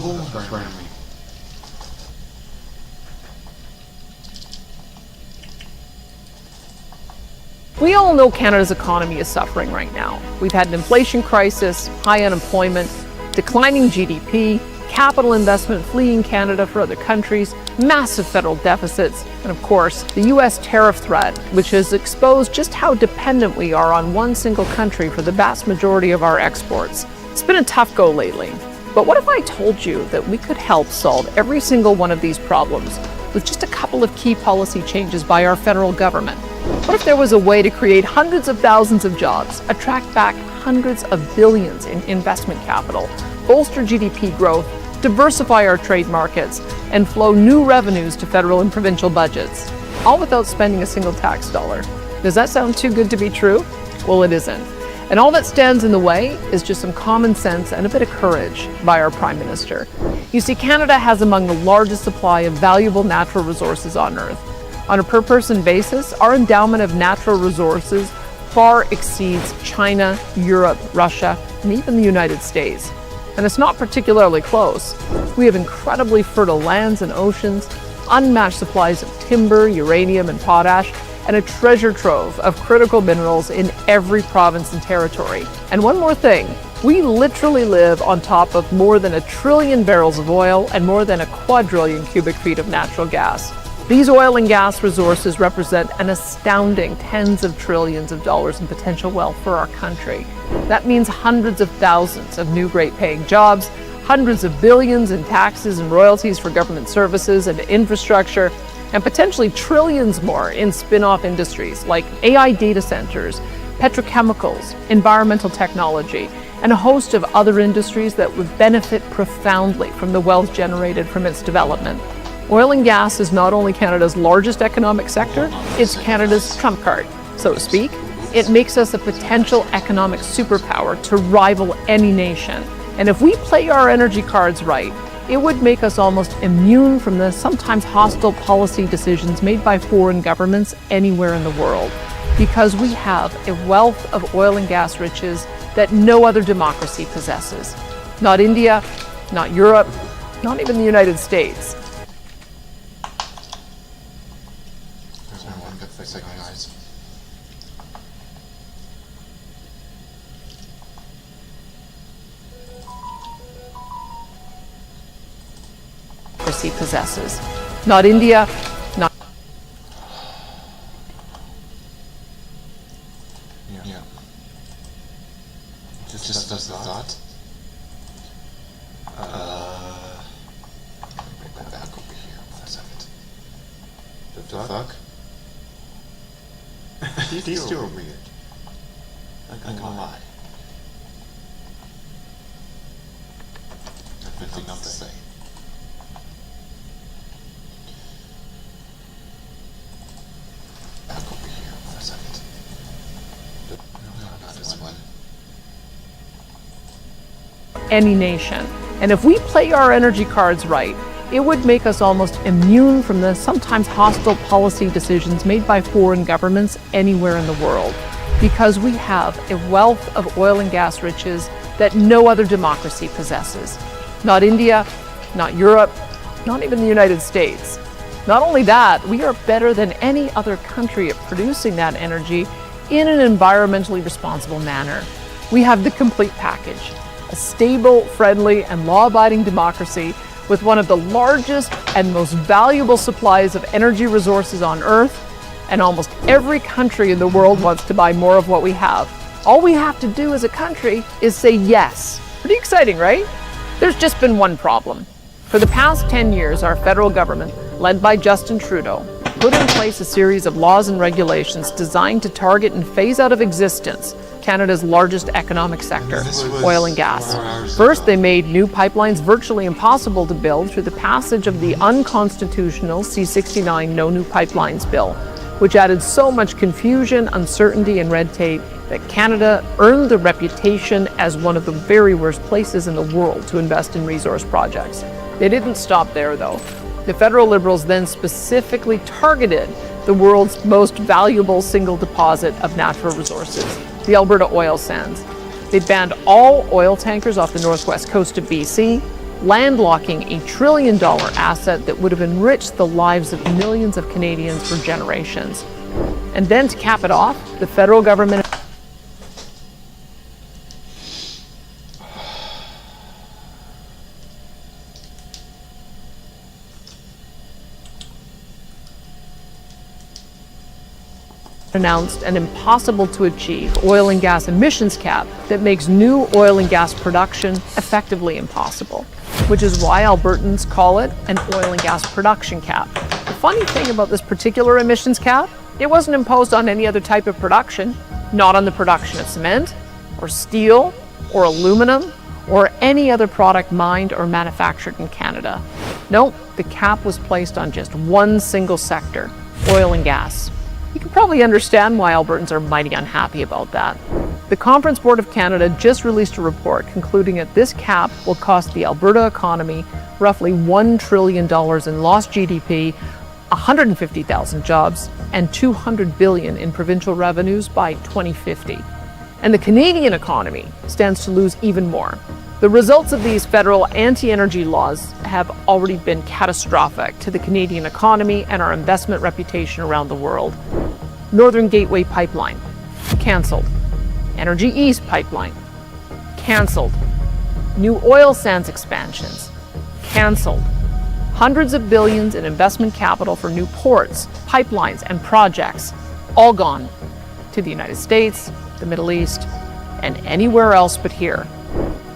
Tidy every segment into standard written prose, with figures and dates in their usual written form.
friendly. We all know Canada's economy is suffering right now. We've had an inflation crisis, high unemployment, declining GDP, capital investment fleeing Canada for other countries, massive federal deficits, and of course, the US tariff threat, which has exposed just how dependent we are on one single country for the vast majority of our exports. It's been a tough go lately. But what if I told you that we could help solve every single one of these problems with just a couple of key policy changes by our federal government? What if there was a way to create hundreds of thousands of jobs, attract back hundreds of billions in investment capital, bolster GDP growth, diversify our trade markets, and flow new revenues to federal and provincial budgets, all without spending a single tax dollar? Does that sound too good to be true? Well, it isn't. And all that stands in the way is just some common sense and a bit of courage by our Prime Minister. You see, Canada has among the largest supply of valuable natural resources on Earth. On a per-person basis, our endowment of natural resources far exceeds China, Europe, Russia, and even the United States. And it's not particularly close. We have incredibly fertile lands and oceans, unmatched supplies of timber, uranium, and potash, and a treasure trove of critical minerals in every province and territory. And one more thing, we literally live on top of more than 1 trillion barrels of oil and more than 1 quadrillion cubic feet of natural gas. These oil and gas resources represent an astounding tens of trillions of dollars in potential wealth for our country. That means hundreds of thousands of new great-paying jobs, hundreds of billions in taxes and royalties for government services and infrastructure, and potentially trillions more in spin-off industries like AI data centers, petrochemicals, environmental technology, and a host of other industries that would benefit profoundly from the wealth generated from its development. Oil and gas is not only Canada's largest economic sector, it's Canada's trump card, so to speak. It makes us a potential economic superpower to rival any nation. And if we play our energy cards right, it would make us almost immune from the sometimes hostile policy decisions made by foreign governments anywhere in the world, because we have a wealth of oil and gas riches that no other democracy possesses. Not India, not Europe, not even the United States. There's no one good fix like my eyes. Possesses. Not India, not... Yeah. Just does the thought. Bring that back over here for a second. The fuck? These two are weird. Not gonna lie. I've nothing else to say. Back over here for a second. Not this one. Any nation. And if we play our energy cards right, it would make us almost immune from the sometimes hostile policy decisions made by foreign governments anywhere in the world, because we have a wealth of oil and gas riches that no other democracy possesses. Not India, not Europe, not even the United States. Not only that, we are better than any other country at producing that energy in an environmentally responsible manner. We have the complete package. A stable, friendly, and law-abiding democracy with one of the largest and most valuable supplies of energy resources on Earth, and almost every country in the world wants to buy more of what we have. All we have to do as a country is say yes. Pretty exciting, right? There's just been one problem. For the past 10 years, our federal government, led by Justin Trudeau, put in place a series of laws and regulations designed to target and phase out of existence Canada's largest economic sector, oil and gas. First, they made new pipelines virtually impossible to build through the passage of the unconstitutional C-69 No New Pipelines Bill, which added so much confusion, uncertainty, and red tape that Canada earned the reputation as one of the very worst places in the world to invest in resource projects. They didn't stop there, though. The federal Liberals then specifically targeted the world's most valuable single deposit of natural resources, the Alberta oil sands. They banned all oil tankers off the northwest coast of BC, landlocking a $1 trillion asset that would have enriched the lives of millions of Canadians for generations. And then to cap it off, the federal government announced an impossible to achieve oil and gas emissions cap that makes new oil and gas production effectively impossible, which is why Albertans call it an oil and gas production cap. The funny thing about this particular emissions cap, it wasn't imposed on any other type of production, not on the production of cement or steel or aluminum or any other product mined or manufactured in Canada. No, the cap was placed on just one single sector, oil and gas. You can probably understand why Albertans are mighty unhappy about that. The Conference Board of Canada just released a report concluding that this cap will cost the Alberta economy roughly $1 trillion in lost GDP, 150,000 jobs, and $200 billion in provincial revenues by 2050. And the Canadian economy stands to lose even more. The results of these federal anti-energy laws have already been catastrophic to the Canadian economy and our investment reputation around the world. Northern Gateway Pipeline, cancelled. Energy East Pipeline, cancelled. New oil sands expansions, cancelled. Hundreds of billions in investment capital for new ports, pipelines, and projects, all gone to the United States, the Middle East, and anywhere else but here.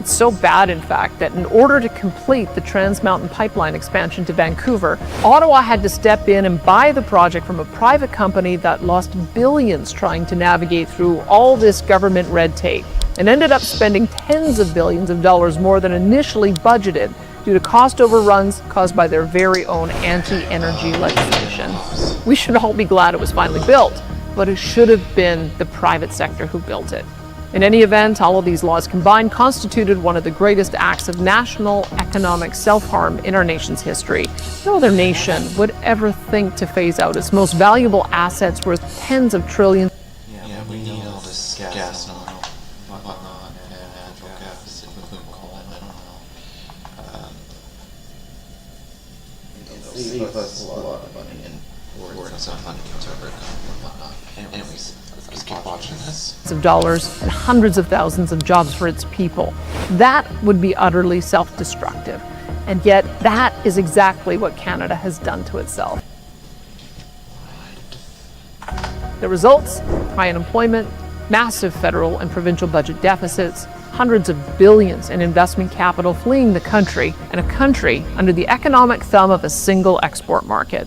It's so bad, in fact, that in order to complete the Trans Mountain Pipeline expansion to Vancouver, Ottawa had to step in and buy the project from a private company that lost billions trying to navigate through all this government red tape and ended up spending tens of billions of dollars more than initially budgeted due to cost overruns caused by their very own anti-energy legislation. We should all be glad it was finally built, but it should have been the private sector who built it. In any event, all of these laws combined constituted one of the greatest acts of national economic self-harm in our nation's history. No other nation would ever think to phase out its most valuable assets worth tens of trillions. Yeah, we need all this gas and oil, whatnot, and natural gas, including coal, I don't know. It'll save us a lot of money and towards funding to our economy and whatnot. Anyways, let's keep watching this. Of dollars and hundreds of thousands of jobs for its people. That would be utterly self-destructive. And yet that is exactly what Canada has done to itself. The results: high unemployment, massive federal and provincial budget deficits, hundreds of billions in investment capital fleeing the country, and a country under the economic thumb of a single export market.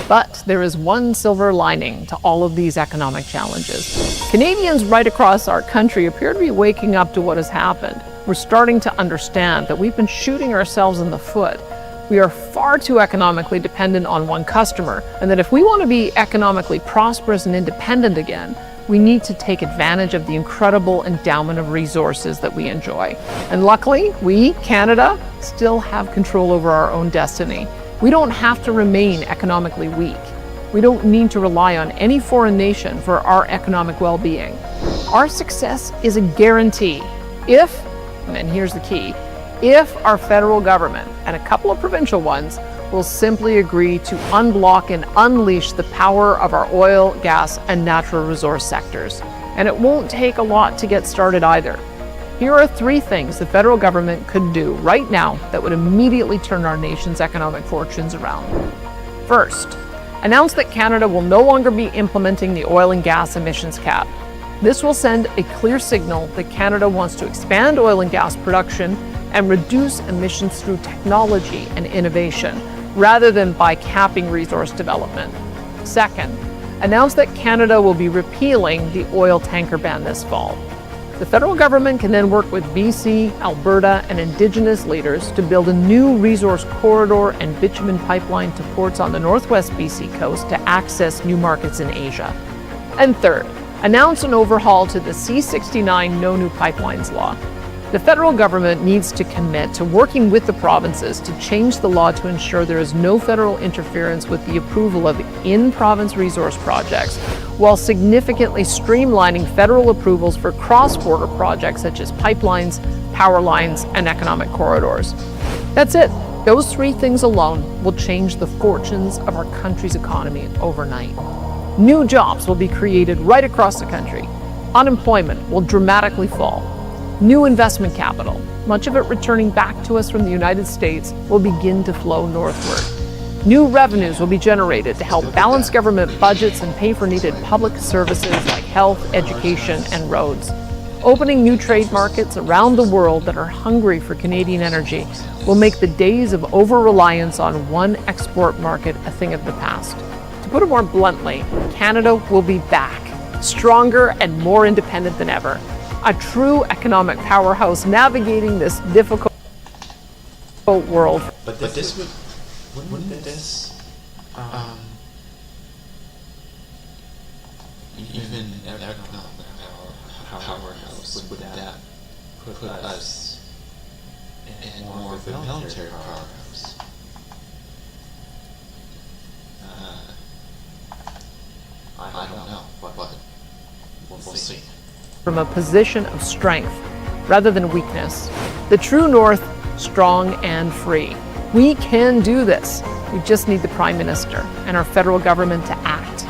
But there is one silver lining to all of these economic challenges. Canadians right across our country appear to be waking up to what has happened. We're starting to understand that we've been shooting ourselves in the foot. We are far too economically dependent on one customer, and that if we want to be economically prosperous and independent again, we need to take advantage of the incredible endowment of resources that we enjoy. And luckily, we, Canada, still have control over our own destiny. We don't have to remain economically weak. We don't need to rely on any foreign nation for our economic well-being. Our success is a guarantee if, and here's the key, if our federal government and a couple of provincial ones will simply agree to unblock and unleash the power of our oil, gas, and natural resource sectors. And it won't take a lot to get started either. Here are 3 things the federal government could do right now that would immediately turn our nation's economic fortunes around. First, announce that Canada will no longer be implementing the oil and gas emissions cap. This will send a clear signal that Canada wants to expand oil and gas production and reduce emissions through technology and innovation, rather than by capping resource development. Second, announce that Canada will be repealing the oil tanker ban this fall. The federal government can then work with BC, Alberta, and Indigenous leaders to build a new resource corridor and bitumen pipeline to ports on the northwest BC coast to access new markets in Asia. And third, announce an overhaul to the C-69 No New Pipelines law. The federal government needs to commit to working with the provinces to change the law to ensure there is no federal interference with the approval of in-province resource projects, while significantly streamlining federal approvals for cross-border projects such as pipelines, power lines, and economic corridors. That's it. Those three things alone will change the fortunes of our country's economy overnight. New jobs will be created right across the country. Unemployment will dramatically fall. New investment capital, much of it returning back to us from the United States, will begin to flow northward. New revenues will be generated to help balance government budgets and pay for needed public services like health, education, and roads. Opening new trade markets around the world that are hungry for Canadian energy will make the days of over-reliance on one export market a thing of the past. To put it more bluntly, Canada will be back, stronger and more independent than ever. A true economic powerhouse navigating this difficult world. But this wouldn't this, even economic powerhouse, would that put us in more of a military powerhouse? I don't know, but we'll see. From a position of strength rather than weakness. The true North, strong and free. We can do this. We just need the Prime Minister and our federal government to act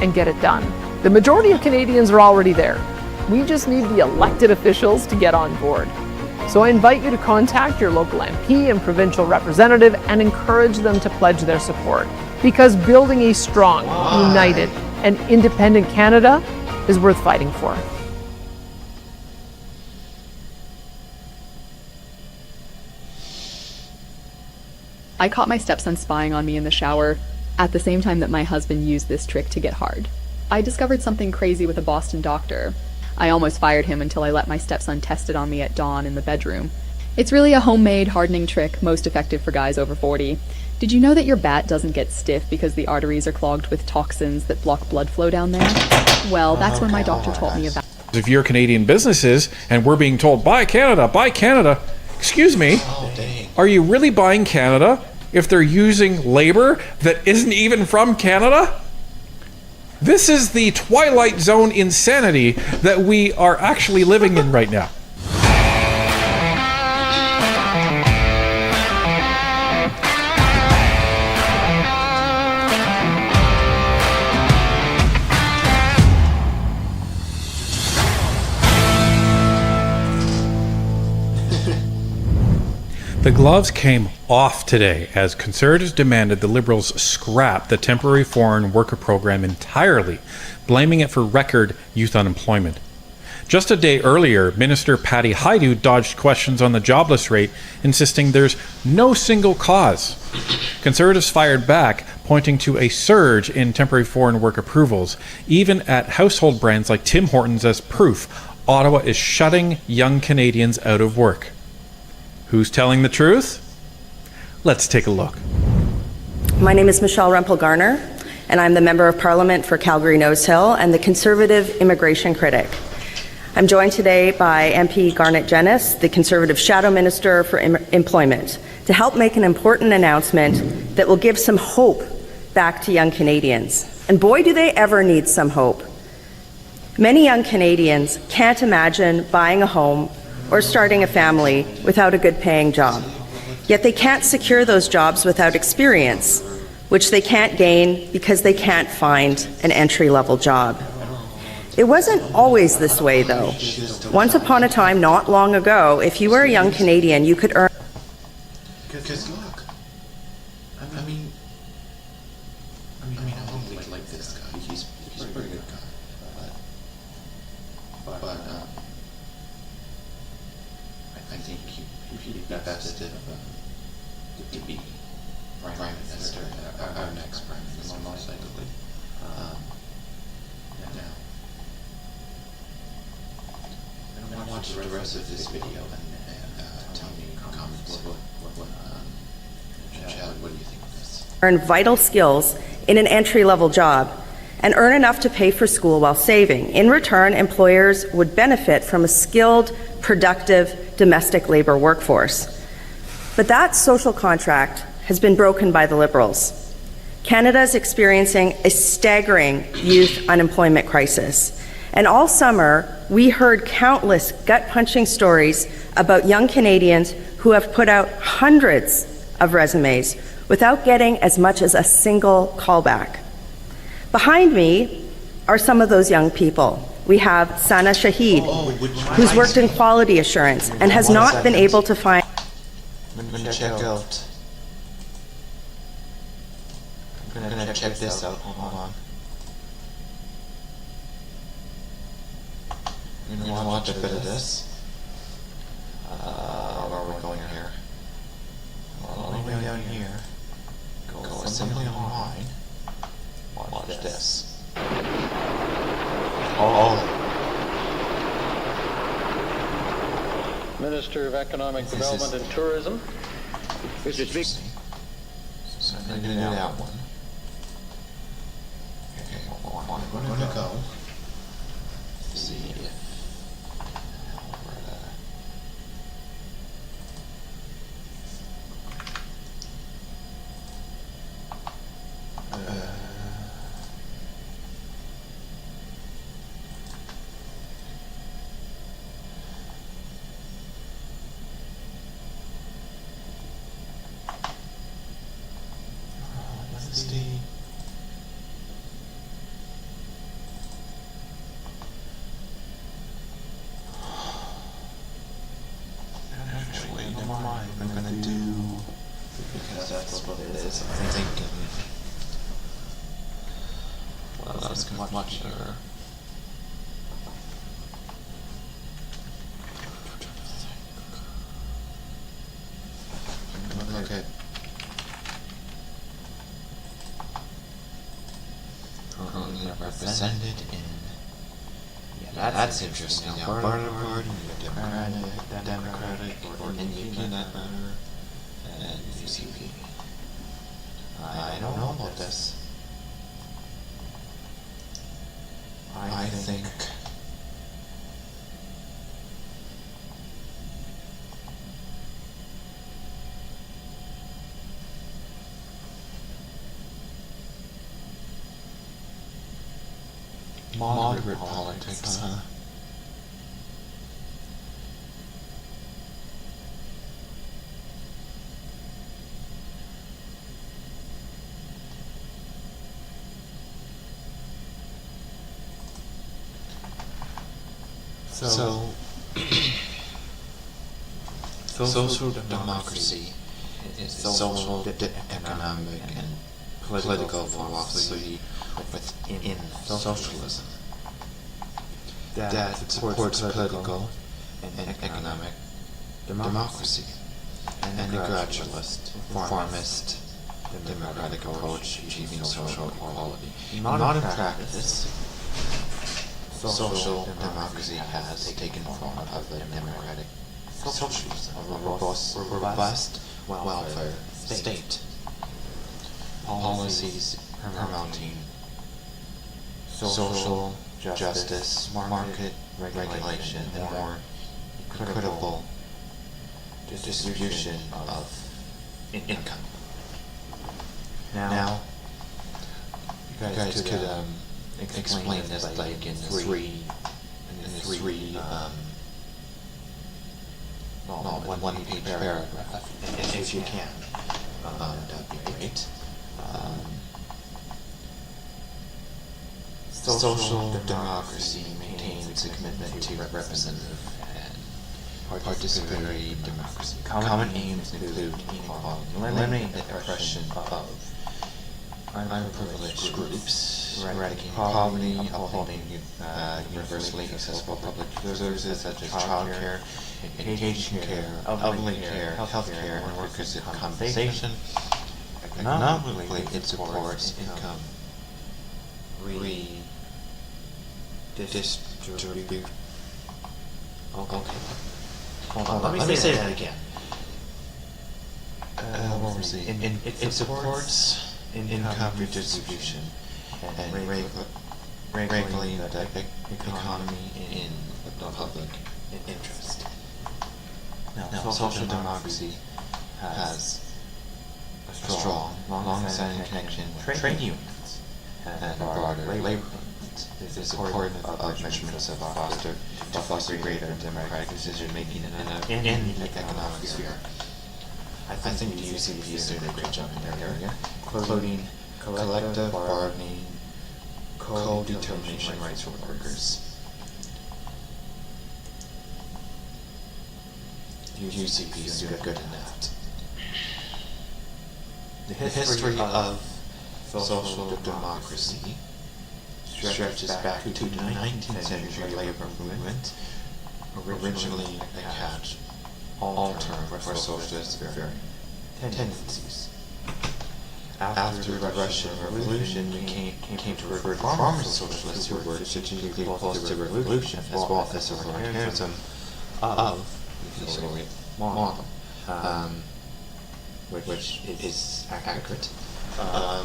and get it done. The majority of Canadians are already there. We just need the elected officials to get on board. So I invite you to contact your local MP and provincial representative and encourage them to pledge their support. Because building a strong, united, and independent Canada is worth fighting for. I caught my stepson spying on me in the shower at the same time that my husband used this trick to get hard. I discovered something crazy with a Boston doctor. I almost fired him until I let my stepson test it on me at dawn in the bedroom. It's really a homemade hardening trick, most effective for guys over 40. Did you know that your bat doesn't get stiff because the arteries are clogged with toxins that block blood flow down there? Well, that's when my doctor taught me about. If you're Canadian businesses and we're being told, buy Canada, excuse me, are you really buying Canada if they're using labor that isn't even from Canada? This is the Twilight Zone insanity that we are actually living in right now. The gloves came off today as Conservatives demanded the Liberals scrap the temporary foreign worker program entirely, blaming it for record youth unemployment. Just a day earlier, Minister Patty Hajdu dodged questions on the jobless rate, insisting there's no single cause. Conservatives fired back, pointing to a surge in temporary foreign work approvals, even at household brands like Tim Hortons as proof Ottawa is shutting young Canadians out of work. Who's telling the truth? Let's take a look. My name is Michelle Rempel-Garner, and I'm the Member of Parliament for Calgary-Nose Hill and the Conservative immigration critic. I'm joined today by MP Garnet Jennis, the Conservative Shadow Minister for Employment, to help make an important announcement that will give some hope back to young Canadians. And boy, do they ever need some hope. Many young Canadians can't imagine buying a home or starting a family without a good-paying job. Yet they can't secure those jobs without experience, which they can't gain because they can't find an entry-level job. It wasn't always this way, though. Once upon a time, not long ago, if you were a young Canadian, you could earn... Because look, I mean, I don't like this guy. He's a pretty good guy, but I think he'd be best to be Prime Minister, our next Prime Minister, most likely. Now, watch the rest of this video and tell me in comments Chad, what do you think of this? earn vital skills in an entry-level job and earn enough to pay for school while saving. In return, employers would benefit from a skilled, productive domestic labor workforce. But that social contract has been broken by the Liberals. Canada is experiencing a staggering youth unemployment crisis. And all summer, we heard countless gut-punching stories about young Canadians who have put out hundreds of resumes without getting as much as a single callback. Behind me are some of those young people. We have Sana Shahid, who's worked in quality assurance and has not been able to find. I'm gonna check out. I'm gonna check this out. Hold on. I'm gonna watch a bit of this. Where are we going here? All the way down here. Go assembly online. Watch this. Minister of Economic Development and Tourism. Mr. Speaker. So I'm gonna do that one. Okay, hold on. I'm gonna go. See if. Actually, never mind. I'm gonna do because that's what it is. I'm thinking. Well, that's much better. Okay. Currently represented in. Yeah, that's interesting. Alberta Party, Democratic, or NUP, that matter, and UCP. I don't know about this. I think. Moderate politics, huh? So social democracy is social, economic, and political philosophy within socialism that supports political and economic democracy and the gradualist, reformist, democratic approach to achieving social equality. In modern practice, social democracy has taken form of the democratic socialism, a robust welfare state. Policies promoting social justice, market regulation, and more equitable distribution of income. Now, you guys could explain this like in three one-page paragraph, if you can. That'd be great. Social democracy maintains a commitment to representative and participatory democracy. Common aims include inequality, eliminating the oppression of unprivileged groups, eradicating poverty, upholding universally accessible public services such as childcare, education care, elderly care, health care, and workers' compensation. Economically, it supports income redistribute. Okay. Hold on. Let me say that again. What was it? It supports income redistribution and regulating the economy in the public interest. Now, social democracy has a strong, long-standing connection with trade unions and broader labor movement. It is supportive of measurements to foster greater democratic decision-making in the economic sphere. I think the UCP is doing a great job in that area, including collective bargaining, co-determination rights for workers. The UCP is doing good in that. The history of social democracy stretches back to the 19th century labor movement, originally a catch-all term for socialist tendencies. After the Russian Revolution, we came to refer to farmer socialists who were strategically opposed to revolution as well as the authoritarianism of the Soviet model, which is accurate. I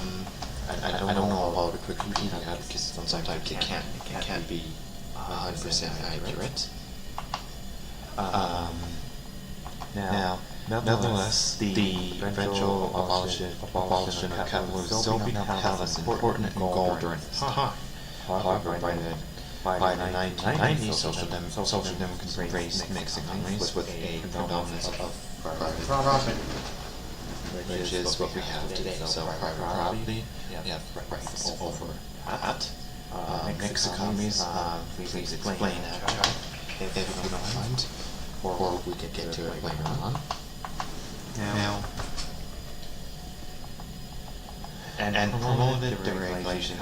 don't know about Wikipedia because sometimes it can't be 100% accurate. Now, nonetheless, the eventual abolition of capitalism still held as an important goal during this time. However, by the 1990s, social democrats embraced mixed economies with a predominance of private property, which is what we have today. So private property, you have rights over that. Mixed economies, please explain that if you don't mind, or we can get to it later on. Now, and promoted deregulation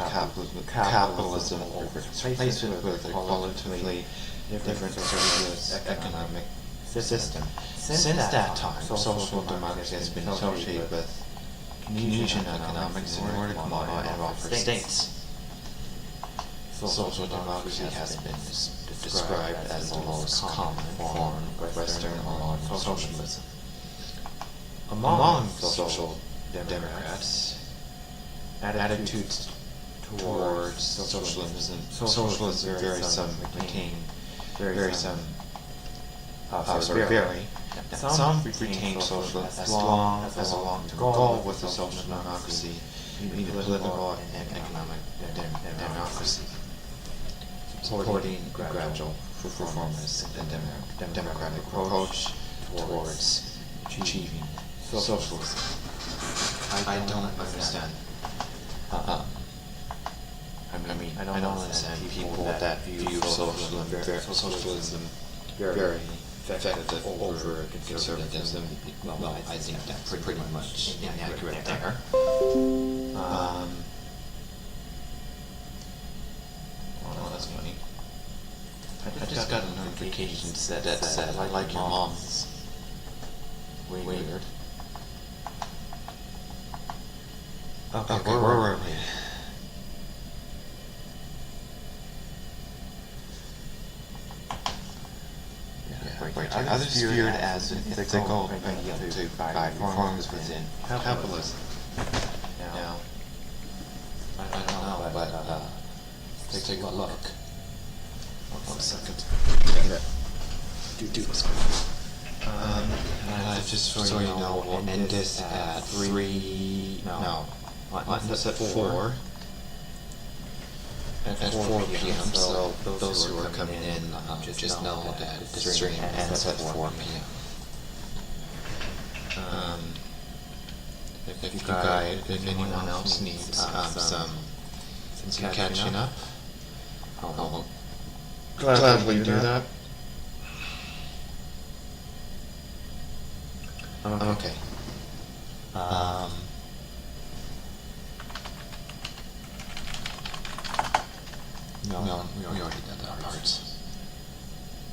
capitalism over replaced it with a qualitatively different socialist economic system. Since that time, social democracy has been associated with Keynesian economics and Nordic model and welfare states. Social democracy has been described as the most common form of Western or modern socialism. Among social democrats, attitudes towards socialism vary. Some retain some retain socialism as long as a long-term goal with the social democracy, meaning political and economic democracy, supporting gradual reformist and democratic approach towards achieving socialism. I don't understand. I don't understand people that view socialism very effective over conservatism. Well, I think that's pretty much inaccurate there. Oh, that's funny. I just got a notification that said, I like your mom's. Weird. Okay, where were we? Others viewed as an ethical idea to guide reforms within capitalism. Now, I don't know, but take a look. 1 second. Do this. Just so you know, we'll end this at 3. No, we'll end this at 4. At 4 p.m. So those who are coming in, just know that the stream ends at 4 p.m. If anyone else needs some catching up, I'll gladly do that. Okay. No, we already did that part.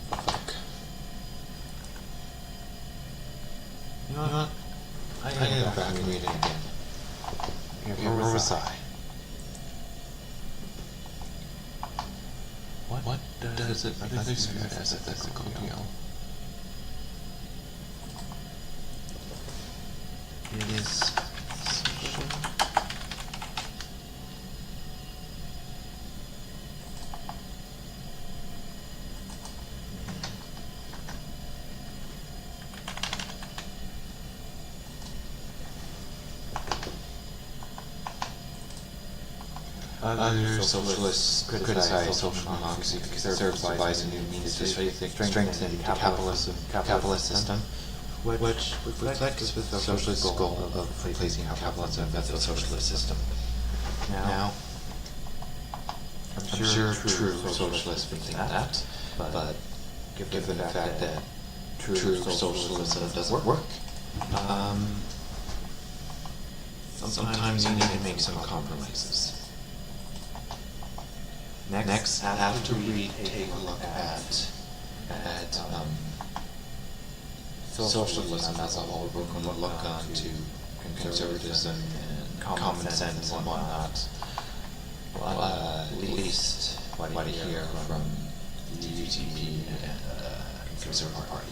Fuck. You know what? I gotta go back and read it again. Where was I? What does it other spirit as a physical deal? It is social. Other socialists criticize social democracy because it serves to devise a new means to strengthen the capitalist system, which reflects with the socialist goal of replacing capitalism as a socialist system. Now, I'm sure true socialists would think that, but given the fact that true socialism doesn't work, sometimes you need to make some compromises. Next, after we take a look at socialism as a whole, we're going to look on to conservatism and common sense and whatnot. At least what I hear from the UTP and the Conservative Party.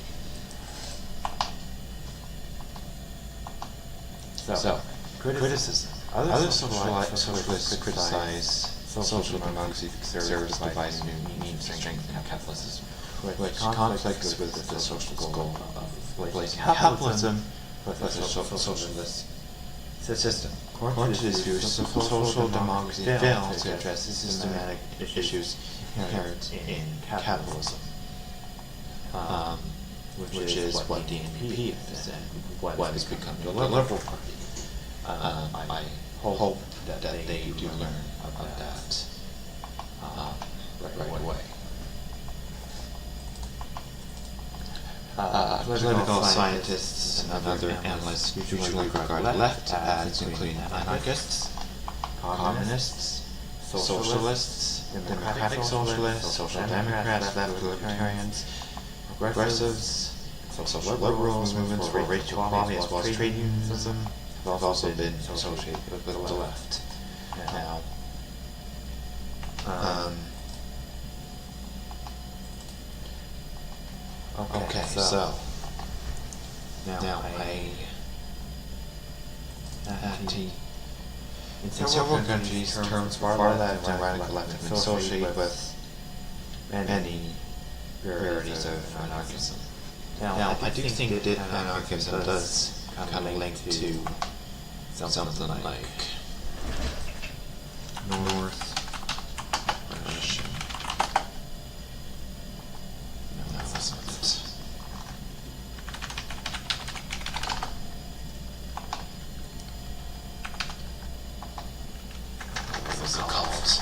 So, criticism. Other socialists criticize social democracy serves to devise new means to strengthen capitalism, which conflicts with the socialist goal of replacing capitalism with a socialist system. According to this view, social democracy fails to address the systematic issues inherent in capitalism, which is what the NPP is and what has become the Liberal Party. I hope that they do learn about that right away. Political scientists and other analysts usually regard the left as including anarchists, communists, socialists, democratic socialists, social democrats, libertarians, progressives, social liberals, movements for racial equality, as well as trade unionism, have also been associated with the left. Now, okay, so now in several countries, terms far left and radical left have been associated with many varieties of anarchism. Now, I do think that anarchism does kind of link to something like North Russian. No, that wasn't it. What was it called?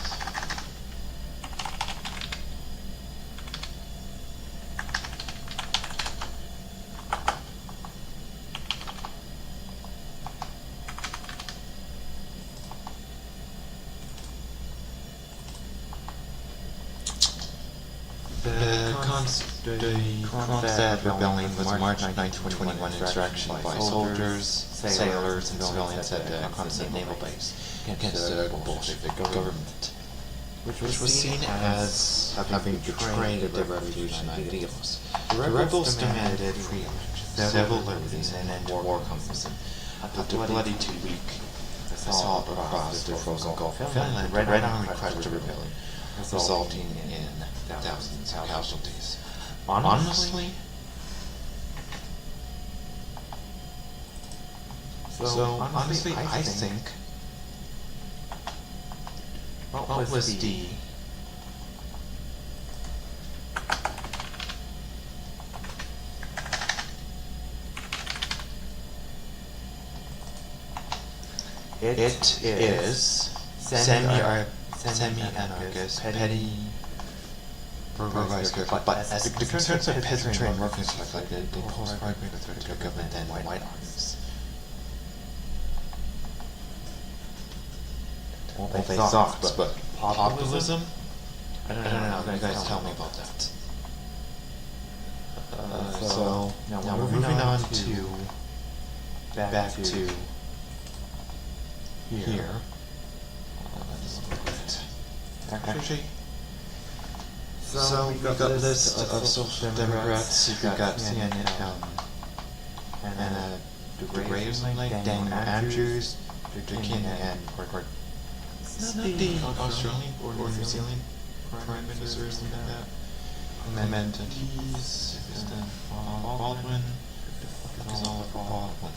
The Kronstadt Rebellion was a March 1921 insurrection by soldiers, sailors, and civilians at the Kronstadt naval base against the Bolshevik government, which was seen as having betrayed the revolutionary ideals. The rebels demanded free elections, civil liberties, and end to war communism. After a bloody 2-week assault across the frozen Gulf of Finland, the Red Army crushed the rebellion, resulting in thousands of casualties. Honestly, I think what was the It is semi-anarchist, petty, burgoyske, but the concerns of peasantry and workers like they pose far greater threat to the government than white armies. Well, they thought, but populism? I don't know, you guys tell me about that. So, now we're moving on to back to here. That doesn't look right. Actually, so we've got a list of social democrats. We've got Anna DeGraves, Dan Andrews, Durkin, and the Australian or New Zealand Prime Minister or something like that. Mentees, Baldwin, is all of Baldwin.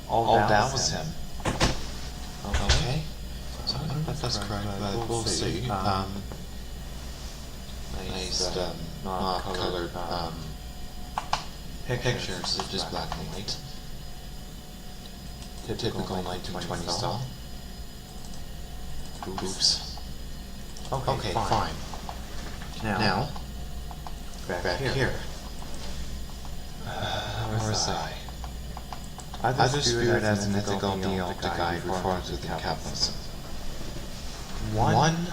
all that was him. Okay. So that's correct, but we'll see. Nice, not colored, pictures, just black and white. Typical 1920 style. Oops. Okay, fine. Now, back here. Where's I? Others view it as an ethical ideal to guide reforms within capitalism. One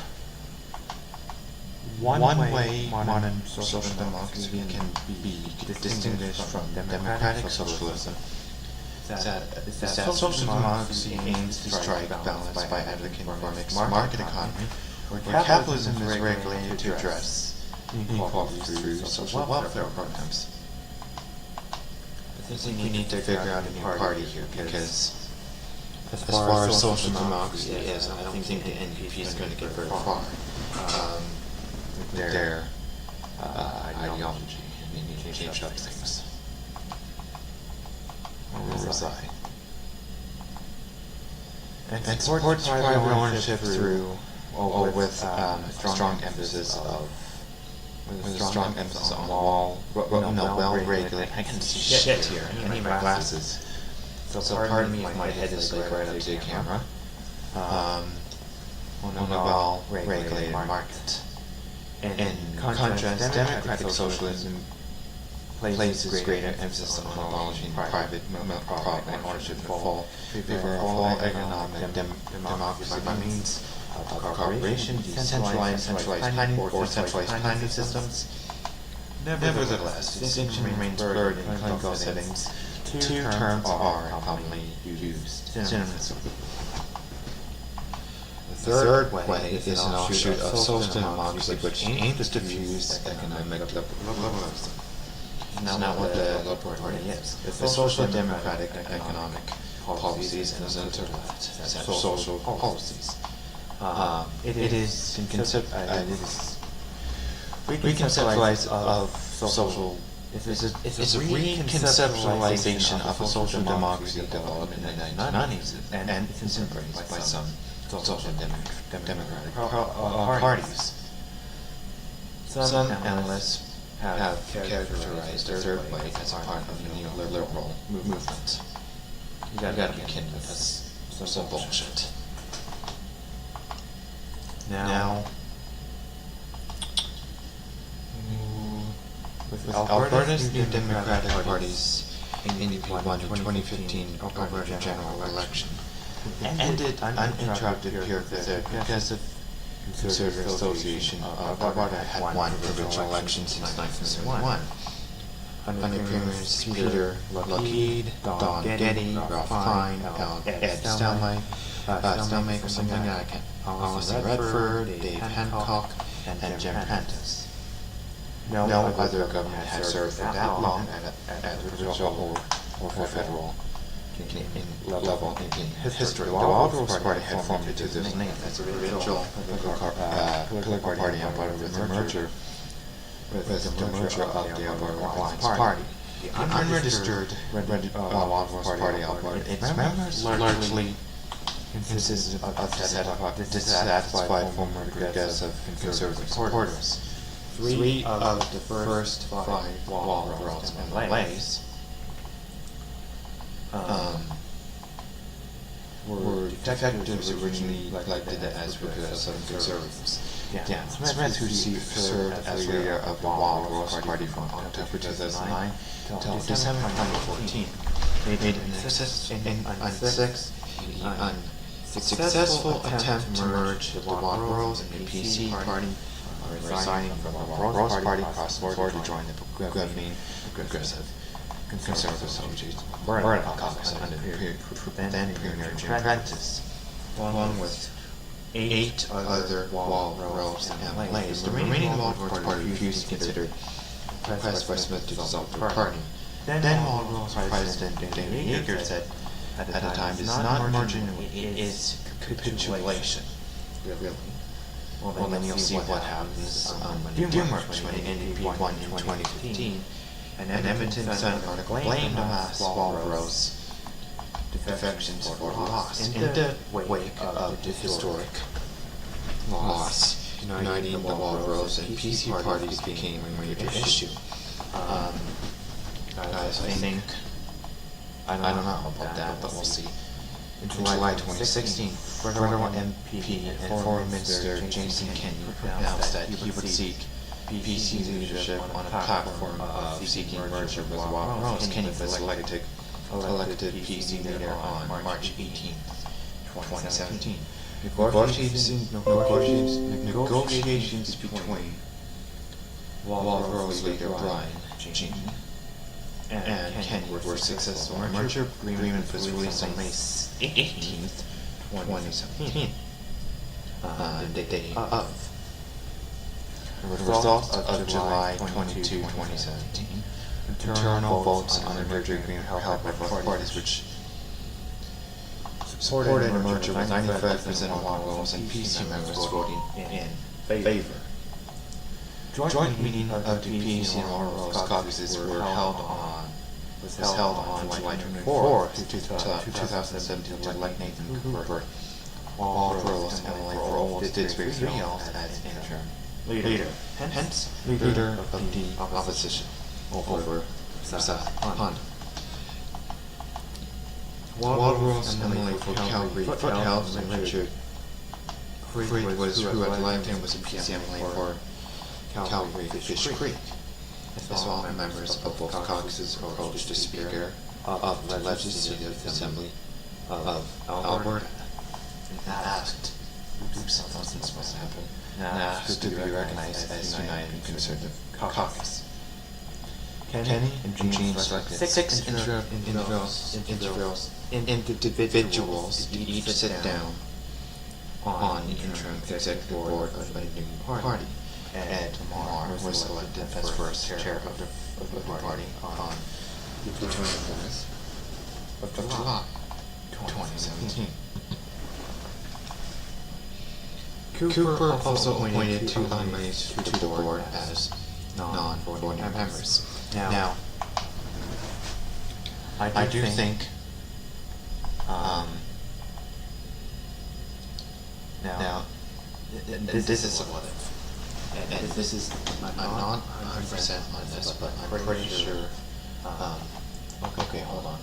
way modern social democracy can be distinguished from democratic socialism is that social democracy aims to strike balance by advocating for a mixed market economy, where capitalism is regulated to address inequality through social welfare programs. I think we need to figure out a new party here, because as far as social democracy is, I don't think the NPP is going to get very far with their ideology. We need to change up things. Where was I? And supports private ownership through, with strong emphasis on well-regulated. I can see shit here. I need my glasses. So pardon me if my head is like right up to the camera. On a well-regulated market. In contrast, democratic socialism places greater emphasis on abolishing private ownership in full economic democracy by means of cooperation, decentralized planning systems. Nevertheless, distinction remains blurred in clinical settings. Two terms are commonly used synonymously. The third way is an offshoot of social democracy, which aims to diffuse economic liberalism. It's not what the Liberal Party is. It's the social democratic economic policies and center left social policies. It is reconceptualized of social. It's a reconceptualization of a social democracy developed in the 1990s, and it's embraced by some social democratic parties. Some analysts have characterized the third way as part of the neoliberal movement. You gotta be kidding me, that's some bullshit. Now, with Alberta's new Democratic Party's NDP won the 2015 Alberta general election, ended uninterrupted period the Progressive Conservative Association of Alberta had won provincial elections since 1971. Under Premiers Peter Lougheed, Don Getty, Ralph Klein, Ed Stelmach, or something like that, Alison Redford, Dave Hancock, and Jim Prentice. No other government has served for that long at the provincial or federal level in history. The Wildrose Party had formed in 2008 as a provincial political party in Alberta with the merger of the Alberta Alliance Party. The unregistered Wildrose Party Alberta, its members largely consisted of dissatisfied former Progressive Conservative supporters. 3 of the first 5 Wildrose MLAs were defectives originally elected as Progressive Conservatives. Dan Smith, who served as leader of the Wildrose Party from October 2009 until December 2014, made an unsuccessful attempt to merge the Wildrose and the PC Party, resigning from the Wildrose Party across the board to join the governing Progressive Conservative Association of Alberta caucus under then Premier Jim Prentice, along with 8 other Wildrose MLAs. The remaining Wildrose Party refused to consider pressed by Smith to dissolve the party. Then Wildrose President David Yeager said at the time, "It's not merging, it is capitulation." Really? Well, then you'll see what happens when you do merge, when the NDP won in 2015. An Edmonton Sun article blamed the mass Wildrose defections were lost in the wake of the historic loss. Uniting the Walros and PC parties became a major issue. Guys, I think, I don't know about that, but we'll see. In July 2016, federal MP and Foreign Minister Jason Kenney announced that he would seek PC leadership on a platform of seeking merger with Walros. Kenney was elected PC leader on March 18, 2017. Negotiations between Walros leader Brian Cheney and Kenney were successful. A merger agreement was released on May 18, 2017, the day of. The result of July 22, 2017, internal votes on the merger agreement held by both parties, which supported a merger with 95% of Walros and PC members voting in favor. Joint meeting of the PC and Walros caucuses was held on July 24, 2017 to elect Nathan Cooper, Walros and Emily Roll, District 3 as interim leader, hence leader of the opposition over South Pond. Walros and Emily for Calgary Foothills and Richard Creek was who had elected him was a PCMLA for Calgary Fish Creek. As all members of both caucuses approached the Speaker of the Legislative Assembly of Alberta and asked, something's supposed to happen, and asked to be recognized as United Conservative Caucus. Kenny and Jean selected six individuals to each sit down on the interim executive board of the new party. Ed Marr was selected as first chair of the party on the 24th of July 2017. Cooper also appointed two nominees to the board as non-voting members. Now, I do think this is what if. And this is, I'm not 100% on this, but I'm pretty sure, okay, hold on.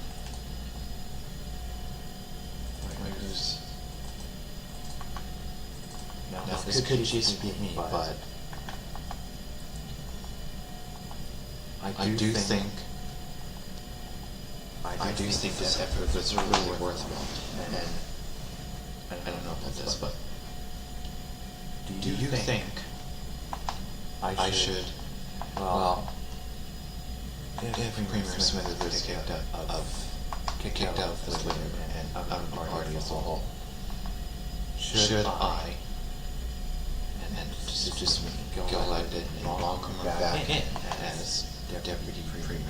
Now this could just be me, but I do think this effort was really worthwhile, and I don't know about this, but do you think I should, well, if Premier Smith was kicked out of the Labour and out of the party as a whole, should I, and just me, get elected and welcome her back in as Deputy Premier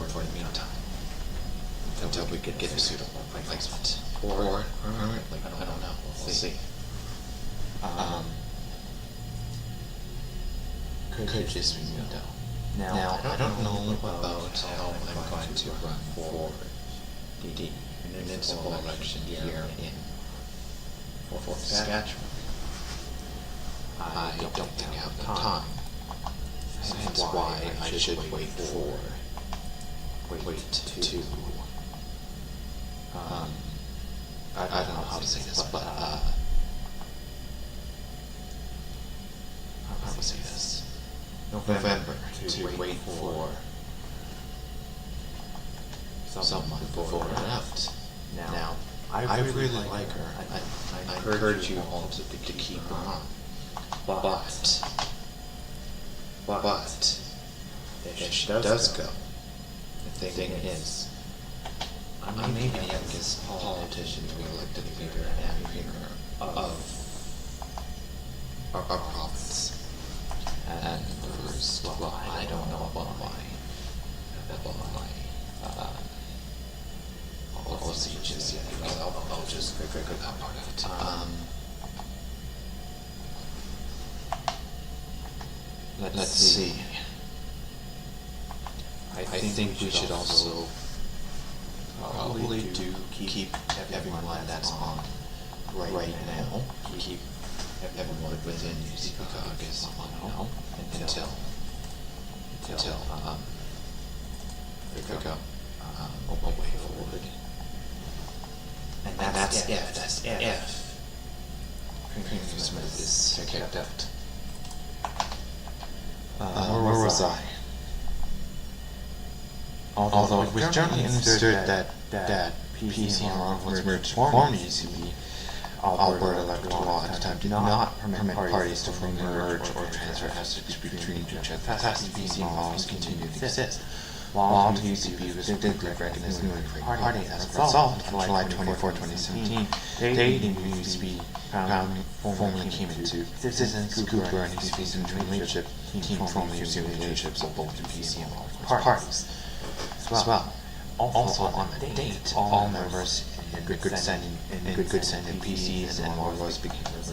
for the meantime, until we could get a suitable replacement, or permanently, I don't know, we'll see. Could just be me though. Now, I don't know about how I'm going to run for the municipal election here in Fort Saskatchewan. I don't think I have the time. Hence why I should wait to I don't know how to say this, but how do I say this? November to wait for someone before her out. Now, I really like her. I encourage you all to keep her on. But if she does go, the thing is, I may be the youngest politician to be elected leader and premier of our province. And first, well, I don't know about my policy just yet, because I'll just figure that part of it. Let's see. I think we should also probably do keep everyone that's on right now, keep everyone within UCCOG is on now until figure out a way forward. And that's if Premier Smith is kicked out. Where was I? Although it was generally understood that PCMR was merged to form UCB, Alberta electoral law at the time did not permit parties to formally merge or transfer assets between each other. Thus, the PCM laws continued to exist. While the UCB was distinctly recognized as a new party as a result, on July 24, 2017, they in UCB formally came into existence. Cooper and UCB's interim leadership team formally assumed the leaderships of both the PCM parties. As well. Also on the date, all members in good standing PCs and more voice became members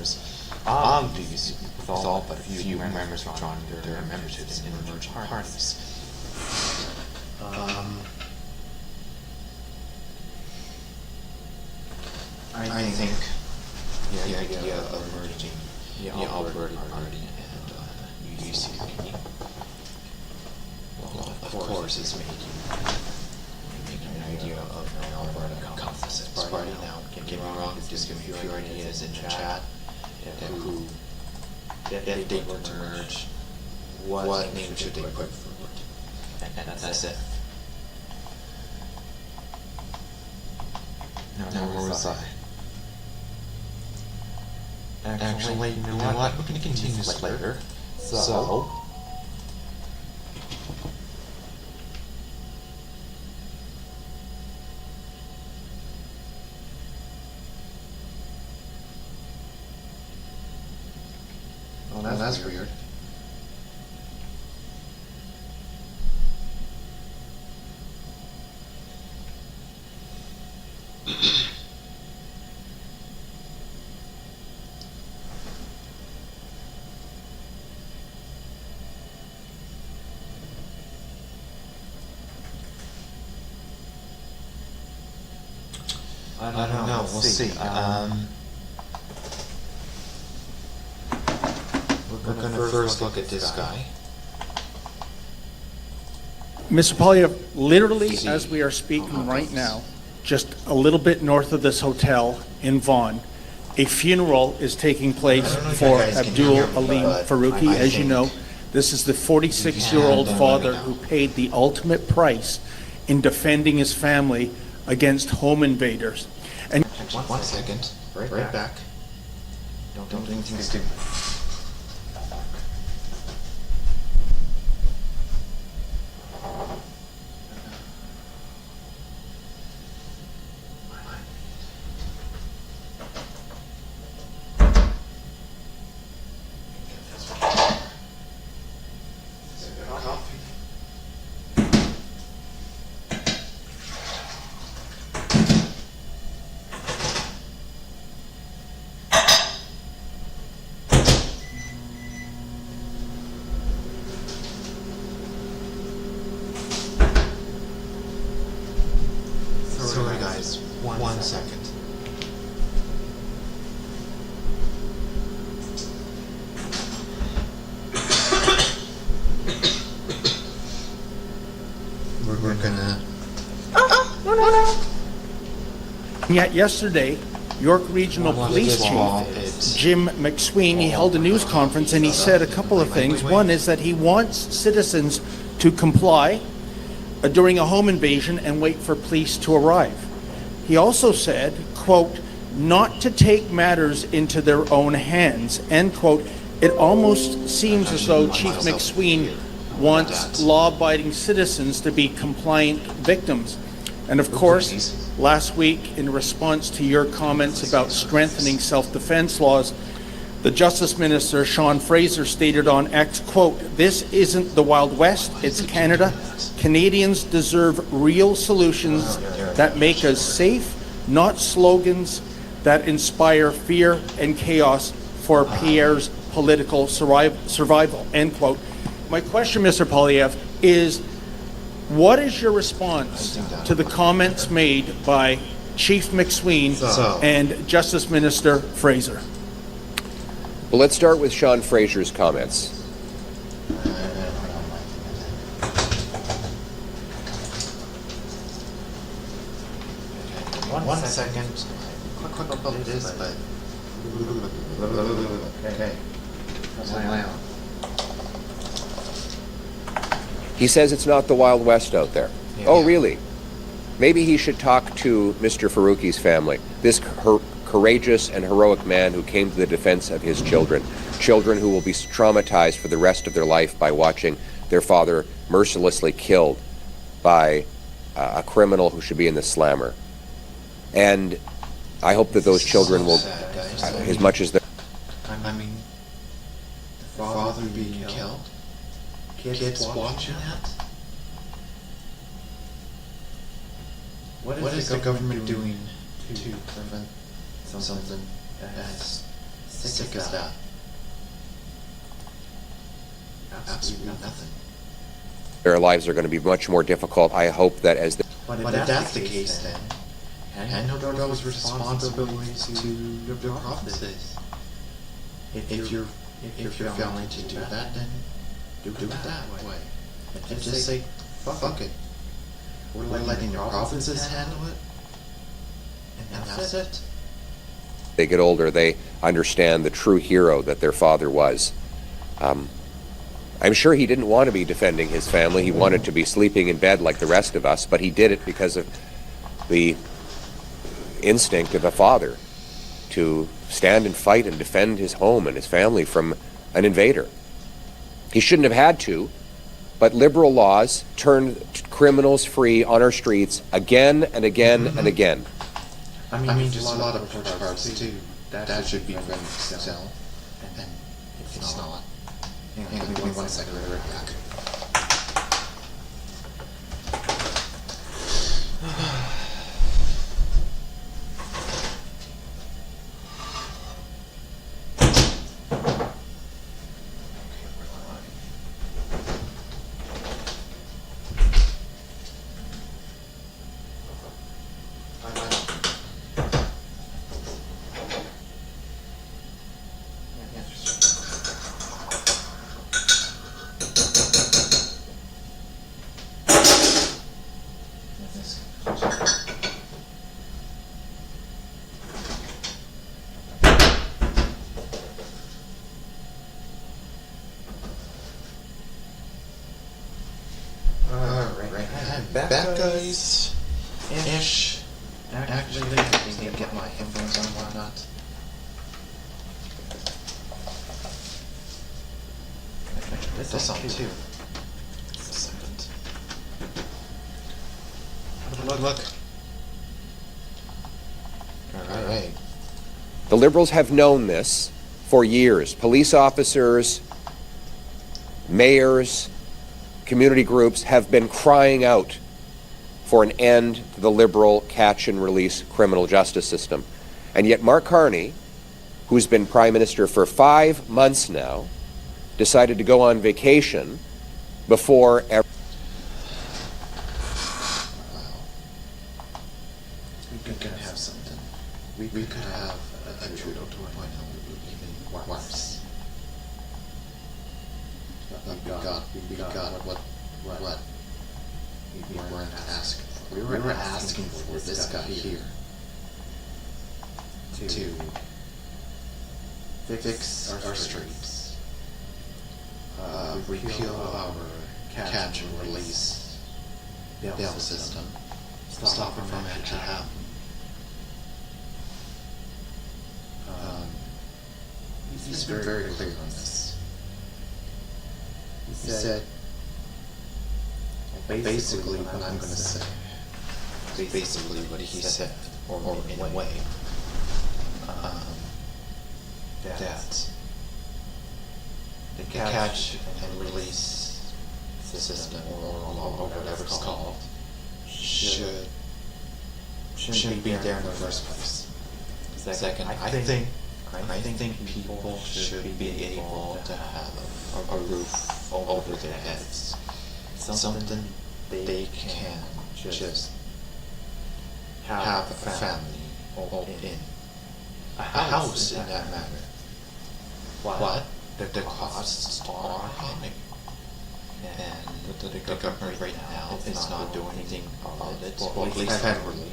of the UCB, with all but a few members withdrawing their memberships in emerging parties. I think the idea of merging the Alberta Party and UCP, well, of course, is making an idea of an Alberta Composite Party. Now, don't get me wrong, just give me a few ideas in the chat who, if they were to merge, what name should they put forward? And that's it. Now, where was I? Actually, you know what? We're going to continue this later. So well, that's weird. I don't know. We'll see. We're going to first look at this guy. Mr. Poilievre, literally as we are speaking right now, just a little bit north of this hotel in Vaughan, a funeral is taking place for Abdul Aleem Faruqi. As you know, this is the 46-year-old father who paid the ultimate price in defending his family against home invaders. And One second. Right back. Don't do anything stupid. Sorry guys, one second. We're gonna... yet yesterday, York Regional Police Chief Jim McSween, he held a news conference and he said a couple of things. One is that he wants citizens to comply during a home invasion and wait for police to arrive. He also said, quote, not to take matters into their own hands, end quote. It almost seems as though Chief McSween wants law-abiding citizens to be compliant victims. And of course, last week, in response to your comments about strengthening self-defense laws, the Justice Minister, Sean Fraser, stated on X, quote, this isn't the Wild West, it's Canada. Canadians deserve real solutions that make us safe, not slogans that inspire fear and chaos for Pierre's political survival, end quote. My question, Mr. Poilievre, is What is your response to the comments made by Chief McSween and Justice Minister Fraser? Well, let's start with Sean Fraser's comments. One second. Quick about this, but. Okay. He says it's not the Wild West out there. Yeah. Oh, really? Maybe he should talk to Mr. Faruqi's family, this courageous and heroic man who came to the defense of his children who will be traumatized for the rest of their life by watching their father mercilessly killed by a criminal who should be in the slammer. And I hope that those children will, as much as they're... I mean, the father being killed? Kids watching that? What is the government doing to prevent something as sick as that? Absolutely nothing. Their lives are going to be much more difficult. I hope that as... But if that's the case, then hand over those responsibilities to your provinces. If you're failing to do that, then do it that way. And just say, fuck it. We're letting your provinces handle it, and that's it. they get older, they understand the true hero that their father was. I'm sure he didn't want to be defending his family. He wanted to be sleeping in bed like the rest of us, but he did it because of the instinct of a father to stand and fight and defend his home and his family from an invader. He shouldn't have had to, but liberal laws turned criminals free on our streets again and again and again. I mean, just a lot of parts too. That should be from itself, and it's not. Hang on, give me 1 second, I'll be right back. Back guys, ish. Actually, I just need to get my headphones on and whatnot. This on too. Just a second. Look. Alright. The Liberals have known this for years. Police officers, mayors, community groups have been crying out for an end to the Liberal catch-and-release criminal justice system. And yet Mark Carney, who's been Prime Minister for 5 months now, decided to go on vacation before... We could have something. We could have a Trudeau 2.0, even worse. We got what we weren't asking for. We were asking for this guy here to fix our streets, repeal our catch and release bail system, stop it from actually happening. He's been very clear on this. He said, basically what I'm going to say, basically what he said, or in a way, that the catch and release system, or whatever it's called, shouldn't be there in the first place. Second, I think people should be able to have a roof over their heads. Something they can just have a family in a house in that matter. But the costs are high. And the government right now is not doing anything about it, well, at least federally.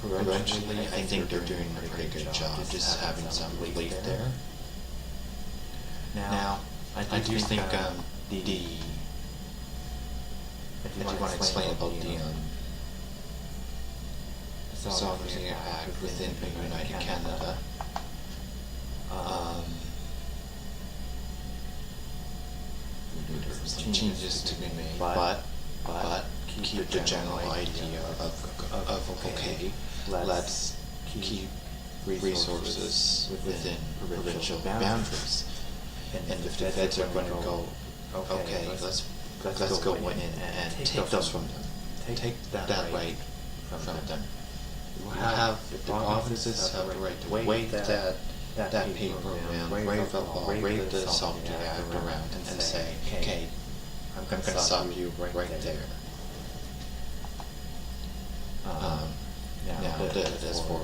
Provincially, I think they're doing a pretty good job just having some relief there. Now, I do think if you want to explain about the Sovereignty Act within United Canada, there's some changes to be made, but keep the general idea of okay, let's keep resources within provincial boundaries. And if the feds are going to go, okay, let's go in and take those from them, take that right from them. You have the provinces have the right to wave that paper around, wave the law, wave the Sovereignty Act around, and say, okay, I'm going to stop you right there. Now, as for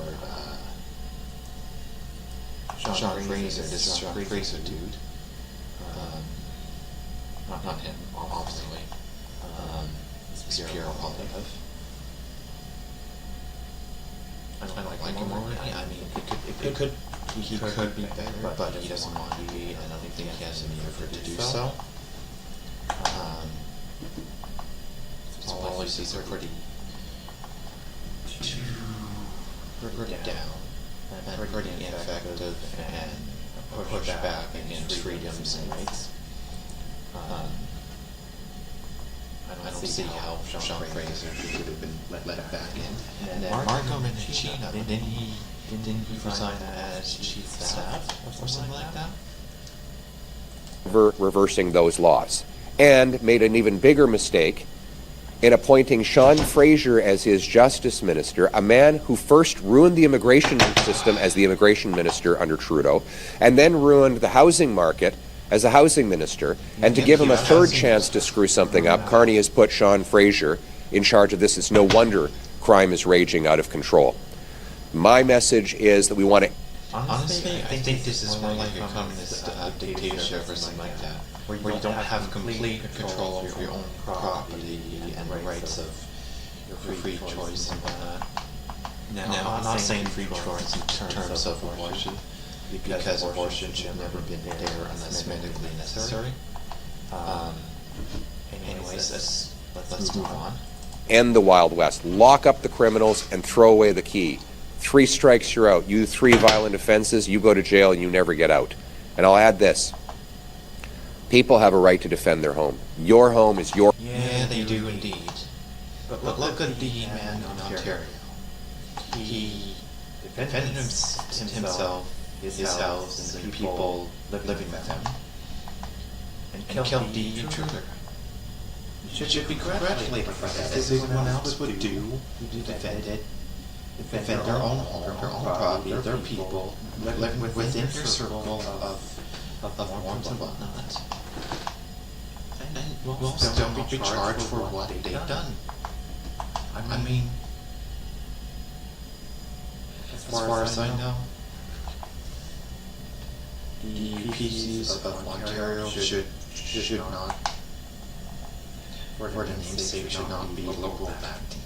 Sean Fraser, this Sean Fraser dude, not him, obviously, he's Pierre Poilievre. I don't like him already. I mean, he could be better, but he doesn't want to be, and I don't think he has any effort to do so. His policies are pretty down and pretty ineffective and push back against freedoms and rights. I don't see how Sean Fraser should have been let back in. And then Marco Mendicino, didn't he resign as chief of staff or something like that? Reversing those laws, and made an even bigger mistake in appointing Sean Fraser as his justice minister, a man who first ruined the immigration system as the immigration minister under Trudeau, and then ruined the housing market as a housing minister. And to give him a third chance to screw something up, Carney has put Sean Fraser in charge of this. It's no wonder crime is raging out of control. My message is that we want to... Honestly, I think this is more like a communist dictatorship or something like that, where you don't have complete control over your own property and the rights of your free choice and whatnot. Now, I'm not saying free choice in terms of abortion, because abortion should have never been there unless medically necessary. Anyways, let's move on. End the Wild West. Lock up the criminals and throw away the key. 3 strikes, you're out. You 3 violent offenses, you go to jail and you never get out. And I'll add this. People have a right to defend their home. Your home is your... Yeah, they do indeed. But look at the man in Ontario. He defended himself, his house, and the people living with him, and killed the intruder. You should be congratulated for that, as everyone else would do who defended their own home, their own property, their people, living within their circle of norms and whatnot. And will still be charged for what they've done. I mean, as far as I know, the PCs of Ontario should not, for the namesake, should not be local acting.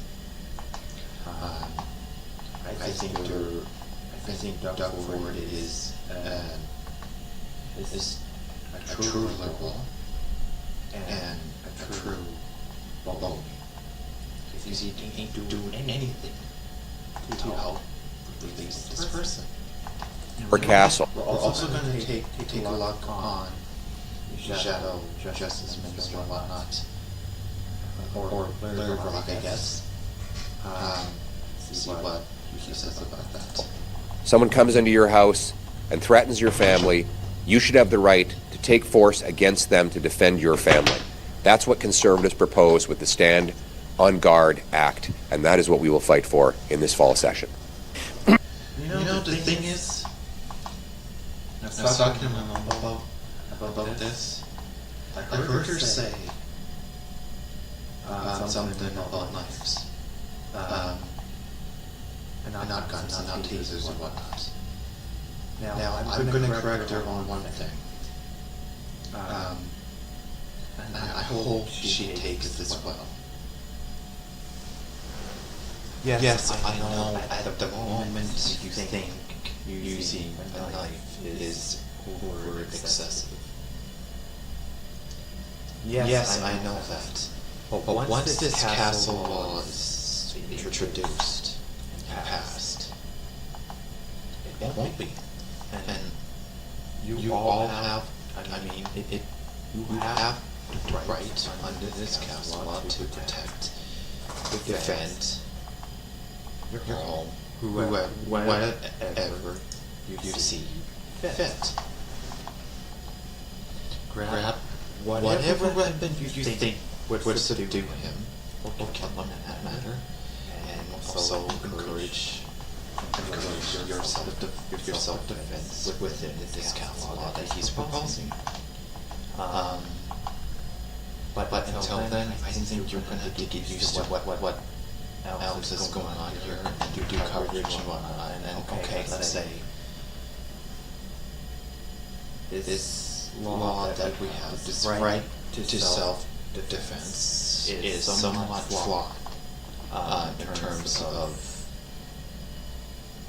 I think Doug Ford is a true liberal and a true bully. Because he ain't doing anything to help release this person. Or Castle. We're also going to take a look on the Shadow Justice Minister and whatnot, or Larry Brock, I guess. See what he says about that. Someone comes into your house and threatens your family, you should have the right to take force against them to defend your family. That's what Conservatives propose with the Stand on Guard Act, and that is what we will fight for in this fall session. You know the thing is, I was talking to my mom about this. I heard her say something about knives. And not guns, and not tasers and whatnot. Now, I'm going to correct her on one thing. And I hope she takes this well. Yes, I know at the moment you think using a knife is over excessive. Yes, I know that. But once this castle law is introduced and passed, it won't be. And you all have, you have the right under this castle law to protect, defend your home, whatever you see fit. Grab whatever weapon you think would subdue him, or kill him in that matter, and also encourage your self-defense within this council law that he's proposing. But until then, I think you're going to have to get used to what else is going on here, and do coverage and whatnot, and then, okay, let's say this law that we have, this right to self-defense is somewhat flawed in terms of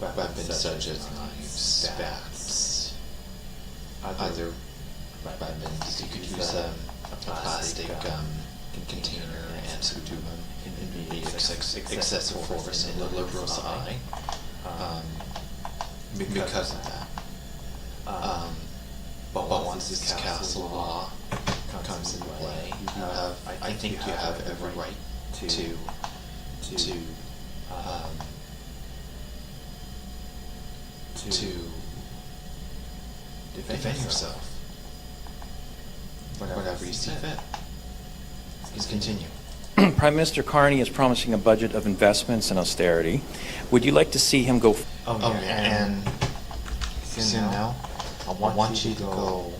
weapons such as knives, bats, other weapons. You could use a plastic container and to be excessive force in the Liberals' eye because of that. But once this castle law comes into play, I think you have every right to defend yourself, whatever you see fit. Please continue. Prime Minister Carney is promising a budget of investments and austerity. Would you like to see him go? And soon now, I want you to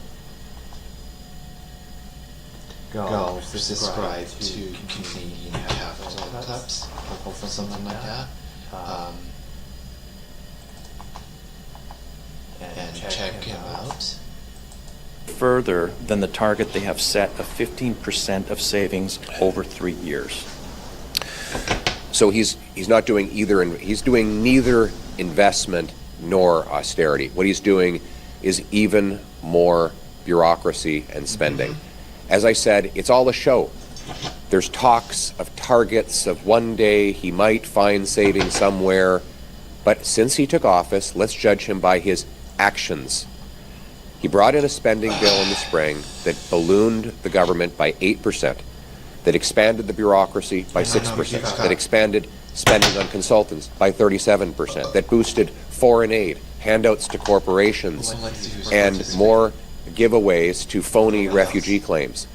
go subscribe to Canadian Capital Clubs or something like that. And check him out. Further than the target they have set of 15% of savings over 3 years. So he's not doing either, and he's doing neither investment nor austerity. What he's doing is even more bureaucracy and spending. As I said, it's all a show. There's talks of targets of one day he might find savings somewhere, but since he took office, let's judge him by his actions. He brought in a spending bill in the spring that ballooned the government by 8%, that expanded the bureaucracy by 6%, that expanded spending on consultants by 37%, that boosted foreign aid, handouts to corporations, and more giveaways to phony refugee claims.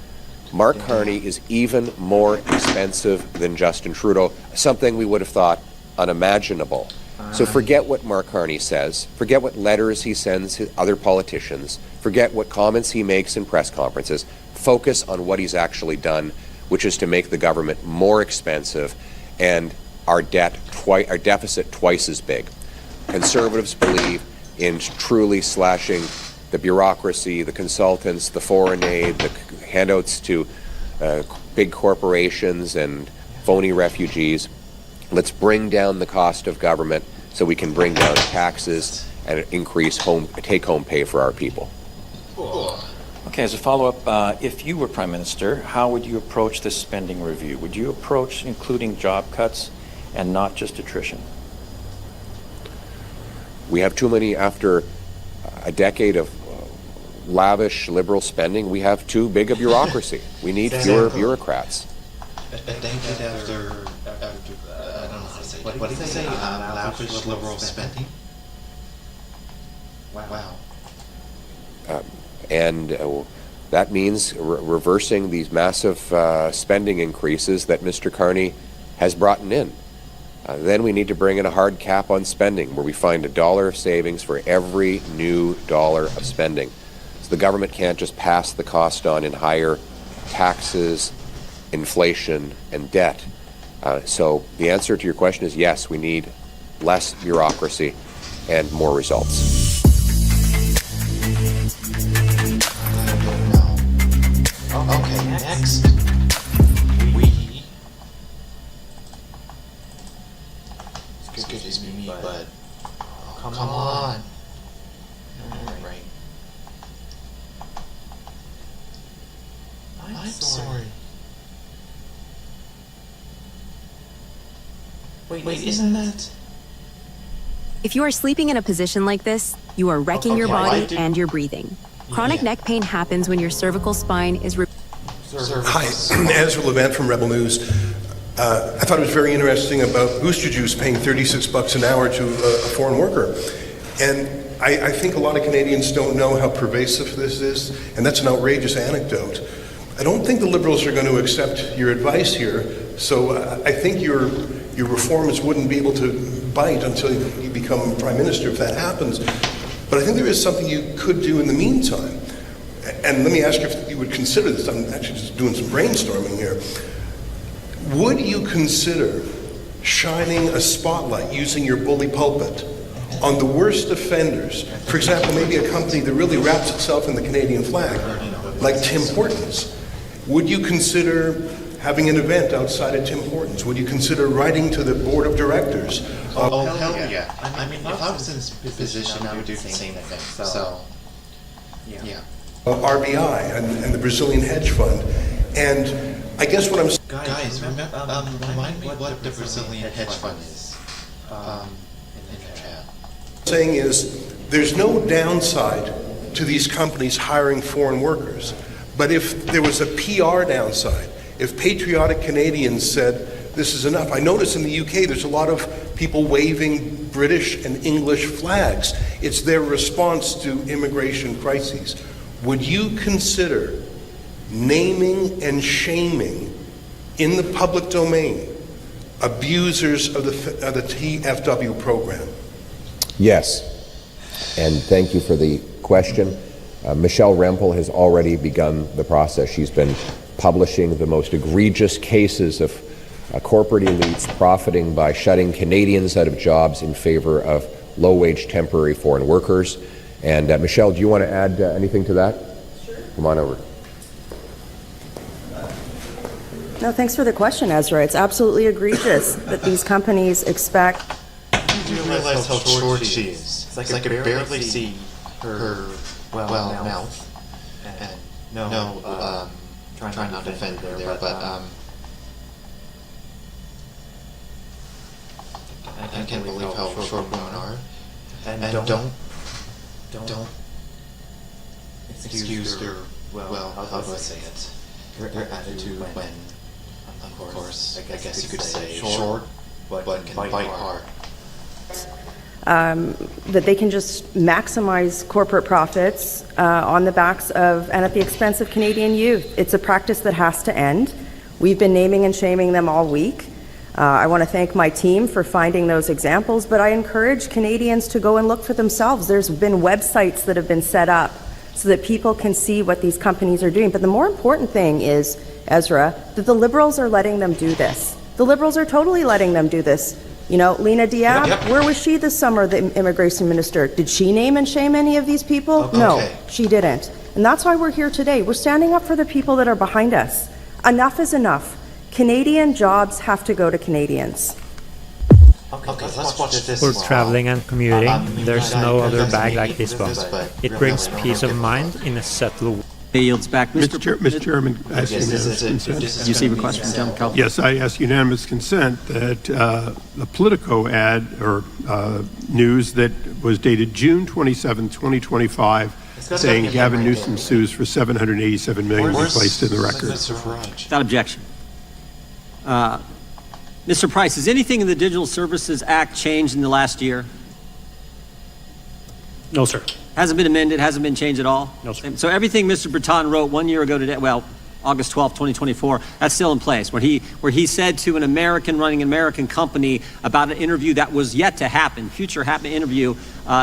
Mark Carney is even more expensive than Justin Trudeau, something we would have thought unimaginable. So forget what Mark Carney says, forget what letters he sends to other politicians, forget what comments he makes in press conferences, focus on what he's actually done, which is to make the government more expensive and our deficit twice as big. Conservatives believe in truly slashing the bureaucracy, the consultants, the foreign aid, the handouts to big corporations and phony refugees. Let's bring down the cost of government so we can bring down taxes and increase take-home pay for our people. Okay, as a follow-up, if you were Prime Minister, how would you approach this spending review? Would you approach including job cuts and not just attrition? We have too many, after a decade of lavish Liberal spending, we have too big a bureaucracy. We need fewer bureaucrats. A decade after I don't know how to say it. What did they say? Lavish Liberal spending? Wow. And that means reversing these massive spending increases that Mr. Carney has brought in. Then we need to bring in a hard cap on spending where we find $1 of savings for every new dollar of spending. So the government can't just pass the cost on in higher taxes inflation, and debt. So the answer to your question is yes, we need less bureaucracy and more results. Okay, next. We. Excuse me, but. Come on. Right. I'm sorry. Wait, isn't that? If you are sleeping in a position like this, you are wrecking your body and your breathing. Chronic neck pain happens when your cervical spine is... Hi, Ezra Levant from Rebel News. I thought it was very interesting about Booster Juice paying $36 an hour to a foreign worker. And I think a lot of Canadians don't know how pervasive this is, and that's an outrageous anecdote. I don't think the Liberals are going to accept your advice here, so I think your reforms wouldn't be able to bite until you become Prime Minister if that happens. But I think there is something you could do in the meantime. And let me ask you if you would consider this. I'm actually just doing some brainstorming here. Would you consider shining a spotlight using your bully pulpit on the worst offenders? For example, maybe a company that really wraps itself in the Canadian flag, like Tim Hortons. Would you consider having an event outside of Tim Hortons? Would you consider writing to the board of directors? Oh, hell yeah. I mean, if I was in this position, I would do the same thing. So, yeah. RBI and the Brazilian hedge fund. And I guess what I'm saying... Guys, remind me what the Brazilian hedge fund is in the chat. Saying is, there's no downside to these companies hiring foreign workers. But if there was a PR downside, if patriotic Canadians said, this is enough. I notice in the UK there's a lot of people waving British and English flags. It's their response to immigration crises. Would you consider naming and shaming in the public domain abusers of the TFW program? Yes, and thank you for the question. Michelle Rempel has already begun the process. She's been publishing the most egregious cases of corporate elites profiting by shutting Canadians out of jobs in favor of low-wage temporary foreign workers. And Michelle, do you want to add anything to that? Sure. Come on over. No, thanks for the question, Ezra. It's absolutely egregious that these companies expect... You do realize how short she is. It's like I could barely see her mouth. And trying not to offend her there, but I can't believe how short women are. And don't excuse their, well, how do I say it? Their attitude when, of course, I guess you could say short, but can bite hard. That they can just maximize corporate profits on the backs of and at the expense of Canadian youth. It's a practice that has to end. We've been naming and shaming them all week. I want to thank my team for finding those examples, but I encourage Canadians to go and look for themselves. There's been websites that have been set up so that people can see what these companies are doing. But the more important thing is, Ezra, that the Liberals are letting them do this. The Liberals are totally letting them do this. You know, Lena Diab, where was she this summer, the immigration minister? Did she name and shame any of these people? Okay. No, she didn't. And that's why we're here today. We're standing up for the people that are behind us. Enough is enough. Canadian jobs have to go to Canadians. Okay, let's watch this. For traveling and commuting, there's no other bag like this one. It brings peace of mind in a settled way. Yields back. Mr. Chairman, I ask unanimous consent. You see a request from John Kelvin? Yes, I ask unanimous consent that the Politico ad or news that was dated June 27, 2025, saying Gavin Newsom sues for $787 million be placed in the record. Without objection. Mr. Price, has anything in the Digital Services Act changed in the last year? No, sir. Hasn't been amended, hasn't been changed at all? No, sir. So everything Mr. Breton wrote 1 year ago today, well, August 12, 2024. That's still in place, where he said to an American running an American company about an interview that was yet to happen, future happen interview,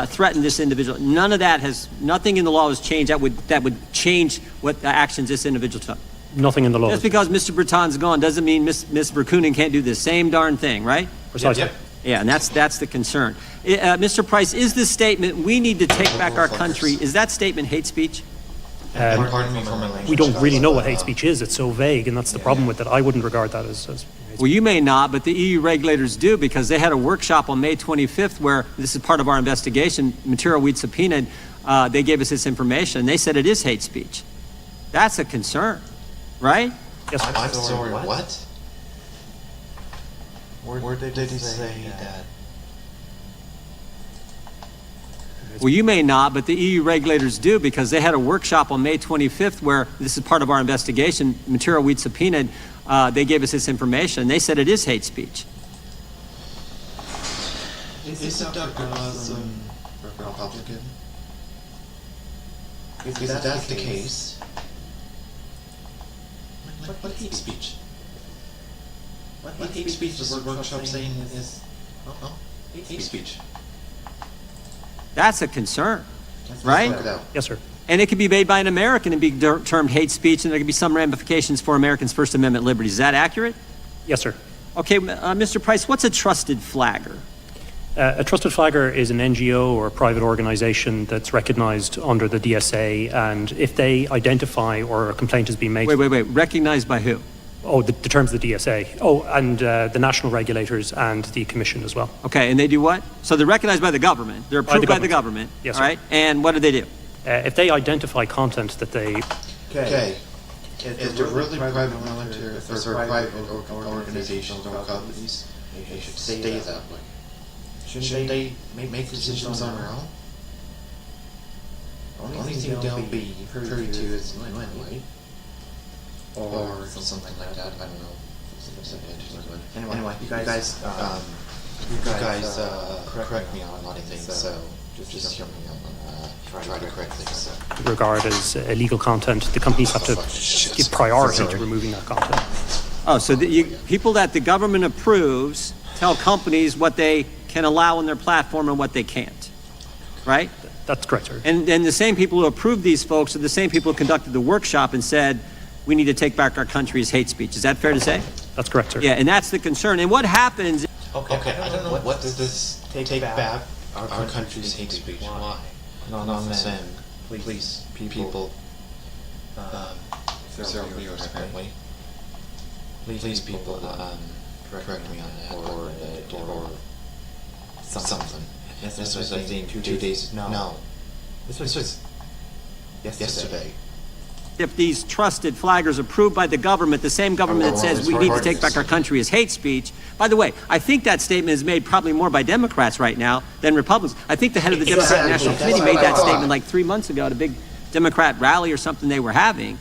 threatened this individual. Nothing in the law has changed that would change what actions this individual took. Nothing in the law. Just because Mr. Breton's gone doesn't mean Ms. Verkunen can't do the same darn thing, right? Precisely. Yep. Yeah, and that's the concern. Mr. Price, is this statement, we need to take back our country, is that statement hate speech? Pardon me for my language. We don't really know what hate speech is. It's so vague, and that's the problem with it. I wouldn't regard that as Well, you may not, but the EU regulators do, because they had a workshop on May 25th where this is part of our investigation, material we'd subpoenaed. They gave us this information. They said it is hate speech. That's a concern, right? Yes. I'm sorry, what? Where did he say that? Well, you may not, but the EU regulators do, because they had a workshop on May 25th where this is part of our investigation, material we'd subpoenaed. They gave us this information. They said it is hate speech. Is Dr. Rosen Republican? If that's the case, what hate speech? What hate speech is the workshop saying is hate speech? That's a concern, right? Yes, sir. And it could be made by an American and be termed hate speech, and there could be some ramifications for Americans' First Amendment liberties. Is that accurate? Yes, sir. Okay, Mr. Price, what's a trusted flagger? A trusted flagger is an NGO or a private organization that's recognized under the DSA, and if they identify or a complaint has been made... Wait. Recognized by who? Oh, the terms of the DSA. Oh, and the national regulators and the commission as well. Okay, and they do what? So they're recognized by the government. They're approved by the government. Yes, all right? And what do they do? If they identify content that they... Okay. If they're really private military, or private organizations or companies, they should stay that way. Shouldn't they make decisions on their own? The only thing they'll be privy to is anyway. Or something like that, I don't know. Anyway, you guys correct me on a lot of things, so just hear me out. Try to correct things. regard as illegal content, the companies have to give priority to removing that content. Oh, so people that the government approves tell companies what they can allow on their platform and what they can't, right? That's correct, sir. And the same people who approved these folks are the same people who conducted the workshop and said, we need to take back our country as hate speech. Is that fair to say? That's correct, sir. Yeah, and that's the concern. And what happes... Okay, I don't know what does this take back our country's hate speech? Why? Non-Sam, please, people, several viewers apparently. Please, people, correct me on that, or something. This was, I think, 2 days. No. This was yesterday. If these trusted flaggers approved by the government, the same government that says we need to take back our country as hate speech. By the way, I think that statement is made probably more by Democrats right now than Republicans. I think the head of the Democratic National Committee made that statement like 3 months ago at a big Democrat rally or something they were having.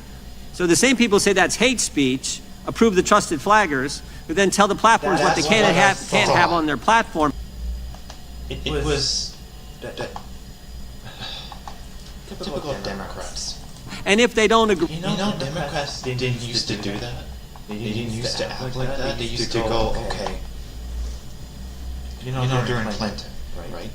So the same people say that's hate speech, approve the trusted flaggers, who then tell the platforms what they can't have on their platform. It was typical Democrats. And if they don't agree... You know, Democrats didn't used to do that. They didn't used to act like that. They used to go, okay. You know, during Clinton, right?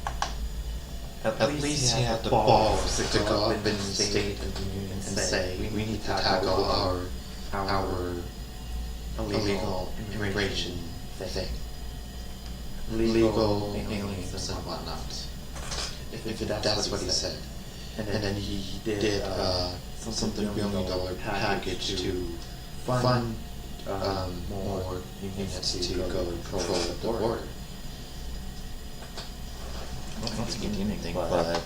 At least he had the balls to go up in the state and say, we need to tackle our illegal immigration thing. Illegal aliens and whatnot. If that's what he said. And then he did something $1 billion package to fund more units to go control the border. I don't think anything, but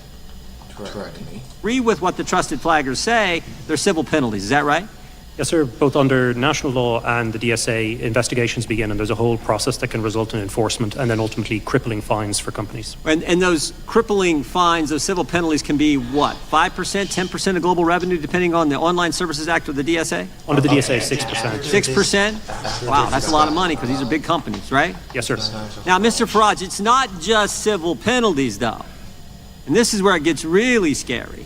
correct me. Agree with what the trusted flaggers say, there's civil penalties. Is that right? Yes, sir. Both under national law and the DSA, investigations begin, and there's a whole process that can result in enforcement and then ultimately crippling fines for companies. And those crippling fines, those civil penalties can be what? 5%, 10% of global revenue, depending on the Online Services Act or the DSA? Under the DSA, 6%. 6%? Wow, that's a lot of money because these are big companies, right? Yes, sir. Now, Mr. Farage, it's not just civil penalties, though. And this is where it gets really scary.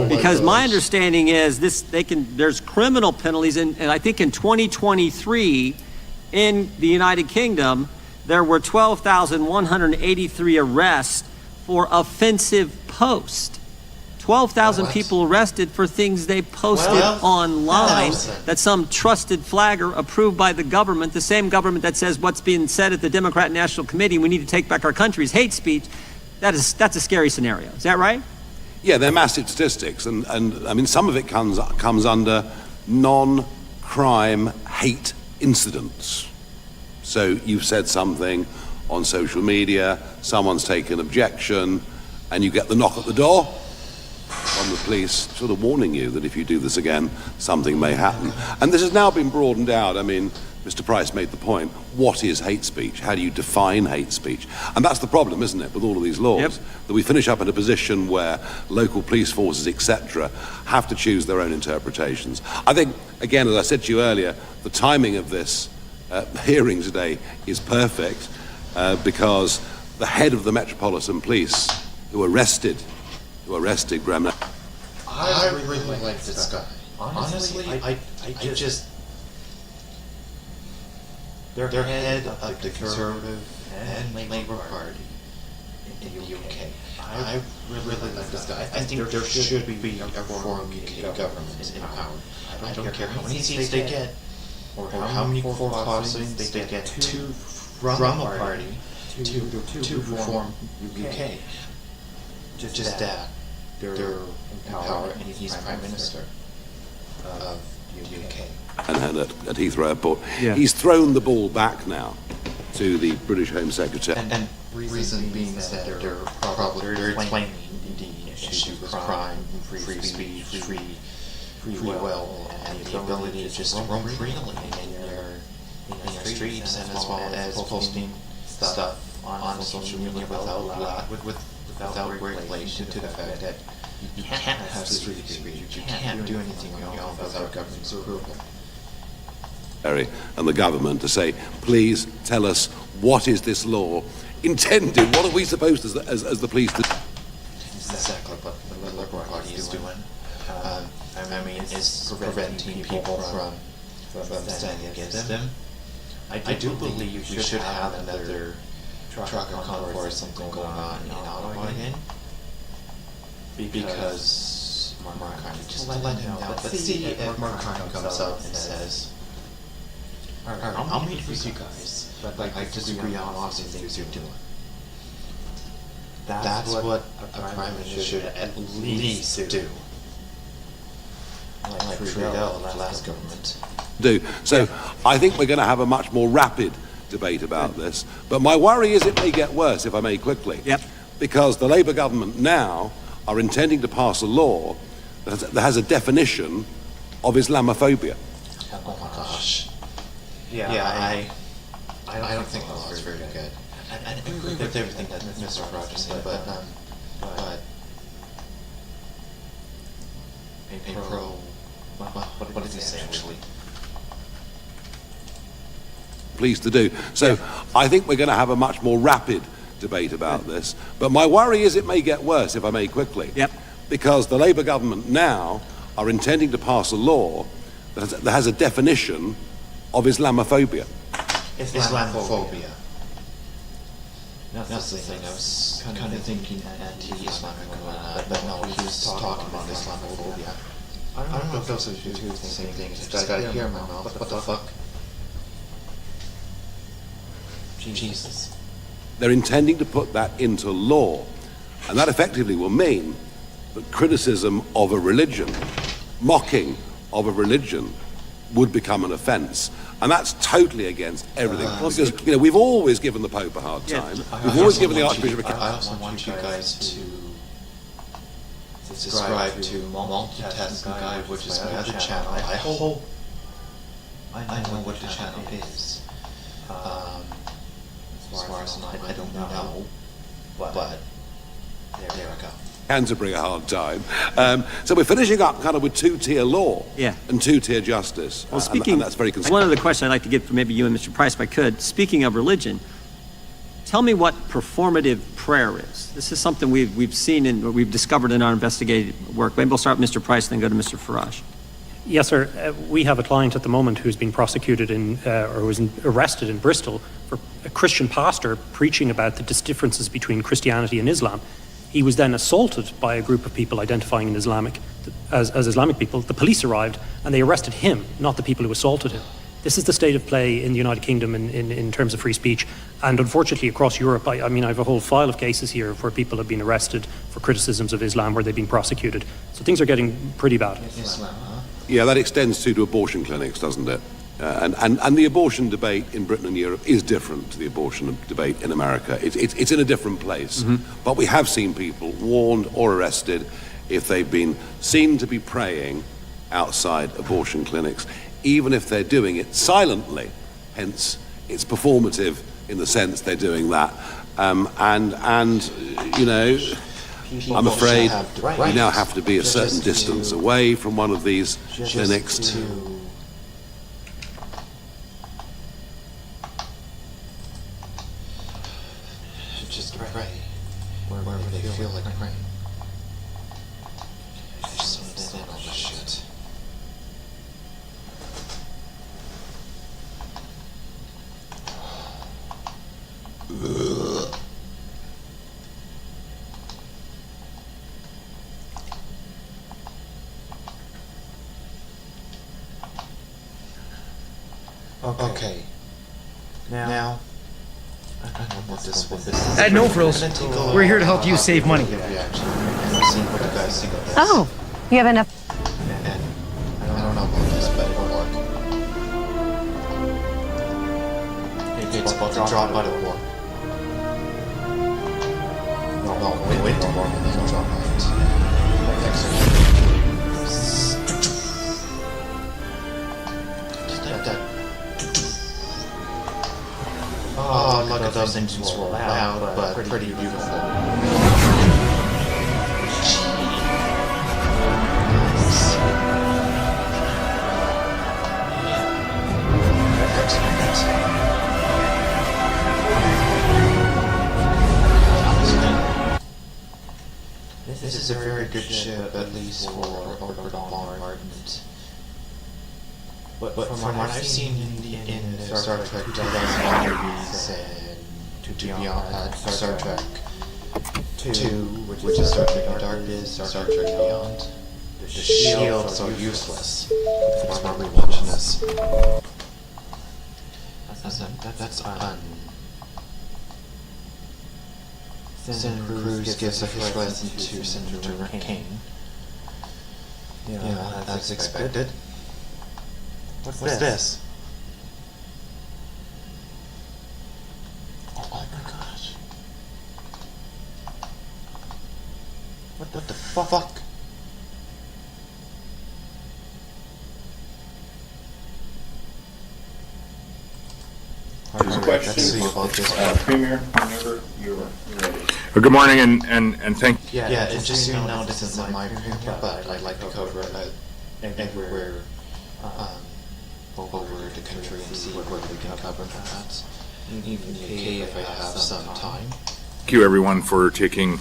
Because my understanding is there's criminal penalties, and I think in 2023 in the United Kingdom, there were 12,183 arrests for offensive posts. 12,000 people arrested for things they posted online that some trusted flagger approved by the government, the same government that says what's being said at the Democrat National Committee, we need to take back our country, is hate speech. That's a scary scenario. Is that right? Yeah, they're massive statistics, and I mean, some of it comes under non-crime hate incidents. So you've said something on social media, someone's taken objection, and you get the knock at the door from the police sort of warning you that if you do this again, something may happen. And this has now been broadened out. I mean, Mr. Price made the point, what is hate speech? How do you define hate speech? And that's the problem, isn't it, with all of these laws, that we finish up in a position where local police forces, etc., have to choose their own interpretations. I think, again, as I said to you earlier, the timing of this hearing today is perfect because the head of the Metropolitan Police, who arrested Graham. I really like this guy. Honestly, I just... They're head of the Conservative and Labour Party in the UK. I really like this guy. I think there should be a reform UK government in power. I don't care how many seats they get, or how many four clauses they get from a party to reform UK. Just that. They're in power, and he's Prime Minister of the UK. And at Heathrow Airport. Yeah. He's thrown the ball back now to the British Home Secretary. And reason being that they're probably claiming the issue of crime, free speech, free will, and the ability to just roam freely in your streets, and as well as posting stuff on social media without regulation, to the fact that you can't have street speech, you can't do anything on your own without government's approval. And the government to say, please tell us, what is this law intended? What are we supposed to, as the police do? That's exactly what the Liberal Party is doing. I mean, it's preventing people from standing against them. I do believe we should have another truck and convoy or something going on in Ottawa again. Because Mark Carney, just let him know. Let's see if Mark Carney comes up and says, I'll meet with you guys, but I disagree on lots of things you're doing. That's what a Prime Minister should at least do. Like Trudeau, the last government. So I think we're going to have a much more rapid debate about this. But my worry is it may get worse, if I may quickly. Because the Labour government now are intending to pass a law that has a definition of Islamophobia. Oh my gosh. Yeah, I don't think the law is very good. I agree with everything that Mr. Rogers said, but what did he say actually? Pleased to do. So I think we're going to have a much more rapid debate about this. But my worry is it may get worse, if I may quickly. Because the Labour government now are intending to pass a law that has a definition of Islamophobia. Islamophobia. That's the thing, I was kind of thinking anti-Islamic, but no, he was talking about Islamophobia. I don't know if those are two the same things. I just gotta hear in my mouth. What the fuck? Jesus. They're intending to put that into law, and that effectively will mean that criticism of a religion, mocking of a religion, would become an offence. And that's totally against everything. Because, we've always given the Pope a hard time. We've always given the Archbishop a hard time. I also want you guys to subscribe to Multitasking Guide, which is my other channel. I hope I know what the channel is. As far as I don't know, but there we go. Canterbury a hard time. So we're finishing up kind of with two-tier law and two-tier justice. Well, speaking, and that's very one other question I'd like to get from maybe you and Mr. Price, if I could. Speaking of religion, tell me what performative prayer is. This is something we've seen and we've discovered in our investigative work. Maybe we'll start with Mr. Price and then go to Mr. Farage. Yes, sir. We have a client at the moment who's been prosecuted or was arrested in Bristol for a Christian pastor preaching about the differences between Christianity and Islam. He was then assaulted by a group of people identifying as Islamic people. The police arrived and they arrested him, not the people who assaulted him. This is the state of play in the United Kingdom in terms of free speech. And unfortunately, across Europe, I mean, I have a whole file of cases here where people have been arrested for criticisms of Islam where they've been prosecuted. So things are getting pretty bad. Yeah, that extends to abortion clinics, doesn't it? And the abortion debate in Britain and Europe is different to the abortion debate in America. It's in a different place. But we have seen people warned or arrested if they've been seen to be praying outside abortion clinics, even if they're doing it silently. Hence, it's performative in the sense they're doing that. And you know, I'm afraid we now have to be a certain distance away from one of these clinics. Just pray wherever they feel like praying. Just understand all this shit. Okay. Now I know what this is. At No Frills, we're here to help you save money. Oh, you have enough. And I don't know about this, but it won't work. It's about to drop out of work. No, wait, no more than it'll drop out. Oh, look at those engines roll loud, but pretty beautiful. This is a very good ship, at least for Orbital bombardment. But from what I've seen in Star Trek 2000 movies and to Beyond, Star Trek 2, which is Star Trek Darkness, Star Trek Beyond, the shields are useless. It's probably watching this. That's Senator Cruz gives a first lesson to Senator King. Yeah, that's expected. What's this? Oh my gosh. What the fuck? Premier, whenever you're ready. Good morning and thank you. Yeah, and just so you know, this isn't my opinion, but I'd like to cover everywhere over the country and see what we can cover perhaps. Even the UK if I have some time. Thank you everyone for taking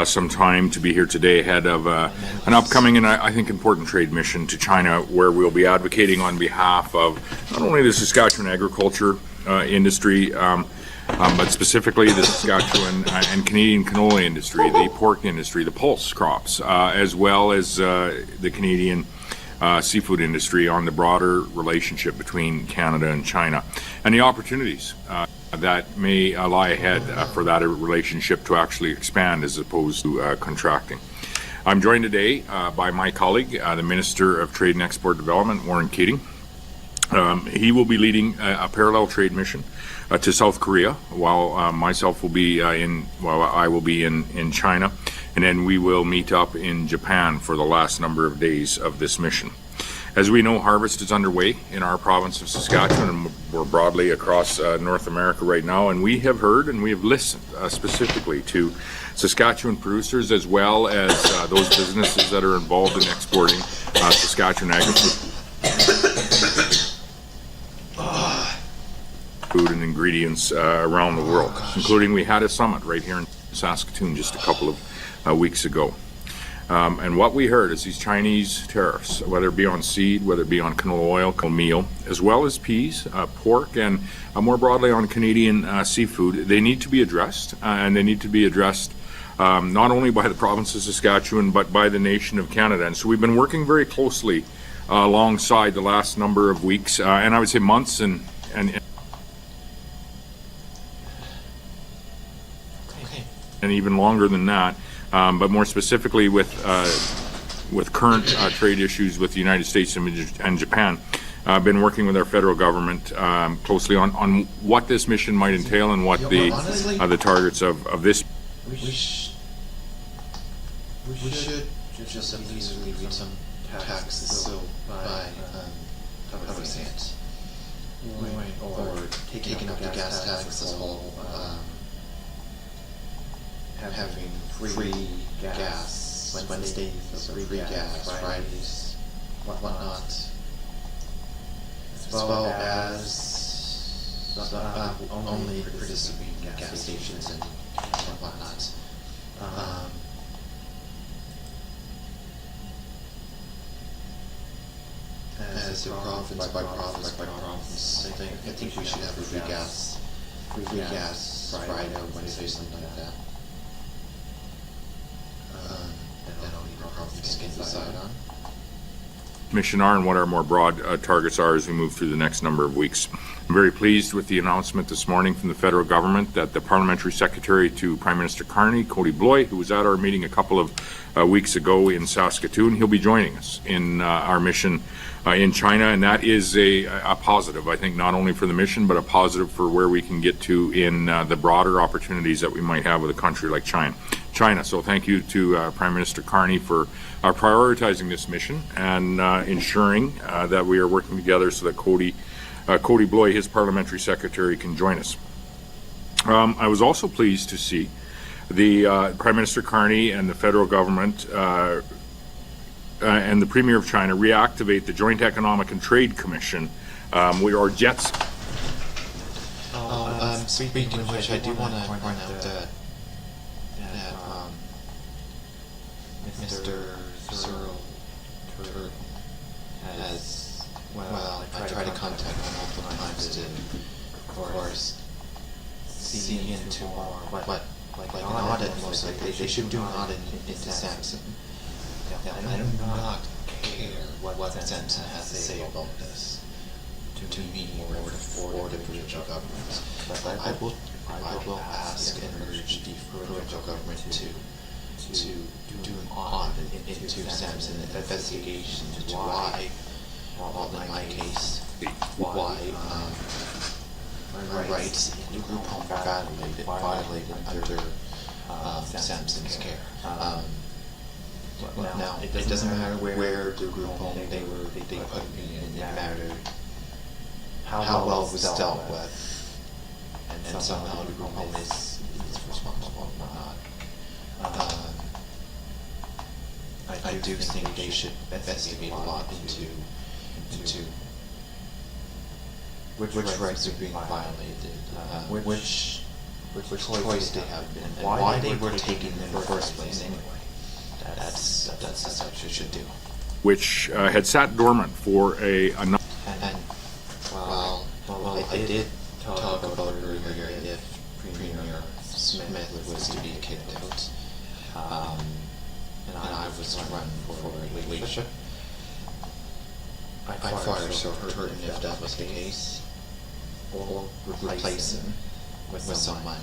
some time to be here today ahead of an upcoming and I think important trade mission to China, where we'll be advocating on behalf of not only the Saskatchewan agriculture industry, but specifically the Saskatchewan and Canadian canola industry, the pork industry, the pulse crops, as well as the Canadian seafood industry on the broader relationship between Canada and China and the opportunities that may lie ahead for that relationship to actually expand as opposed to contracting. I'm joined today by my colleague, the Minister of Trade and Export Development, Warren Keating. He will be leading a parallel trade mission to South Korea, while I will be in China, and then we will meet up in Japan for the last number of days of this mission. As we know, harvest is underway in our province of Saskatchewan and more broadly across North America right now, and we have heard and we have listened specifically to Saskatchewan producers as well as those businesses that are involved in exporting Saskatchewan agri-food. food and ingredients around the world, including we had a summit right here in Saskatoon just a couple of weeks ago. And what we heard is these Chinese tariffs, whether it be on seed, whether it be on canola oil, meal, as well as peas, pork, and more broadly on Canadian seafood, they need to be addressed, and they need to be addressed not only by the province of Saskatchewan, but by the nation of Canada. And so we've been working very closely alongside the last number of weeks, and I would say months and even longer than that, but more specifically with current trade issues with the United States and Japan. I've been working with our federal government closely on what this mission might entail and what the targets of this. We should just at least leave some taxes so by how do we say it? Or taking up the gas tax as a whole, having free gas Wednesdays, free gas Fridays, whatnot, as well as only participating gas stations and whatnot. As a province by province, I think we should have free gas Friday or Wednesday, something like that. That only the province can decide on. Mission are and what our more broad targets are as we move through the next number of weeks. I'm very pleased with the announcement this morning from the federal government that the Parliamentary Secretary to Prime Minister Carney, Cody Bloy, who was at our meeting a couple of weeks ago in Saskatoon, he'll be joining us in our mission in China, and that is a positive, I think, not only for the mission, but a positive for where we can get to in the broader opportunities that we might have with a country like China. So thank you to Prime Minister Carney for prioritizing this mission and ensuring that we are working together so that Cody Bloy, his Parliamentary Secretary, can join us. I was also pleased to see the Prime Minister Carney and the federal government and the Premier of China reactivate the Joint Economic and Trade Commission, or JETS. Speaking of which, I do want to point out that Mr. Cyril has, well, I tried to contact him multiple times to, of course, see into more what an audit most likely. They should do an audit into Samson. I do not care what Samson has to say about this to me or to provincial governments. But I will ask and urge the provincial government to do an audit into Samson, an investigation into why, well, in my case, why my rights in the group home violated under Samson's care. Now, it doesn't matter where the group home they put me in. It mattered how well it was dealt with, and somehow the group home is responsible or not. I do think they should investigate a lot into which rights are being violated, which choice they have been, and why they were taken in the first place anyway. That's what you should do. Which had sat dormant for a number. And well, I did talk about earlier if Premier Smith was to be kicked out, and I was to run for leadership. I'd fire so certain if that was the case, or replace him with someone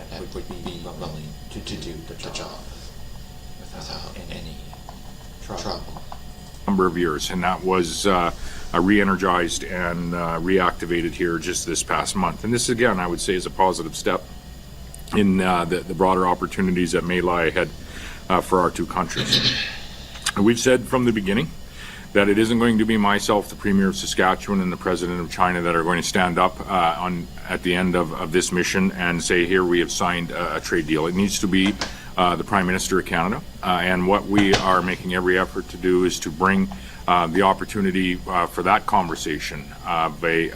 that would be willing to do the job without any trouble. Number of years, and that was re-energized and reactivated here just this past month. And this, again, I would say is a positive step in the broader opportunities that may lie ahead for our two countries. We've said from the beginning that it isn't going to be myself, the Premier of Saskatchewan, and the President of China that are going to stand up at the end of this mission and say, here we have signed a trade deal. It needs to be the Prime Minister of Canada, and what we are making every effort to do is to bring the opportunity for that conversation of a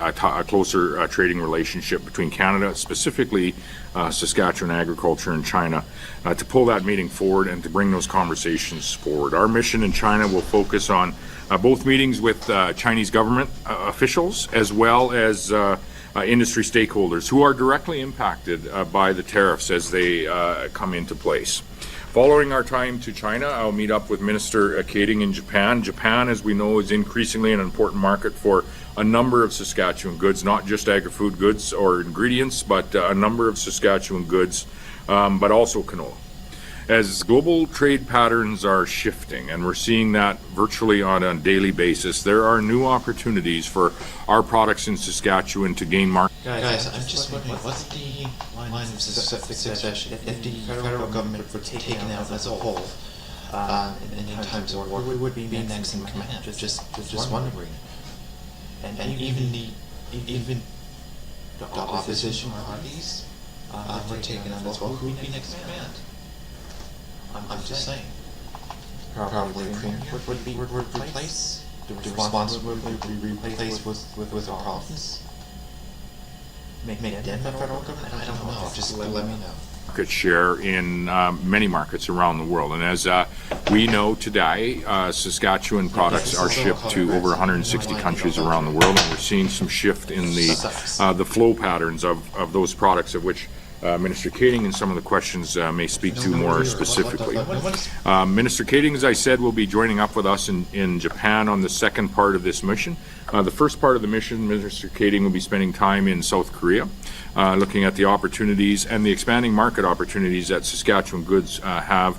closer trading relationship between Canada, specifically Saskatchewan agriculture and China, to pull that meeting forward and to bring those conversations forward. Our mission in China will focus on both meetings with Chinese government officials as well as industry stakeholders who are directly impacted by the tariffs as they come into place. Following our time to China, I'll meet up with Minister Kading in Japan. Japan, as we know, is increasingly an important market for a number of Saskatchewan goods, not just agri-food goods or ingredients, but a number of Saskatchewan goods, but also canola. As global trade patterns are shifting, and we're seeing that virtually on a daily basis, there are new opportunities for our products in Saskatchewan to gain market. Guys, I'm just wondering, what's the line of succession if the federal government were taken out as a whole in times of war? Who would be next in command? Just wondering. And even the opposition parties were taken out as well. Who would be next in command? I'm just saying. Probably Premier would be replaced. The response would be replaced with our province. Make them the federal government? I don't know. Just let me know. Market share in many markets around the world, and as we know today, Saskatchewan products are shipped to over 160 countries around the world, and we're seeing some shift in the flow patterns of those products, of which Minister Kading and some of the questions may speak to more specifically. Minister Kading, as I said, will be joining up with us in Japan on the second part of this mission. The first part of the mission, Minister Kading will be spending time in South Korea, looking at the opportunities and the expanding market opportunities that Saskatchewan goods have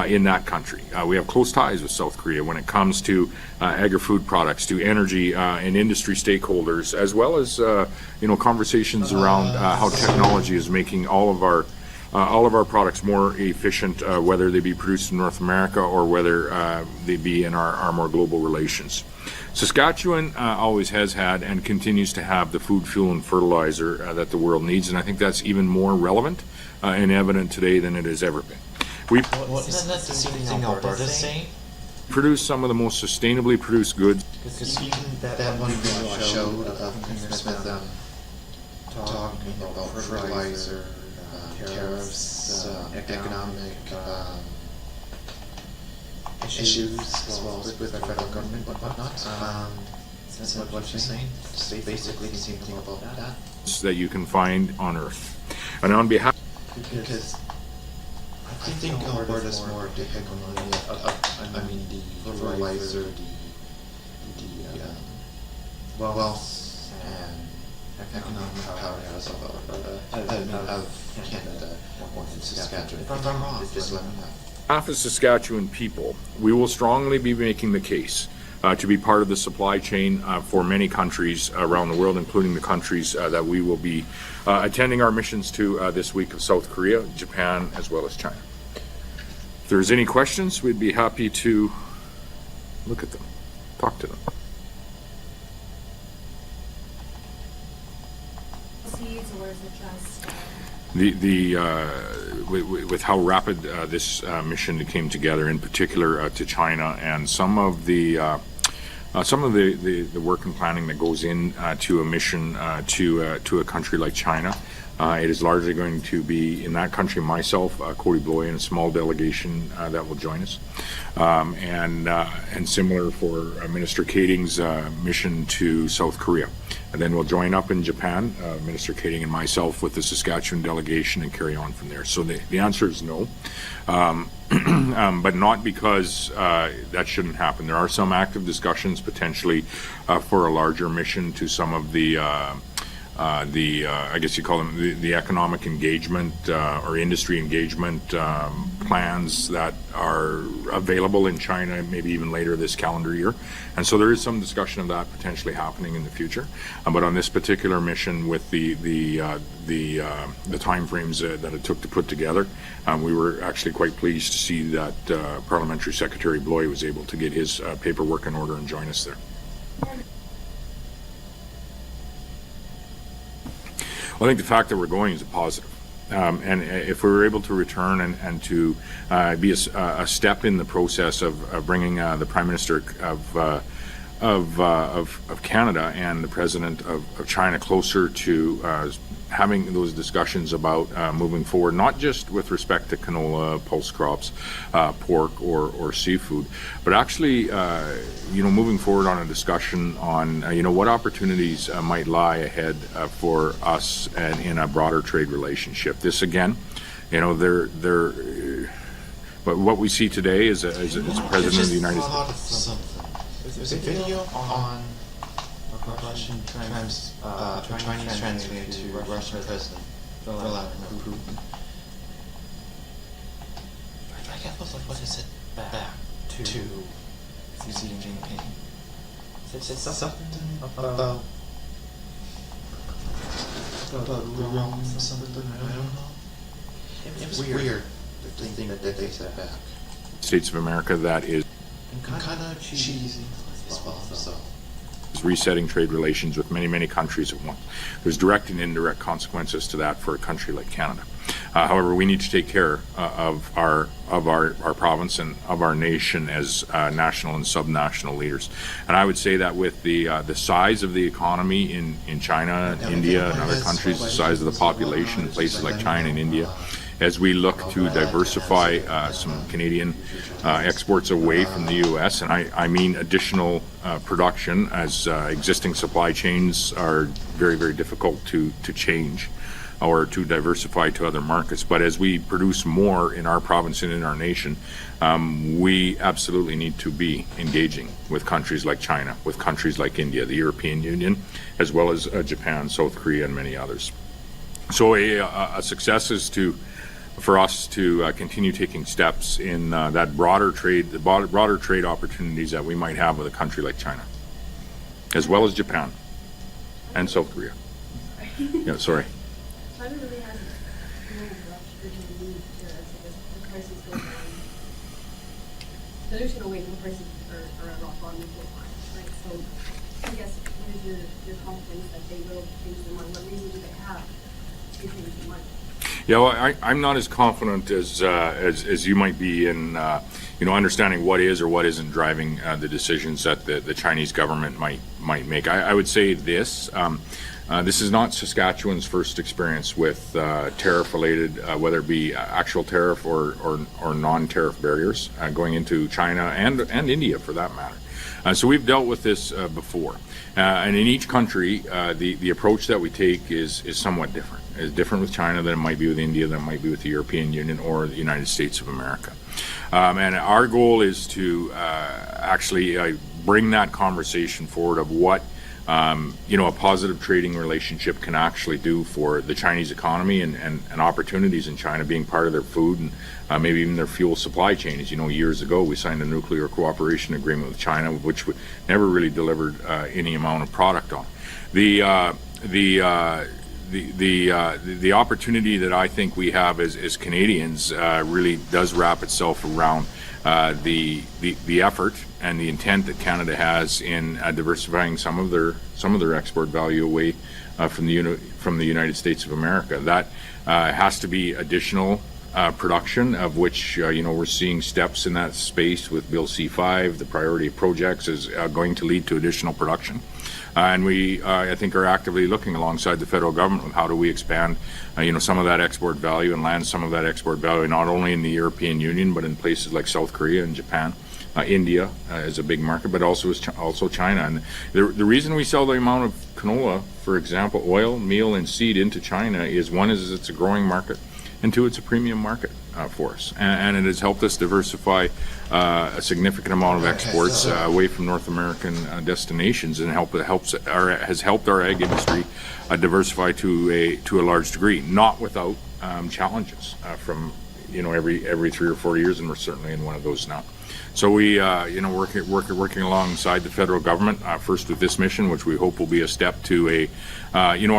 in that country. We have close ties with South Korea when it comes to agri-food products, to energy and industry stakeholders, as well as conversations around how technology is making all of our products more efficient, whether they be produced in North America or whether they be in our more global relations. Saskatchewan always has had and continues to have the food, fuel, and fertilizer that the world needs, and I think that's even more relevant and evident today than it has ever been. We Isn't that the same thing Alberta's saying? produce some of the most sustainably produced goods. Because even that one video I showed of Premier Smith talking about fertilizer, tariffs, economic issues, as well as with the federal government and whatnot. That's what she's saying. Just basically the same thing about that. That you can find on Earth. And on behalf... Because I think Alberta's more of the hegemony the fertilizer, the wealth and economic powerhouse of Alberta, of Canada, more than Saskatchewan. If I'm wrong, just let me know. Half of Saskatchewan people, we will strongly be making the case to be part of the supply chain for many countries around the world, including the countries that we will be attending our missions to this week of South Korea, Japan, as well as China. If there's any questions, we'd be happy to look at them, talk to them. Or is it just with how rapid this mission came together, in particular to China, and some of the work and planning that goes in to a mission to a country like China. It is largely going to be in that country myself, Cody Bloy, and a small delegation that will join us, and similar for Minister Kading's mission to South Korea. And then we'll join up in Japan, Minister Kading and myself, with the Saskatchewan delegation and carry on from there. So the answer is no, but not because that shouldn't happen. There are some active discussions potentially for a larger mission to some of the I guess you call them the economic engagement or industry engagement plans that are available in China, maybe even later this calendar year. And so there is some discussion of that potentially happening in the future. But on this particular mission, with the timeframes that it took to put together, we were actually quite pleased to see that Parliamentary Secretary Bloy was able to get his paperwork in order and join us there. Well, I think the fact that we're going is a positive. And if we were able to return and to be a step in the process of bringing the Prime Minister of Canada and the President of China closer to having those discussions about moving forward, not just with respect to canola, pulse crops, pork, or seafood, but actually, moving forward on a discussion on, what opportunities might lie ahead for us and in a broader trade relationship. This again, but what we see today is a President of the United States. There's a video on Russian Chinese translated to Russian President Vladimir Putin. I forget what is it back to Xi Jinping. It's something about Rome, something, I don't know. It was weird, the thing that they said back. States of America that is kind of cheesy as well, so. Is resetting trade relations with many countries at once. There's direct and indirect consequences to that for a country like Canada. However, we need to take care of our province and of our nation as national and subnational leaders. And I would say that with the size of the economy in China, India, and other countries, the size of the population in places like China and India, as we look to diversify some Canadian exports away from the U.S., and I mean additional production, as existing supply chains are very difficult to change or to diversify to other markets. But as we produce more in our province and in our nation, we absolutely need to be engaging with countries like China, with countries like India, the European Union, as well as Japan, South Korea, and many others. So a success is for us to continue taking steps in that broader trade, the broader trade opportunities that we might have with a country like China, as well as Japan and South Korea. Yeah, sorry. China really has no rush urgent need to, as the crisis goes on. They're just going to wait until prices are at rock bottom and go high, right? So I guess what is your confidence that they will change their mind? What reason do they have to change their mind? Yeah, well, I'm not as confident as you might be in understanding what is or what isn't driving the decisions that the Chinese government might make. I would say this. This is not Saskatchewan's first experience with tariff-related, whether it be actual tariff or non-tariff barriers going into China and India, for that matter. So we've dealt with this before, and in each country, the approach that we take is somewhat different. It's different with China than it might be with India, than it might be with the European Union or the United States of America. And our goal is to actually bring that conversation forward of what a positive trading relationship can actually do for the Chinese economy and opportunities in China being part of their food and maybe even their fuel supply chain. As you know, years ago we signed a nuclear cooperation agreement with China, which never really delivered any amount of product on. The opportunity that I think we have as Canadians really does wrap itself around the effort and the intent that Canada has in diversifying some of their export value away from the United States of America. That has to be additional production, of which we're seeing steps in that space with Bill C-5. The priority of projects is going to lead to additional production. And we, I think, are actively looking alongside the federal government with how do we expand, some of that export value and land some of that export value not only in the European Union but in places like South Korea and Japan. India is a big market, but also China. And the reason we sell the amount of canola, for example, oil, meal, and seed into China is, one, is it's a growing market, and two, it's a premium market for us. And it has helped us diversify a significant amount of exports away from North American destinations, and has helped our ag industry diversify to a large degree, not without challenges from every 3 or 4 years, and we're certainly in one of those now. So we, working alongside the federal government, first with this mission, which we hope will be a step to a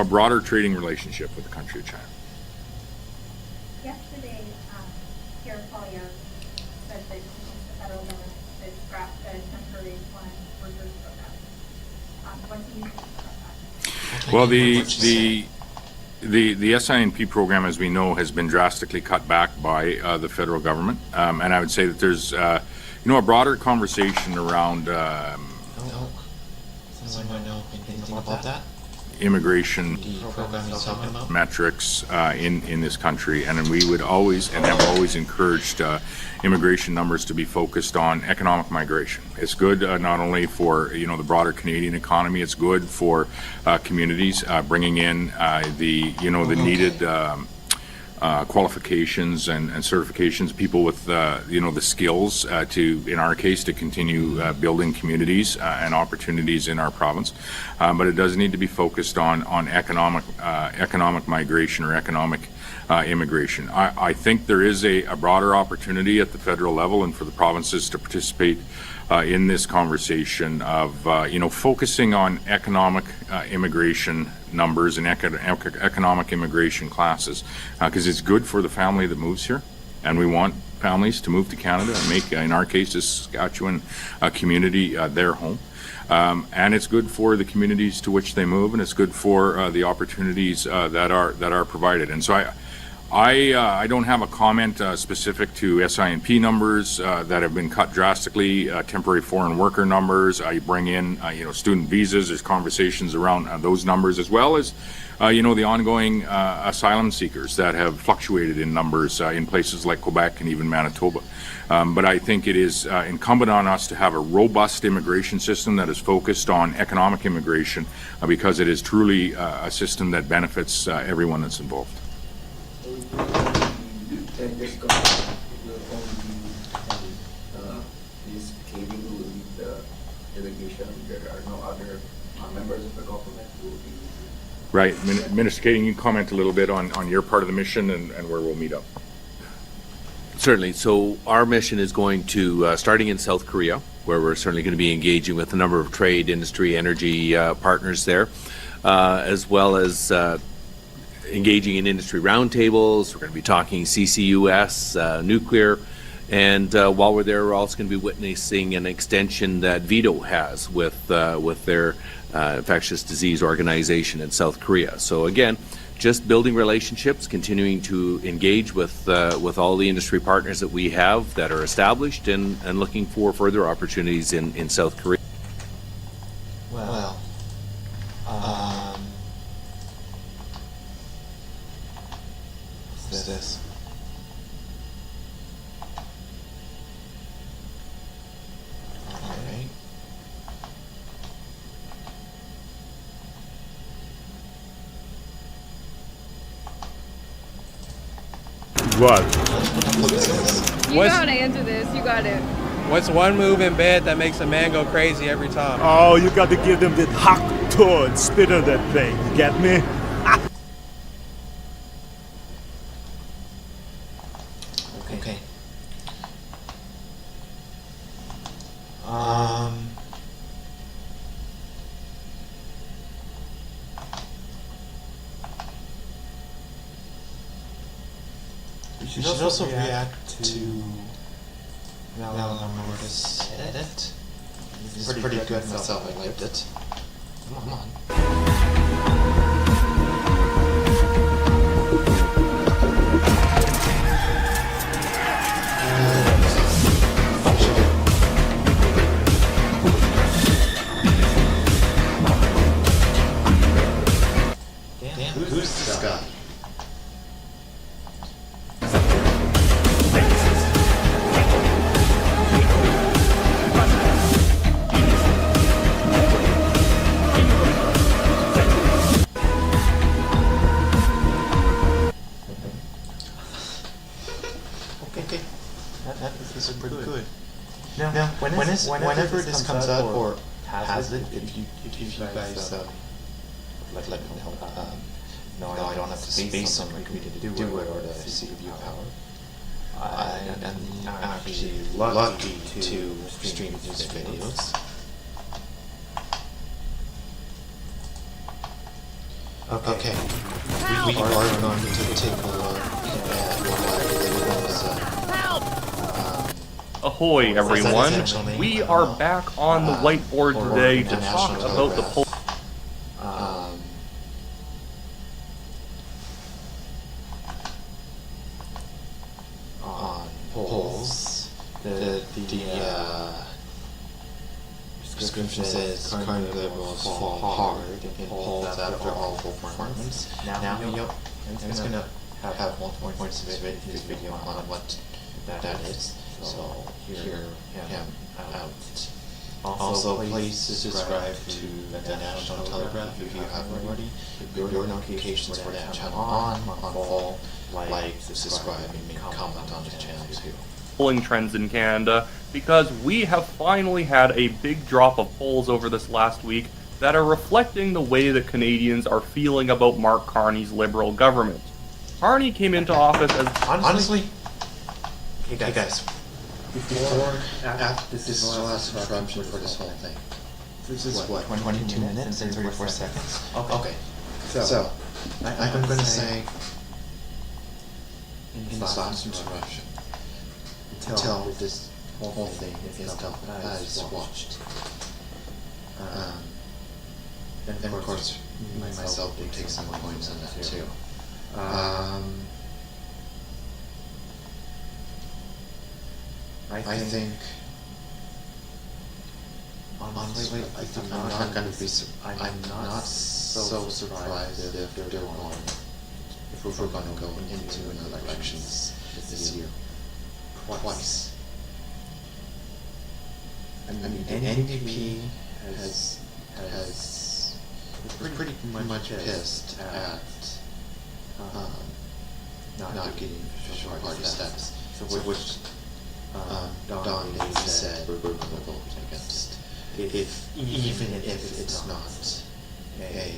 broader trading relationship with the country of China. Yesterday, Pierre Poilievre said that the federal government should scrap the temporary foreign workers program. What do you think about that? Well, The SINP program, as we know, has been drastically cut back by the federal government, and I would say that there's, a broader conversation around Does anyone know anything about that? immigration The program he's talking about? metrics in this country, and we would always and have always encouraged immigration numbers to be focused on economic migration. It's good not only for the broader Canadian economy, it's good for communities, bringing in the needed qualifications and certifications, people with the skills to, in our case, to continue building communities and opportunities in our province. But it does need to be focused on economic migration or economic immigration. I think there is a broader opportunity at the federal level and for the provinces to participate in this conversation of focusing on economic immigration numbers and economic immigration classes, because it's good for the family that moves here, and we want families to move to Canada and make, in our case, the Saskatchewan community their home. And it's good for the communities to which they move, and it's good for the opportunities that are provided. And so I don't have a comment specific to SINP numbers that have been cut drastically, temporary foreign worker numbers. I bring in, student visas. There's conversations around those numbers, as well as, the ongoing asylum seekers that have fluctuated in numbers in places like Quebec and even Manitoba. But I think it is incumbent on us to have a robust immigration system that is focused on economic immigration, because it is truly a system that benefits everyone that's involved. Is KV who will lead the delegation? There are no other members of the government who will be. Right. Minister Kading, you can comment a little bit on your part of the mission and where we'll meet up. Certainly. So our mission is going to, starting in South Korea, where we're certainly going to be engaging with a number of trade, industry, energy partners there, as well as engaging in industry roundtables. We're going to be talking CCUS, nuclear, and while we're there, we're also going to be witnessing an extension that VIDO has with their infectious disease organization in South Korea. So again, just building relationships, continuing to engage with all the industry partners that we have that are established, and looking for further opportunities in South Korea. Well, what's this? Alright. What? You gotta answer this. You got it. What's one move in bed that makes a man go crazy every time? Oh, you got to give them the hot toe and spit on that thing. You get me? Okay. You should also react to Malamor's edit. It's pretty good myself, I liked it. Come on. Damn, who's this guy? Okay, that is pretty good. Now, whenever this comes out or has it, if you guys let me know. No, I don't have to space on my computer to do it or the CPU power. I am actually lucky to stream these videos. Okay, we are going to take a look at Ahoy, everyone. We are back on the whiteboard today to talk about the poll. description says current Liberals fall hard in polls after all performance. Now, I'm just gonna have multiple points of it in this video on what that is. So hear him out. Also, please subscribe to the National Telegraph if you haven't already. Your notifications for that channel on full, like, subscribe, and make a comment on the channel too. Polling trends in Canada, because we have finally had a big drop of polls over this last week that are reflecting the way that Canadians are feeling about Mark Carney's Liberal government. Carney came into office as... Honestly, hey guys, after this is the last interruption for this whole thing. This is what, 22 minutes and 34 seconds? Okay, so I'm going to say, in this last interruption, until this whole thing is watched. And of course, myself will take some points on that too. I think, honestly, I'm not going to be. I'm not so surprised if we're going to go into an election this year twice. I mean, NDP has pretty much pissed at not getting official party status, which Don Davies said we're going to vote against, even if it's not a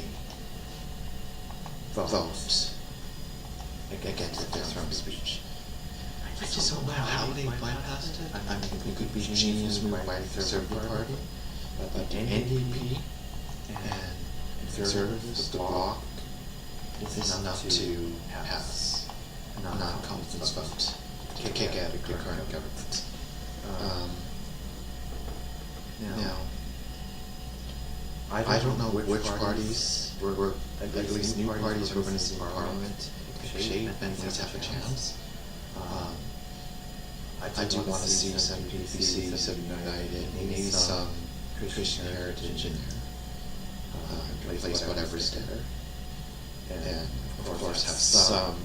vote against their throne speech. I just don't know how they bypassed it. I mean, it could be genius move by the Conservative Party, but NDP and Conservatives, the Bloc, is enough to pass a non-confidence vote. Kick out the current government. Now, I don't know which parties, at least new parties we're going to see in Parliament take shape and at least have a chance. I do want to see some PPC, some United, maybe some Christian Heritage in there. Replace whatever's there. And of course have some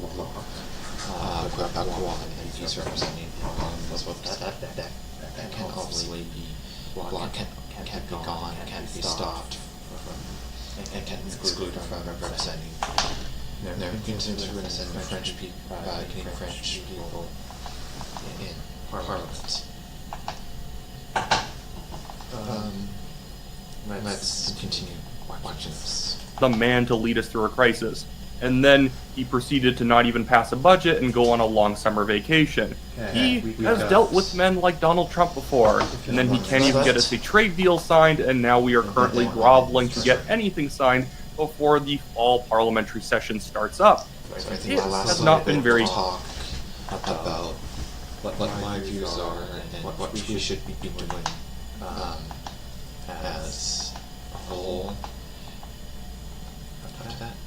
Quebec and peace representing Parliament as well. That can obviously be blocked, can't be gone, can't be stopped, and can be excluded from representing. They're continuing to represent French people, Canadian French people in Parliament. Let's continue watching this. The man to lead us through a crisis. And then he proceeded to not even pass a budget and go on a long summer vacation. He has dealt with men like Donald Trump before, and then he can't even get us a trade deal signed, and now we are currently groveling to get anything signed before the fall parliamentary session starts up. It has not been very... talk about what my views are and what we should be doing as a whole.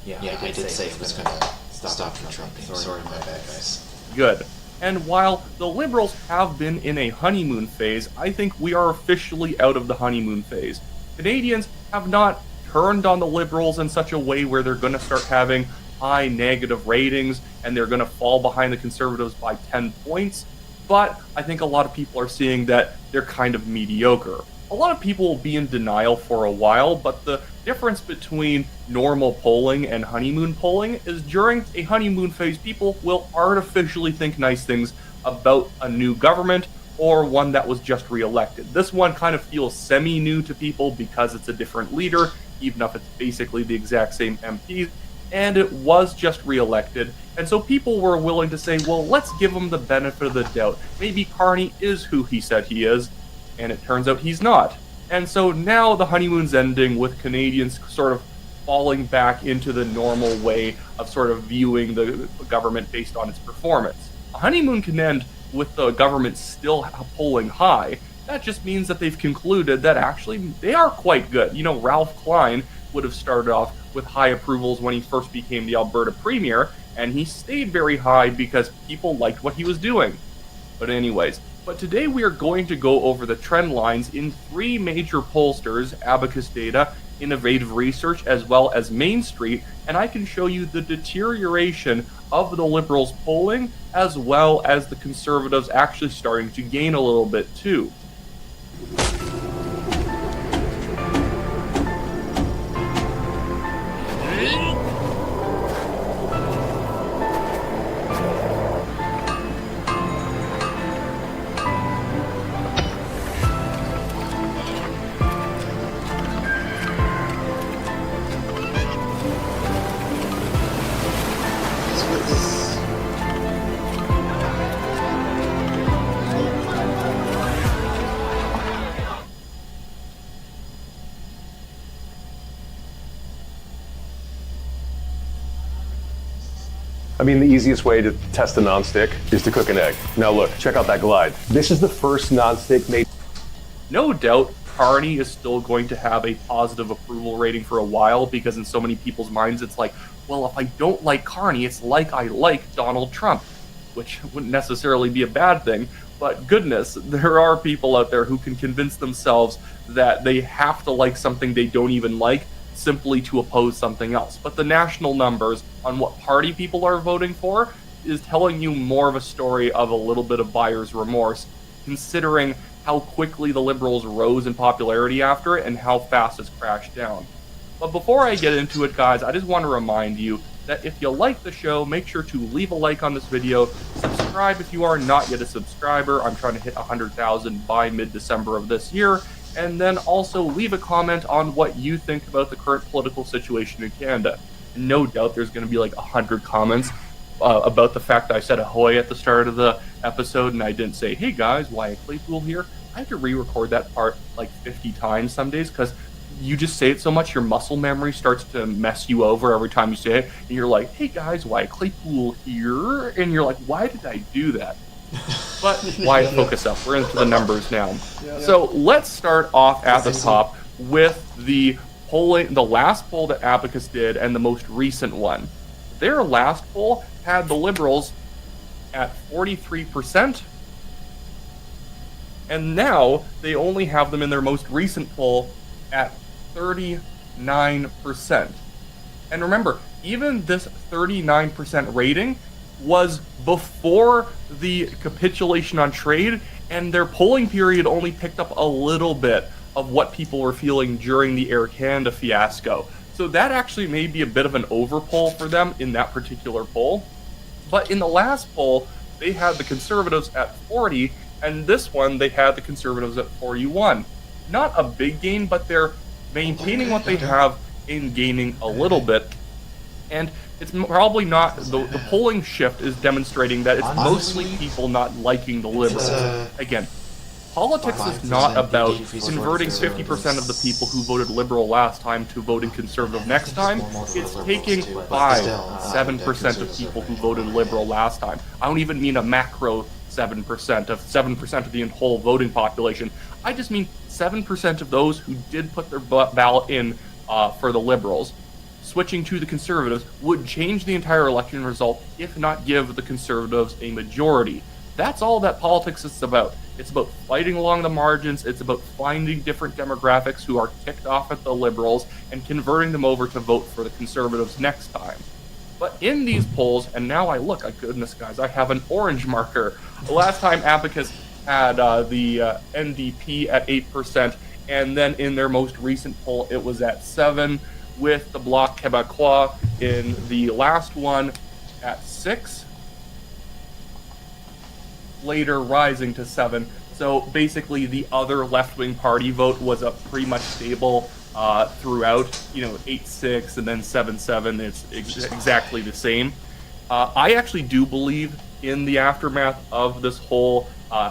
Yeah, I did say it was going to stop Trump. Sorry, my bad, guys. Good. And while the Liberals have been in a honeymoon phase, I think we are officially out of the honeymoon phase. Canadians have not turned on the Liberals in such a way where they're going to start having high negative ratings and they're going to fall behind the Conservatives by 10 points, but I think a lot of people are seeing that they're kind of mediocre. A lot of people will be in denial for a while, but the difference between normal polling and honeymoon polling is during a honeymoon phase, people will artificially think nice things about a new government or one that was just re-elected. This one kind of feels semi-new to people because it's a different leader, even if it's basically the exact same MPs, and it was just re-elected. And so people were willing to say, well, let's give him the benefit of the doubt. Maybe Carney is who he said he is, and it turns out he's not. And so now the honeymoon's ending with Canadians sort of falling back into the normal way of sort of viewing the government based on its performance. A honeymoon can end with the government still polling high. That just means that they've concluded that actually they are quite good. You know, Ralph Klein would have started off with high approvals when he first became the Alberta Premier, and he stayed very high because people liked what he was doing. But anyways, But today we are going to go over the trend lines in 3 major pollsters, Abacus Data, Innovative Research, as well as Main Street, and I can show you the deterioration of the Liberals' polling, as well as the Conservatives actually starting to gain a little bit too. I mean, the easiest way to test a nonstick is to cook an egg. Now look, check out that Glide. This is the first nonstick made. No doubt, Carney is still going to have a positive approval rating for a while, because in so many people's minds it's like, well, if I don't like Carney, it's like I like Donald Trump, which wouldn't necessarily be a bad thing, but goodness, there are people out there who can convince themselves that they have to like something they don't even like simply to oppose something else. But the national numbers on what party people are voting for is telling you more of a story of a little bit of buyer's remorse, considering how quickly the Liberals rose in popularity after it and how fast it's crashed down. But before I get into it, guys, I just want to remind you that if you like the show, make sure to leave a like on this video, subscribe if you are not yet a subscriber. I'm trying to hit 100,000 by mid-December of this year, and then also leave a comment on what you think about the current political situation in Canada. No doubt there's going to be like 100 comments about the fact that I said ahoy at the start of the episode and I didn't say, hey guys, Wyatt Claypool here. I have to re-record that part like 50 times some days, because you just say it so much, your muscle memory starts to mess you over every time you say it, and you're like, hey guys, Wyatt Claypool here, and you're like, why did I do that? But Wyatt, focus up. We're into the numbers now. So let's start off at the top with the polling, the last poll that Abacus did and the most recent one. Their last poll had the Liberals at 43%, and now they only have them in their most recent poll at 39%. And remember, even this 39% rating was before the capitulation on trade, and their polling period only picked up a little bit of what people were feeling during the Air Canada fiasco. So that actually may be a bit of an overpoll for them in that particular poll. But in the last poll, they had the Conservatives at 40, and this one they had the Conservatives at 41. Not a big gain, but they're maintaining what they have and gaining a little bit. And it's probably not, the polling shift is demonstrating that it's mostly people not liking the Liberals. Again, politics is not about converting 50% of the people who voted Liberal last time to voting Conservative next time. It's taking 7% of people who voted Liberal last time. I don't even mean a macro 7% of the whole voting population. I just mean 7% of those who did put their ballot in for the Liberals. Switching to the Conservatives would change the entire election result, if not give the Conservatives a majority. That's all that politics is about. It's about fighting along the margins. It's about finding different demographics who are ticked off at the Liberals and converting them over to vote for the Conservatives next time. But in these polls, and now I look, goodness guys, I have an orange marker. The last time Abacus had the NDP at 8%, and then in their most recent poll it was at 7%, with the Bloc Québécois in the last one at 6%, later rising to 7%. So basically the other left-wing party vote was a pretty much stable throughout, 8-6 and then 7-7. It's exactly the same. I actually do believe in the aftermath of this whole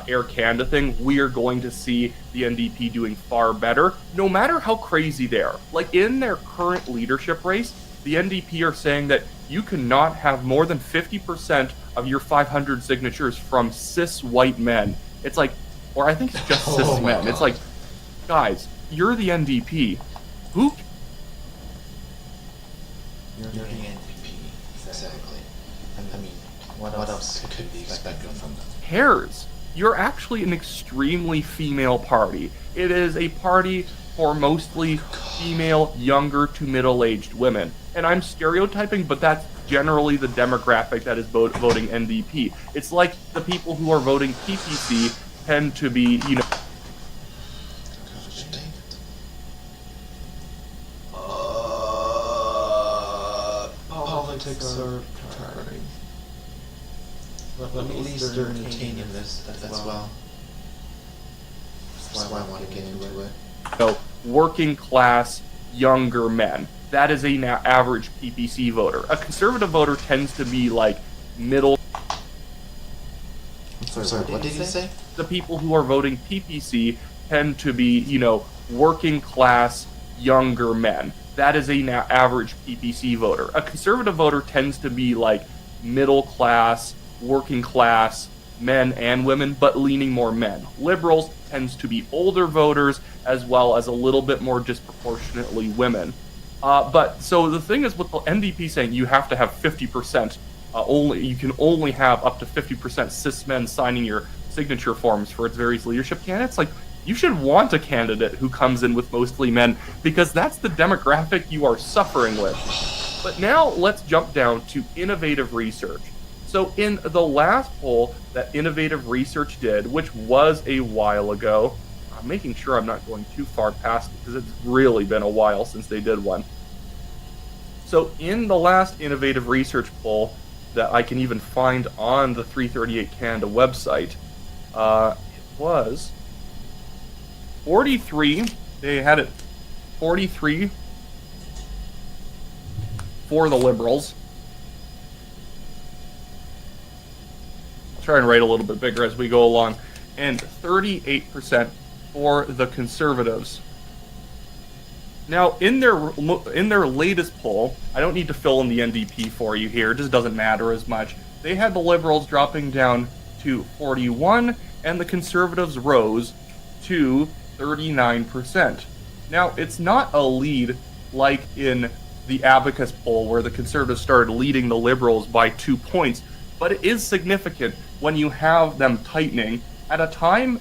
Air Canada thing, we are going to see the NDP doing far better, no matter how crazy they are. Like in their current leadership race, the NDP are saying that you cannot have more than 50% of your 500 signatures from cis white men. It's like, or I think it's just cis men. It's like, guys, you're the NDP. Who? You're the NDP, exactly. I mean, what else could be expected from them? Cares. you're actually an extremely female party. It is a party for mostly female, younger to middle-aged women. And I'm stereotyping, but that's generally the demographic that is voting NDP. It's like the people who are voting PPC tend to be, you know... Politics are tiring. But at least they're entertaining this as well. That's why I want to get into it. Working class, younger men. That is a average PPC voter. A conservative voter tends to be like middle. Sorry, what did you say? The people who are voting PPC tend to be, you know, working class, younger men. That is a average PPC voter. A conservative voter tends to be like middle class, working class, men and women, but leaning more men. Liberals tends to be older voters as well as a little bit more disproportionately women. But so the thing is with the NDP saying you have to have 50%, you can only have up to 50% cis men signing your signature forms for its various leadership candidates. Like, you should want a candidate who comes in with mostly men because that's the demographic you are suffering with. But now let's jump down to innovative research. So in the last poll that Innovative Research did, which was a while ago, I'm making sure I'm not going too far past it because it's really been a while since they did one. So in the last Innovative Research poll that I can even find on the 338 Canada website, it was 43, they had it 43 for the Liberals. I'll try and write a little bit bigger as we go along. And 38% for the Conservatives. Now, in their latest poll, I don't need to fill in the NDP for you here, it just doesn't matter as much. They had the Liberals dropping down to 41, and the Conservatives rose to 39%. Now, it's not a lead like in the Abacus poll where the Conservatives started leading the Liberals by 2 points, but it is significant when you have them tightening at a time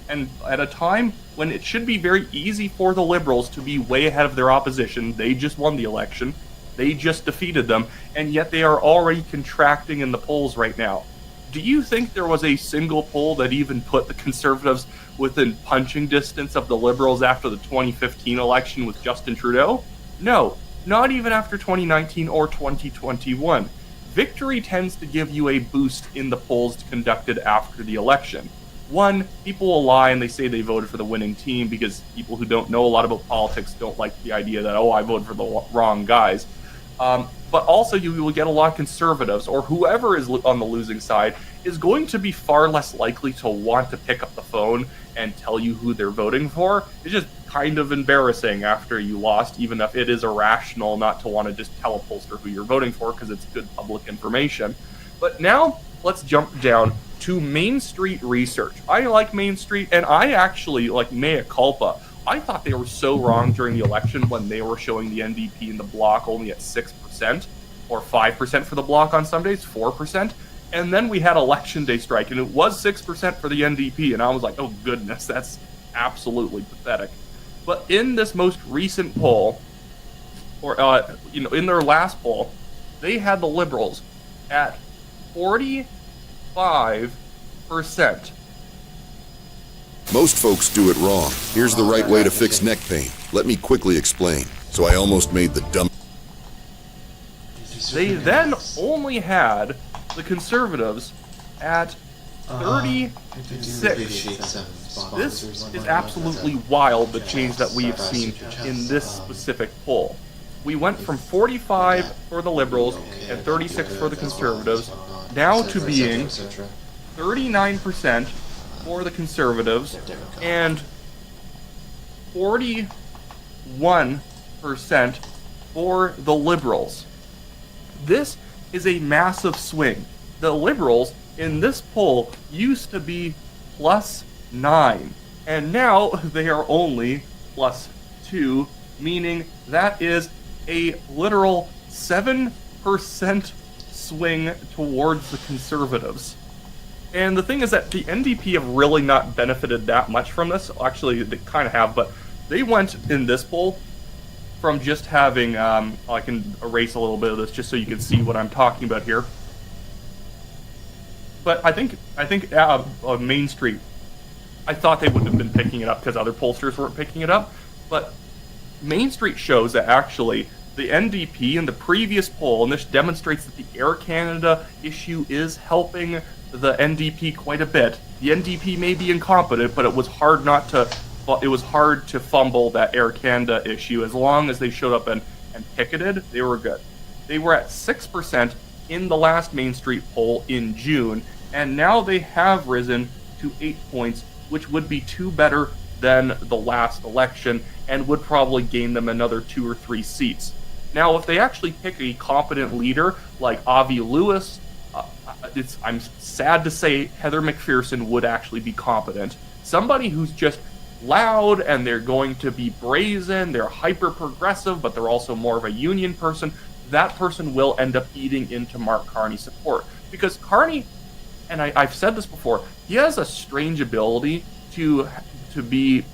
when it should be very easy for the Liberals to be way ahead of their opposition. They just won the election, they just defeated them, and yet they are already contracting in the polls right now. Do you think there was a single poll that even put the Conservatives within punching distance of the Liberals after the 2015 election with Justin Trudeau? No, not even after 2019 or 2021. Victory tends to give you a boost in the polls conducted after the election. One, people will lie and they say they voted for the winning team because people who don't know a lot about politics don't like the idea that, oh, I voted for the wrong guys. But also you will get a lot of conservatives, or whoever is on the losing side, is going to be far less likely to want to pick up the phone and tell you who they're voting for. It's just kind of embarrassing after you lost, even if it is irrational not to want to just tell a pollster who you're voting for because it's good public information. But now let's jump down to Main Street Research. I like Main Street, and I actually like mea culpa. I thought they were so wrong during the election when they were showing the NDP in the block only at 6%, or 5% for the block on some days, 4%. And then we had election day strike, and it was 6% for the NDP, and I was like, oh goodness, that's absolutely pathetic. But in this most recent poll, or in their last poll, they had the Liberals at 45%. Most folks do it wrong. Here's the right way to fix neck pain. Let me quickly explain. So I almost made the dumb... They then only had the Conservatives at 36. This is absolutely wild, the change that we have seen in this specific poll. We went from 45 for the Liberals and 36 for the Conservatives, now to being 39% for the Conservatives and 41% for the Liberals. This is a massive swing. The Liberals in this poll used to be +9, and now they are only +2, meaning that is a literal 7% swing towards the Conservatives. And the thing is that the NDP have really not benefited that much from this. Actually, they kind of have, but they went in this poll from just having, I can erase a little bit of this just so you can see what I'm talking about here. But I think Main Street, I thought they wouldn't have been picking it up because other pollsters weren't picking it up. But Main Street shows that actually the NDP in the previous poll, and this demonstrates that the Air Canada issue is helping the NDP quite a bit. The NDP may be incompetent, but it was hard to fumble that Air Canada issue. As long as they showed up and picketed, they were good. They were at 6% in the last Main Street poll in June, and now they have risen to 8 points, which would be 2 better than the last election and would probably gain them another 2 or 3 seats. Now, if they actually pick a competent leader like Avi Lewis, I'm sad to say Heather McPherson would actually be competent. Somebody who's just loud and they're going to be brazen, they're hyper progressive, but they're also more of a union person. That person will end up eating into Mark Carney's support. Because Carney, and I've said this before, he has a strange ability to be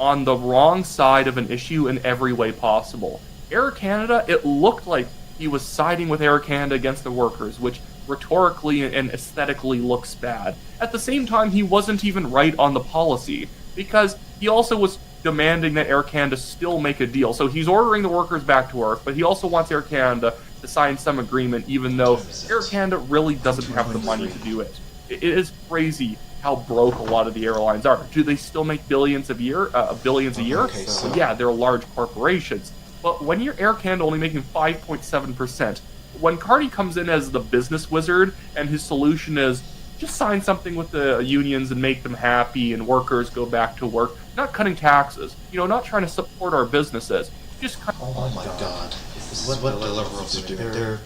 on the wrong side of an issue in every way possible. Air Canada, it looked like he was siding with Air Canada against the workers, which rhetorically and aesthetically looks bad. At the same time, he wasn't even right on the policy, because he also was demanding that Air Canada still make a deal. So he's ordering the workers back to work, but he also wants Air Canada to sign some agreement, even though Air Canada really doesn't have the money to do it. It is crazy how broke a lot of the airlines are. Do they still make billions a year? Okay, so Well, yeah, they're large corporations. But when you're Air Canada only making 5.7%, when Carney comes in as the business wizard and his solution is just sign something with the unions and make them happy and workers go back to work, not cutting taxes, not trying to support our businesses, just oh my God, this is what the Liberals are doing. They're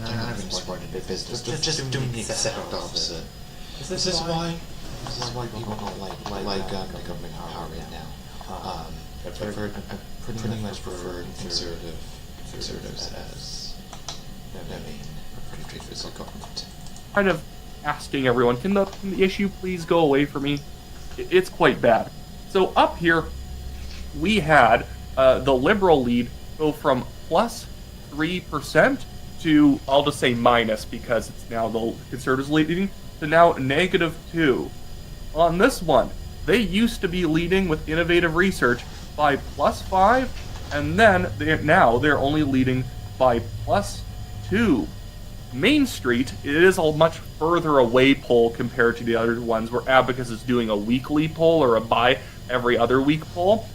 not even supporting their business. They're just doing the exact opposite. This is why people don't like government power right now. I've pretty much preferred conservatives as their main countries of government. kind of asking everyone, can the issue please go away from me? It's quite bad. So up here, we had the Liberal lead go from plus 3% to, I'll just say minus because it's now the Conservatives leading, to now -2. On this one, they used to be leading with innovative research by +5, and then they're only leading by +2. Main Street, it is a much further away poll compared to the other ones where Abacus is doing a weekly poll or a by every other week poll.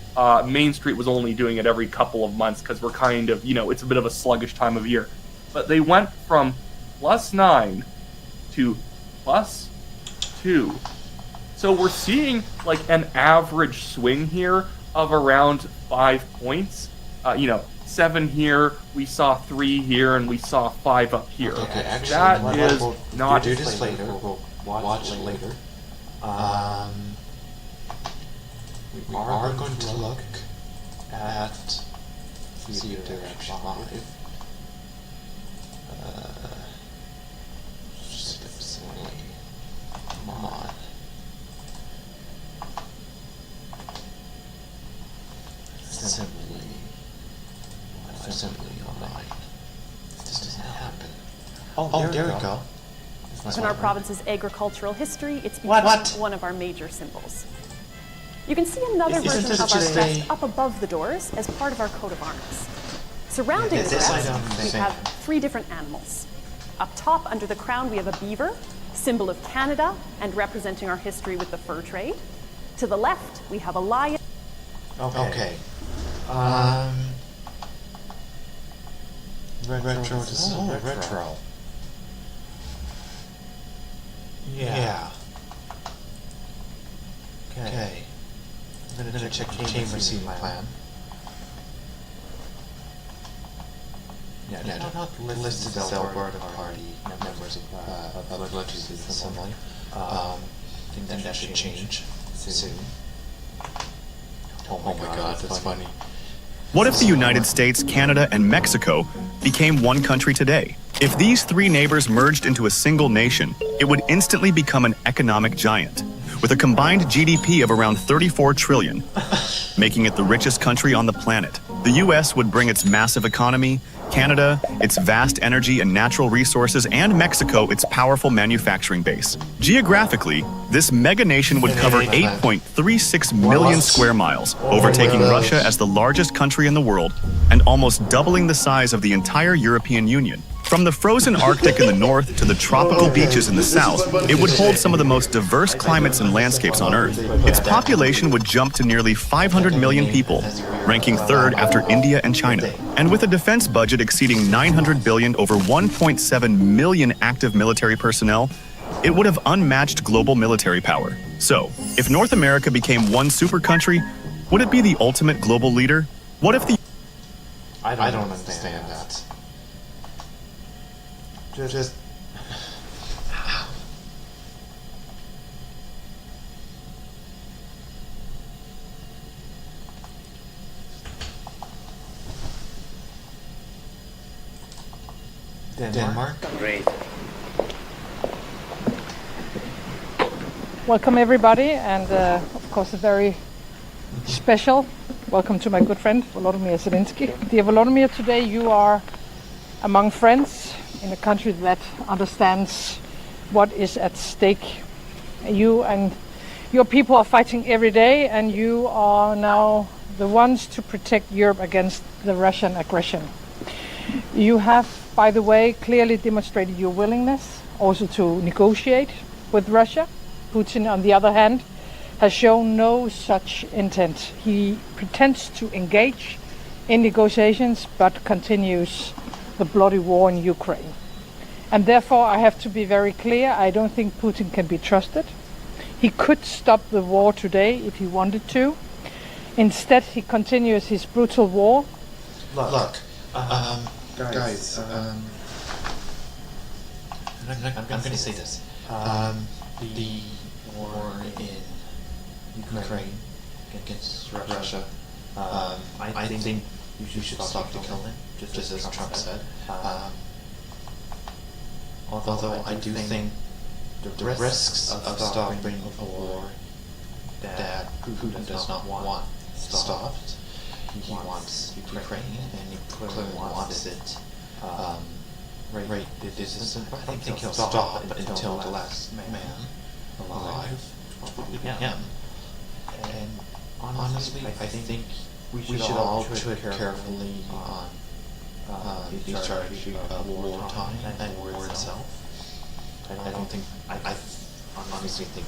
Main Street was only doing it every couple of months because we're kind of, it's a bit of a sluggish time of year. But they went from +9 to +2. So we're seeing like an average swing here of around 5 points. 7 here, we saw 3 here, and we saw 5 up here. Okay, actually, that is not. We'll do this later. We'll watch later. We are going to look at Theater Action Live. Just simply, come on. Simply online. This doesn't happen. Oh, there we go. In our province's agricultural history, it's become one of our major symbols. You can see another version of our crest up above the doors as part of our coat of arms. Surrounding the crest, we have 3 different animals. Up top, under the crown, we have a beaver, symbol of Canada and representing our history with the fur trade. To the left, we have a lion. Okay. Retro. This is all retro. Yeah. Okay. I'm gonna check the chamber seating plan. Yeah, not listed as Alberta Party members of the Legislative Assembly. I think that should change soon. Oh my God, that's funny. What if the United States, Canada, and Mexico became one country today? If these three neighbors merged into a single nation, it would instantly become an economic giant, with a combined GDP of around 34 trillion, making it the richest country on the planet. The US would bring its massive economy, Canada, its vast energy and natural resources, and Mexico, its powerful manufacturing base. Geographically, this mega nation would cover 8.36 million square miles, overtaking Russia as the largest country in the world and almost doubling the size of the entire European Union. From the frozen Arctic in the north to the tropical beaches in the south, it would hold some of the most diverse climates and landscapes on Earth. Its population would jump to nearly 500 million people, ranking third after India and China. And with a defense budget exceeding 900 billion over 1.7 million active military personnel, it would have unmatched global military power. So, if North America became one super country, would it be the ultimate global leader? What if the... I don't understand that. Just Denmark? Great. Welcome everybody, and of course a very special welcome to my good friend Volodymyr Zelensky. Dear Volodymyr, today you are among friends in a country that understands what is at stake. You and your people are fighting every day, and you are now the ones to protect Europe against the Russian aggression. You have, by the way, clearly demonstrated your willingness also to negotiate with Russia. Putin, on the other hand, has shown no such intent. He pretends to engage in negotiations but continues the bloody war in Ukraine. And therefore I have to be very clear, I don't think Putin can be trusted. He could stop the war today if he wanted to. Instead he continues his brutal war. Look, guys, I'm going to say this. The war in Ukraine against Russia, I think you should stop the killing, just as Trump said. Although I do think the risks of stopping a war that Putin does not want stopped. He wants Ukraine, and he clearly wants it right this instant. I don't think he'll stop until the last man alive with him. And honestly, I think we should all tread carefully on the strategy of wartime and war itself. I don't think, I honestly think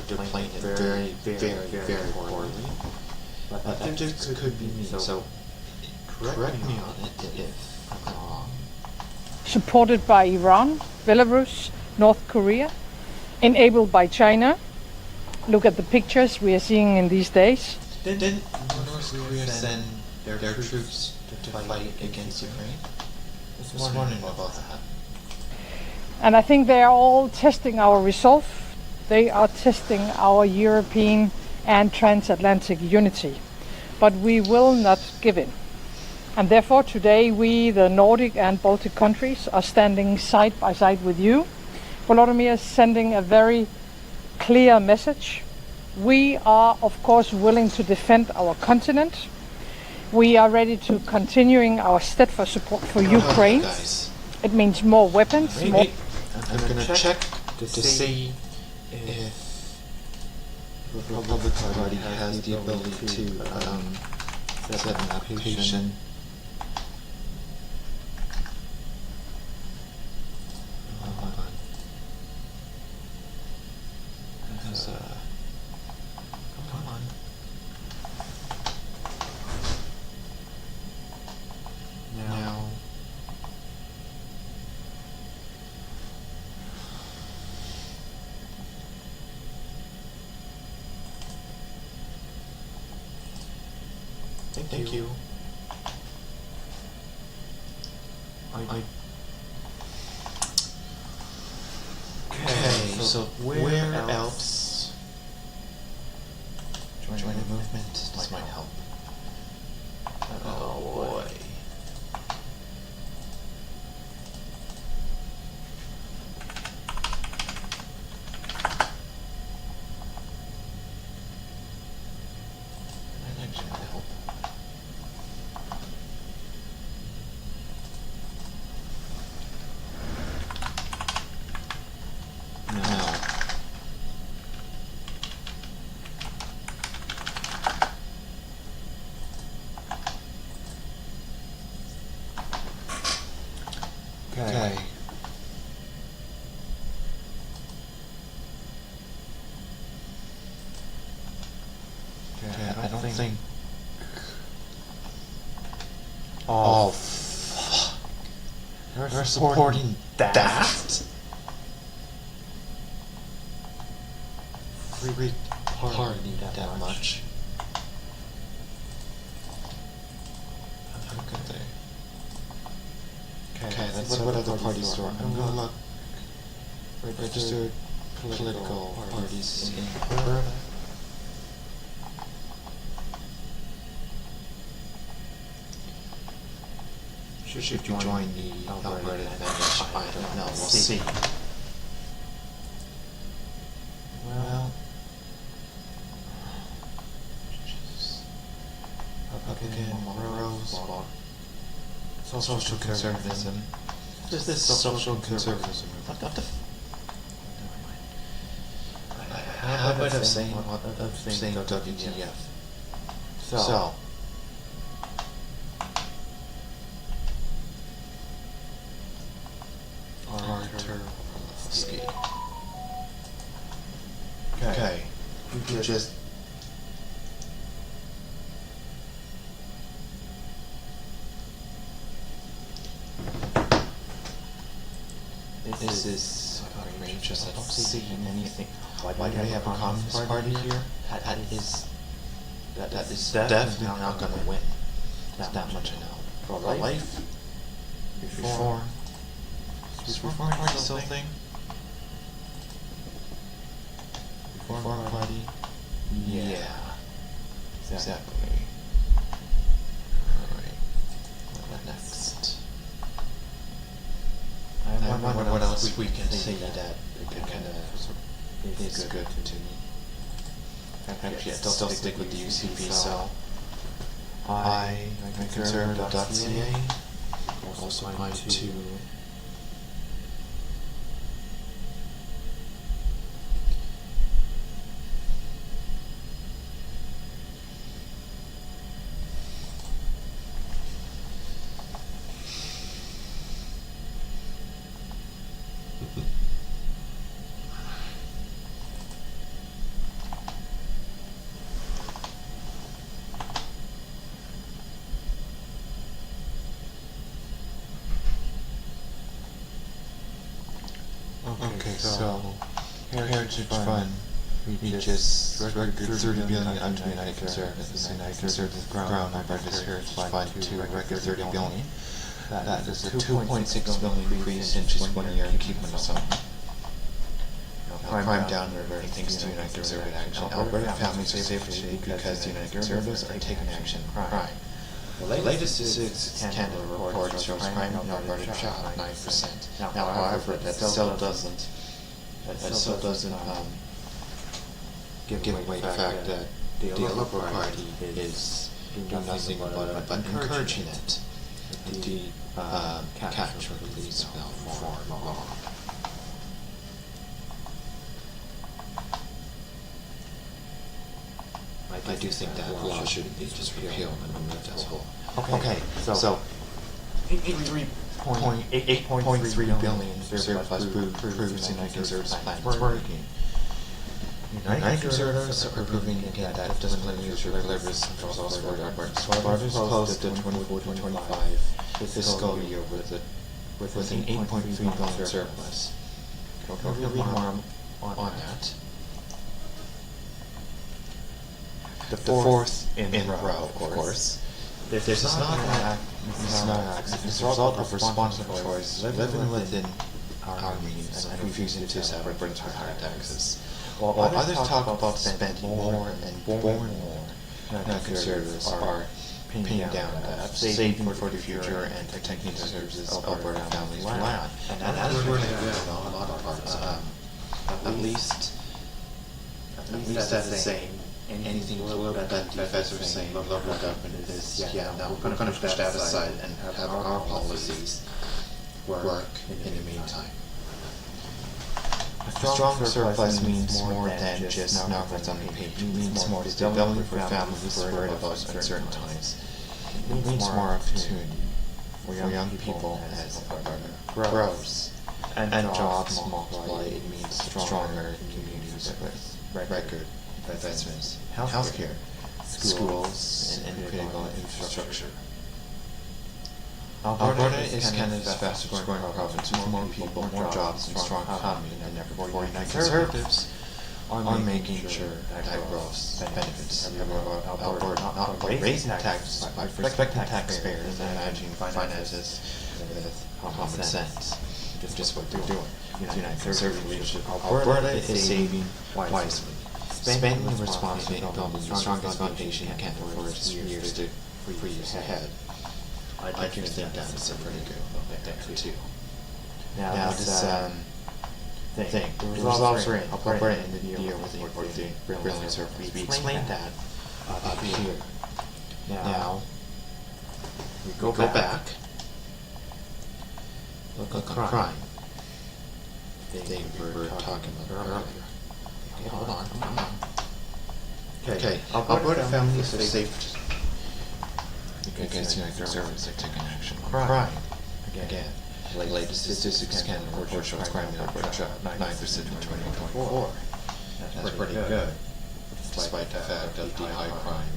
they're playing it very, very, very poorly. But that just could be me. So correct me on it if I'm wrong. Supported by Iran, Belarus, North Korea, enabled by China. Look at the pictures we are seeing in these days. Didn't North Korea send their troops to fight against Ukraine? I was wondering about that. And I think they are all testing our resolve. They are testing our European and transatlantic unity. But we will not give in. And therefore today we, the Nordic and Baltic countries, are standing side by side with you. Volodymyr is sending a very clear message. We are of course willing to defend our continent. We are ready to continuing our steadfast support for Ukraine. It means more weapons. Wait. I'm going to check to see if the Republican Party has the ability to set an application. Come on. Now. Thank you. Okay, so where else join the movement? This might help. Oh boy. Okay. I don't think. Oh, fuck. You're supporting that? Free party that much. How could they? Okay, let's look what other parties are. I'm gonna look. Registered political parties in Alberta. Should you join the Alberta Advantage? I don't know. We'll see. Well, Republican, Monroe's, social conservatism. What is this social conservatism? What the how about saying WTF? So. Arturovsky. Okay. You just. This is outrageous. I don't see anything. Why do we have a Communist Party here? That is definitely not going to win. That much I know. Pro-life, reform. Is Reform Party still a thing? Reform Party? Yeah. Exactly. Alright. What next? I wonder what else we can say that kind of is good to me. Actually, I still stick with the UCP, so I conservative.ca also apply to So, Heritage Fund, we just registered 30 billion under United Conservatives. United Conservatives ground over this Heritage Fund to record 30 billion. That is a 2.6 billion increase in just 1 year, keeping us on. Crime down river thanks to United Conservative action. Alberta families are safer because the United Conservatives are taking action on crime. The latest Canada report shows crime in Alberta dropped 9%. Now, however, that still doesn't give away the fact that the Liberal Party is doing nothing but encouraging it. The catch or release reform law. I do think that law should be just repealed and removed as a whole. Okay, so 8.3 billion surplus proves United Conservatives plan is working. United Conservatives are proving again that discipline user delivers results for Alberta. So Alberta is close to 24-25 fiscal year with an 8.3 billion surplus. Can we read more on that? The fourth in row, of course. This is not an accident. It's a result of responsible choice, living within our means and refusing to separate with higher taxes. While others talk about spending more and borrowing more, Conservatives are paying down debt, saving for the future, and protecting the services Alberta families rely on. And that is really good in a lot of parts. At least that's saying anything that the professor is saying local government is, now we're going to push that aside and have our policies work in the meantime. A strong surplus means more than just numbers on the page. It means more stability for families worried about uncertain times. It means more opportunity for young people as Alberta grows and jobs multiply. It means stronger communities with record investments, healthcare, schools, and critical infrastructure. Alberta is Canada's fastest growing province with more people, more jobs, and strong economy than ever before. United Conservatives are making sure that growth benefits Alberta, not by raising taxes, by respecting taxpayers and managing finances with common sense. Just what they're doing. United Conservative leadership. Alberta is saving wisely, spending responsibly, and building the strongest foundation it can for years to 3 years ahead. I can think that's pretty good there too. Now this thing, the results are in Alberta in the year with the brilliant surface. We explained that up here. Now we go back. Look on crime. They were talking about earlier. Okay, hold on. Okay, Alberta families are safe because United Conservatives are taking action on crime. Again, latest statistics Canada report shows crime in Alberta dropped 9% in 2024. That's pretty good, despite the fact of the high crime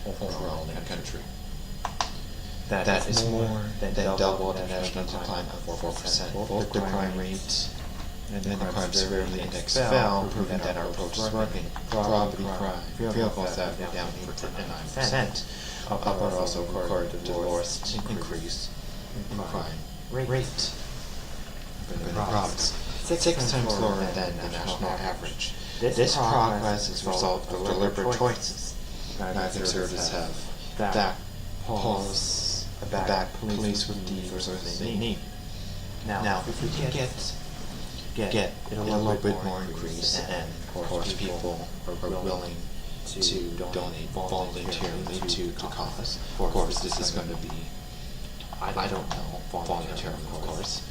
overall in the country. That is more than double the national decline of 4%. Both the crime rate and the crime severity index fell, proving that our approach is working. Property crime, vehicle theft were down 9%. Alberta also recorded the lowest increase in crime rate in the province, 6 times lower than the national average. This progress is a result of deliberate choices. United Conservatives have backed police with the resources they need. Now, if we can get a little bit more increase, and of course people are willing to donate voluntarily to cause. Of course, this is going to be, I don't know, voluntarily, of course.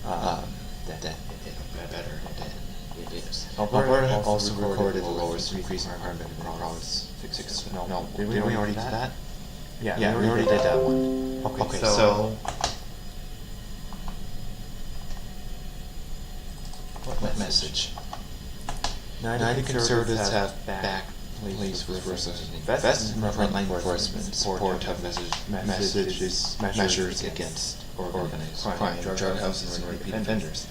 That it'll be better than it is. Alberta also recorded the lowest increase in crime in the province. No, did we already do that? Yeah, we already did that one. Okay, so what message? United Conservatives have backed police with resources and invested in frontline enforcement, support of measures against organized crime, drug houses, and repeat offenders.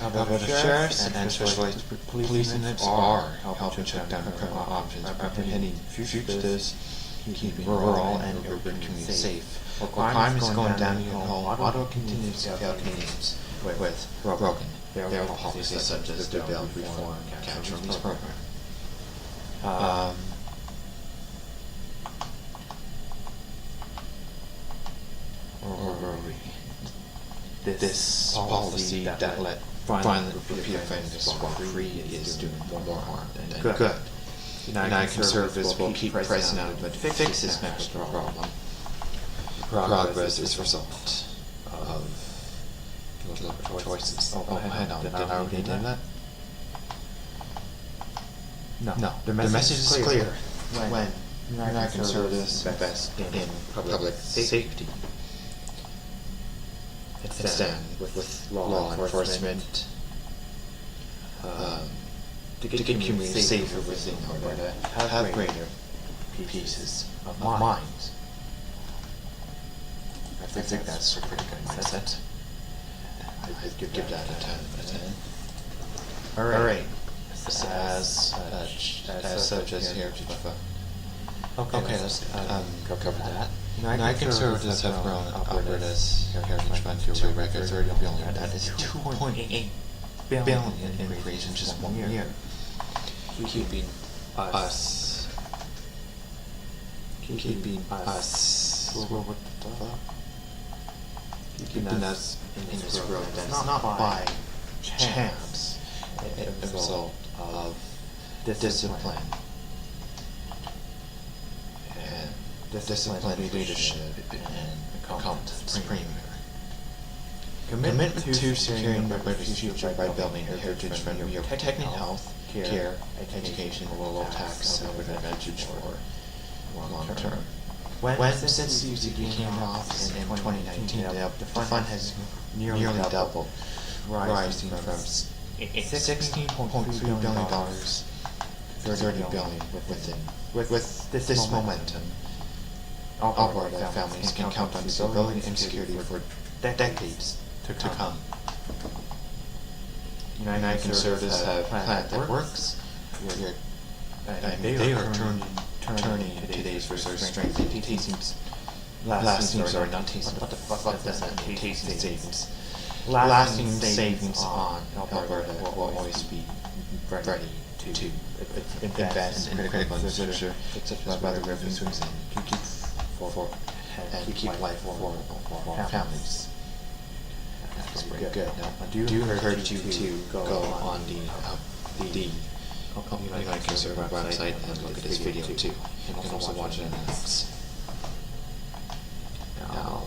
Alberta sheriffs and specialized police units are helping shut down criminal options, apprehending fugitives, keeping rural and urban communities safe. While crime is going downhill, Ottawa continues to help Canadians with broken their policies such as the bail reform and catch and release program. This policy that let violent repeat offenders walk free is doing more harm than good. United Conservatives will keep pressing out but fix this national problem. Progress is a result of deliberate choices. Oh, hang on, did I already do that? No, the message is clear. When United Conservatives invest in public safety, it's done with law enforcement to keep communities safer within Alberta, have greater pieces of mind. I think that's a pretty good mindset. I'd give that a 10 out of 10. Alright. As such as here. Okay, let's cover that. United Conservatives have grown Alberta's heritage fund to a record $30 billion. That is $2.8 billion increase in just 1 year. Keeping us in this road. That's not by chance. It's a result of discipline and disciplined leadership and competence premier. Commitment to securing Alberta's future by building a heritage fund. We are protecting health, care, education, low tax, Alberta advantage for long term. Since the UCP came off in 2019, the fund has nearly doubled, rising from $16.3 billion to $30 billion with this momentum. Alberta families can count on stability and security for decades to come. United Conservatives have a plan that works. They are turning today's reserve strength into lasting savings on Alberta will always be ready to invest in critical infrastructure such as weather revenue swings and keep life affordable for families. That's very good. Now, I do encourage you to go on the United Conservative website and look at this video too. You can also watch it in the notes. Now,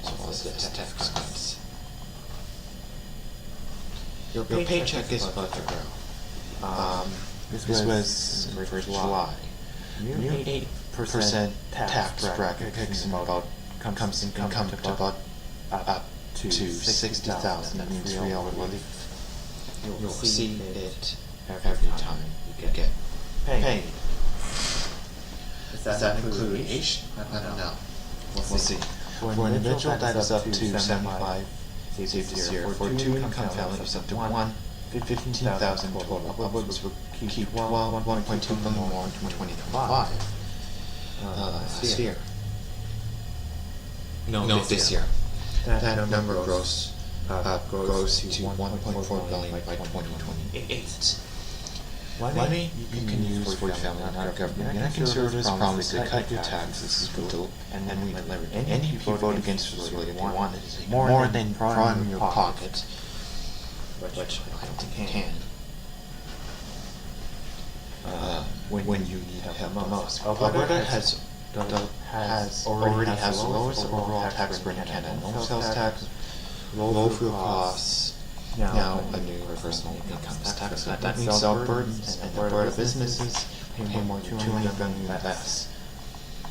so what's this? Tax cuts. Your paycheck is about to grow. This was for July. New 8% tax bracket comes to about up to $60,000. That means real relief. You'll see it every time you get paid. Does that include age? I don't know. We'll see. For an individual, that is up to 75 this year. For two income families, up to 15,000 total. Upwards will keep 1.2 million more in 2025. This year. No, this year. That number grows to 1.4 billion by 2028. Money you can use for your family, not our government. United Conservatives promise to cut your taxes, and we deliver. And if you vote against this, what you want is more than from your pocket, which I don't think can. When you need help the most. Alberta already has the lowest overall tax rate in Canada. No sales tax, low fuel costs. Now a new personal income tax. That means Albertans and Alberta businesses pay more than $200 billion less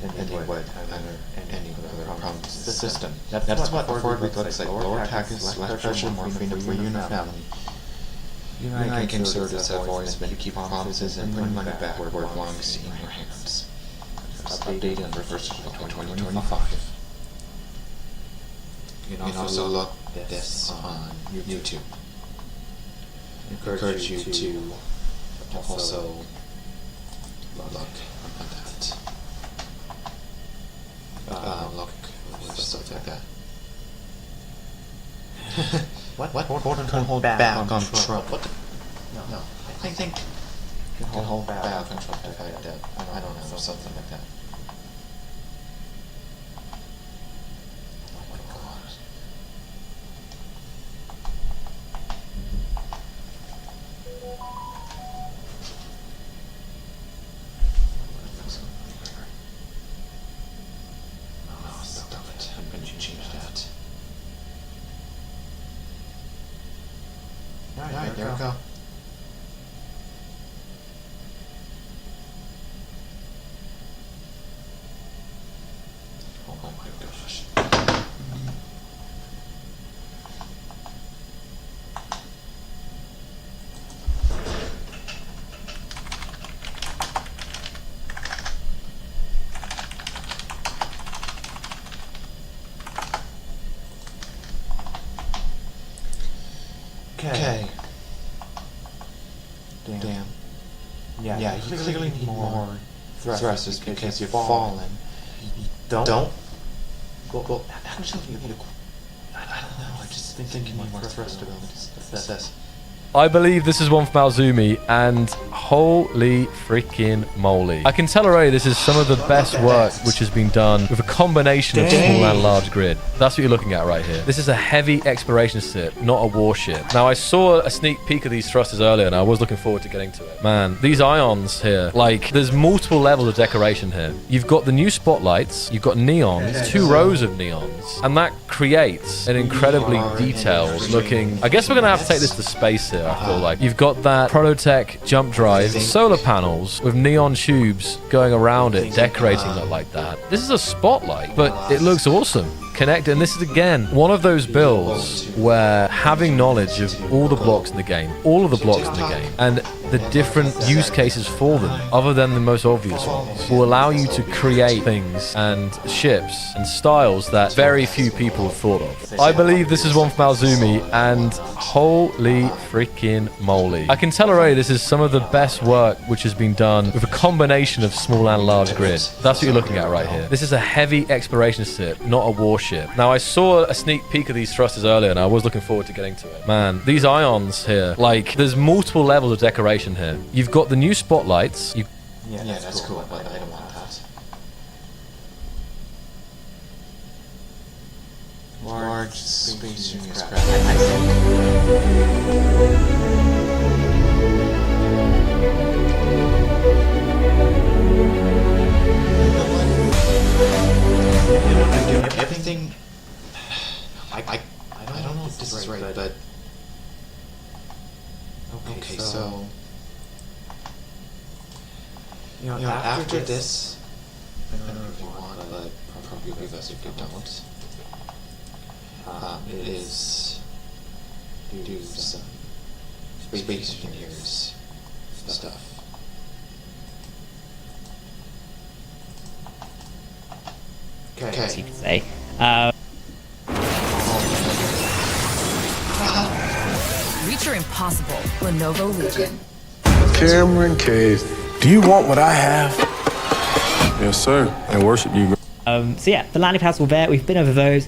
than they would under any other province system. That's what Ford looks like. Lower taxes, less pressure, more freedom for you and your family. United Conservatives have always been to keep promises and bring money back where it belongs in your hands. Updated on the 1st of 2025. You can also look at this on YouTube. I encourage you to also look at that. Look for stuff like that. What? Hold back on Trump. What? No. I think you can hold back on Trump to fight that. I don't know, something like that. Alright, there we go. Oh my gosh. Okay. Damn. Yeah, you clearly need more thrusters because you've fallen. Don't. Well, actually, you need I don't know. I just think you need more thrust abilities. That's this. I believe this is one from Alzumi, and holy freaking moly. I can tell already this is some of the best work which has been done with a combination of small and large grid. That's what you're looking at right here. This is a heavy exploration ship, not a warship. Now, I saw a sneak peek of these thrusters earlier, and I was looking forward to getting to it. Man, these ions here, like, there's multiple levels of decoration here. You've got the new spotlights, you've got neons, 2 rows of neons, and that creates an incredibly detailed looking... I guess we're going to have to take this to space here. here, I feel like. You've got that Prototech jump drive, solar panels with neon tubes going around it, decorating it like that. This is a spotlight, but it looks awesome. Connect, and this is again one of those builds where having knowledge of all the blocks in the game, and the different use cases for them, other than the most obvious ones, will allow you to create things and ships and styles that very few people have thought of. I believe this is one from Alzumi, and holy freaking moly. I can tell already this is some of the best work which has been done with a combination of small and large grid. That's what you're looking at right here. This is a heavy exploration ship, not a warship. Now, I saw a sneak peek of these thrusters earlier, and I was looking forward to getting to it. Man, these ions here, like, there's multiple levels of decoration here. You've got the new spotlights. Yeah, that's cool, but I don't want that. Large space craft. Everything. I don't know if this is right, but okay, so you know, after this, I don't know if you want, but probably leave us if you don't. It is do some space engineers stuff. Okay. As you can say. Reach your impossible. Lenovo Legion. Cameron Case. Do you want what I have? Yes, sir. And worship you. So yeah, the landing pads were there. We've been over those.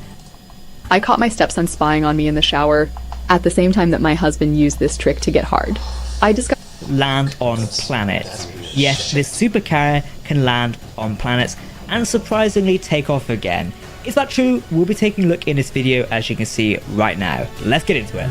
I caught my stepson spying on me in the shower at the same time that my husband used this trick to get hard. I discovered land on planets. Yes, this supercarrier can land on planets and surprisingly take off again. Is that true? We'll be taking a look in this video, as you can see right now. Let's get into it.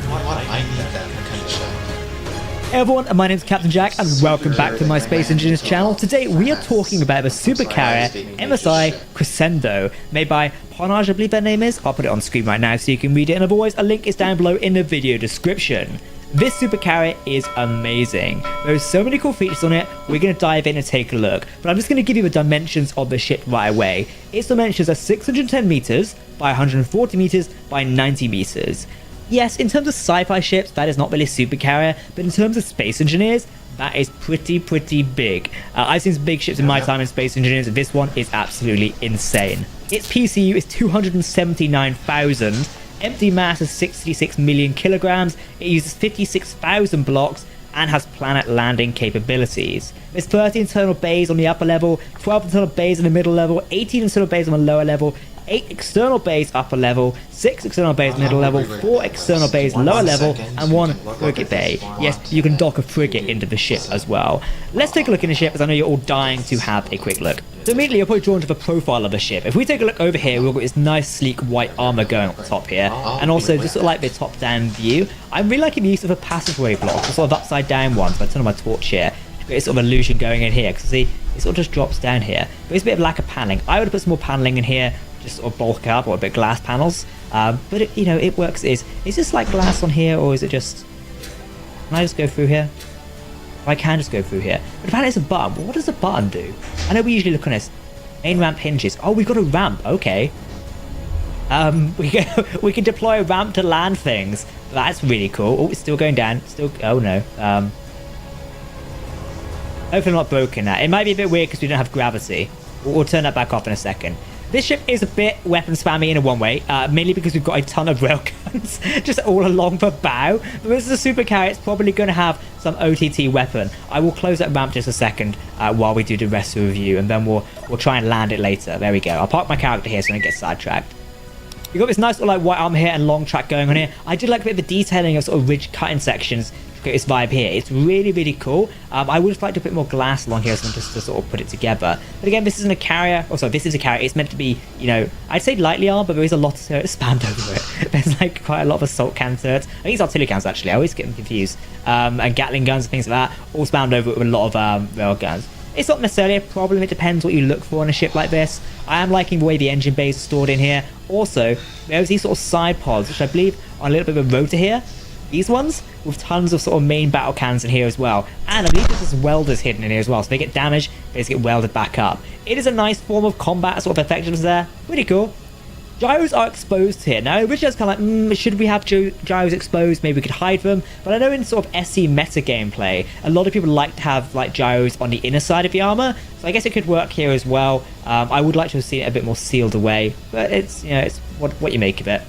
Hey everyone, my name is Captain Jack and welcome back to my Space Engineers channel. Today we are talking about the supercarrier MSI Crescendo, made by Ponage, I believe their name is. I'll put it on screen right now so you can read it, and otherwise a link is down below in the video description. This supercarrier is amazing. There's so many cool features on it, we're going to dive in and take a look. But I'm just going to give you the dimensions of the ship right away. Its dimensions are 610 meters by 140 meters by 90 meters. Yes, in terms of sci-fi ships, that is not really a supercarrier, but in terms of Space Engineers, that is pretty big. I've seen some big ships in my time in Space Engineers, and this one is absolutely insane. Its PCU is 279,000, empty mass is 66 million kilograms, it uses 56,000 blocks, and has planet landing capabilities. There's 30 internal bays on the upper level, 12 internal bays on the middle level, 18 internal bays on the lower level, 8 external bays upper level, 6 external bays middle level, 4 external bays lower level, and 1 frigate bay. Yes, you can dock a frigate into the ship as well. Let's take a look in the ship, as I know you're all dying to have a quick look. So immediately you're probably drawn to the profile of the ship. If we take a look over here, we've got this nice sleek white armor going on the top here, and also just sort of like the top down view. I'm really liking the use of a passageway block, the sort of upside down ones. If I turn on my torch here, it's sort of illusion going in here, because see, it sort of just drops down here. But there's a bit of lack of paneling. I would have put some more paneling in here, just sort of bulk up, or a bit of glass panels. But it, you know, it works. Is this like glass on here, or is it just? Can I just go through here? I can just go through here. But apparently it's a button. But what does the button do? I know we usually look on this. Main ramp hinges. Oh, we've got a ramp. Okay. We can deploy a ramp to land things. That's really cool. Oh, it's still going down. Still. Oh no. Hopefully not broken that. It might be a bit weird because we don't have gravity. We'll turn that back off in a second. This ship is a bit weapon spammy in a one way, mainly because we've got a ton of railguns just all along the bow. But this is a supercarrier, it's probably going to have some OTT weapon. I will close that ramp just a second while we do the rest of the review, and then we'll try and land it later. There we go. I'll park my character here so I don't get sidetracked. We've got this nice little like white armor here and long track going on here. I did like a bit of the detailing of sort of ridge cutting sections. This vibe here, it's really cool. I would have liked a bit more glass along here, so just to sort of put it together. But again, this isn't a carrier. Oh, sorry, this is a carrier. It's meant to be, you know, I'd say lightly armed, but there is a lot of turrets spammed over it. There's like quite a lot of assault cannon turrets. I think it's artillery cannons actually. I always get them confused. And Gatling guns and things like that, all spammed over it with a lot of rail guns. It's not necessarily a problem. It depends what you look for on a ship like this. I am liking the way the engine bays are stored in here. Also, there's these sort of side pods, which I believe are a little bit of a rotor here. these ones with tons of sort of main battle cannons in here as well. And I believe there's welders hidden in here as well, so they get damaged, they just get welded back up. It is a nice form of combat sort of effectiveness there. Pretty cool. Gyros are exposed here. Now, originally I was kind of like, should we have gyros exposed? Maybe we could hide them. But I know in sort of SC meta gameplay, a lot of people like to have like gyros on the inner side of the armor. So I guess it could work here as well. I would like to have seen it a bit more sealed away, but it's, you know, it's what you make of it.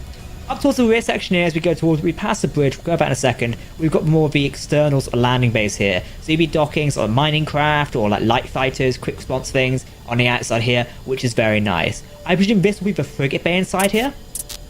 Up towards the rear section here, as we go towards, we pass the bridge, we'll go back in a second, we've got more of the external sort of landing base here. So you'd be docking sort of mining craft or like light fighters, quick response things on the outside here, which is very nice. I presume this will be the frigate bay inside here.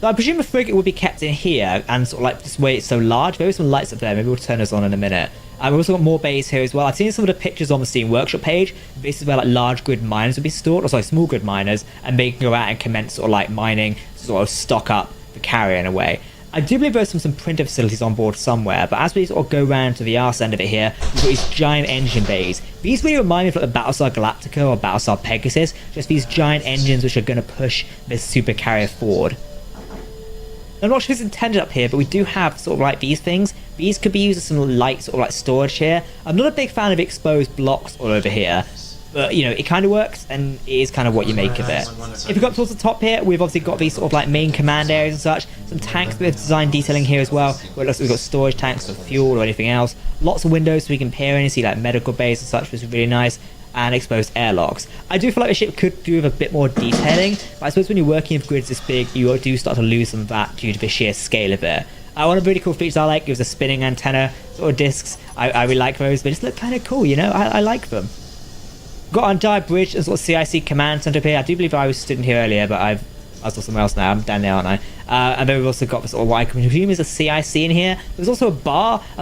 So I presume the frigate will be kept in here, and sort of like this way it's so large. There are some lights up there, maybe we'll turn those on in a minute. We've also got more bays here as well. I've seen some of the pictures on the Steam Workshop page. This is where like large grid miners would be stored, or sorry, small grid miners, and they can go out and commence sort of like mining, sort of stock up the carrier in a way. I do believe there's some printer facilities on board somewhere, but as we sort of go around to the arse end of it here, we've got these giant engine bays. These really remind me of like the Battlestar Galactica or Battlestar Pegasus, just these giant engines which are going to push this super carrier forward. I'm not sure if it's intended up here, but we do have sort of like these things. These could be used as some light sort of like storage here. I'm not a big fan of exposed blocks all over here, but you know, it kind of works, and it is kind of what you make of it. If we go up towards the top here, we've obviously got these sort of like main command areas and such. Some tanks with design detailing here as well. Where it looks like we've got storage tanks for fuel or anything else. Lots of windows so we can peer in and see like medical bays and such, which is really nice. And exposed airlocks. I do feel like the ship could do with a bit more detailing, but I suppose when you're working with grids this big, you do start to lose some of that due to the sheer scale of it. One of the really cool features I like is the spinning antenna sort of discs. I really like those, they just look kind of cool, you know, I like them. Got on Dire Bridge and sort of CIC command center here. I do believe I was stood in here earlier, but I was somewhere else now. I'm down there, aren't I? And then we've also got this sort of what I can presume is a CIC in here. There's also a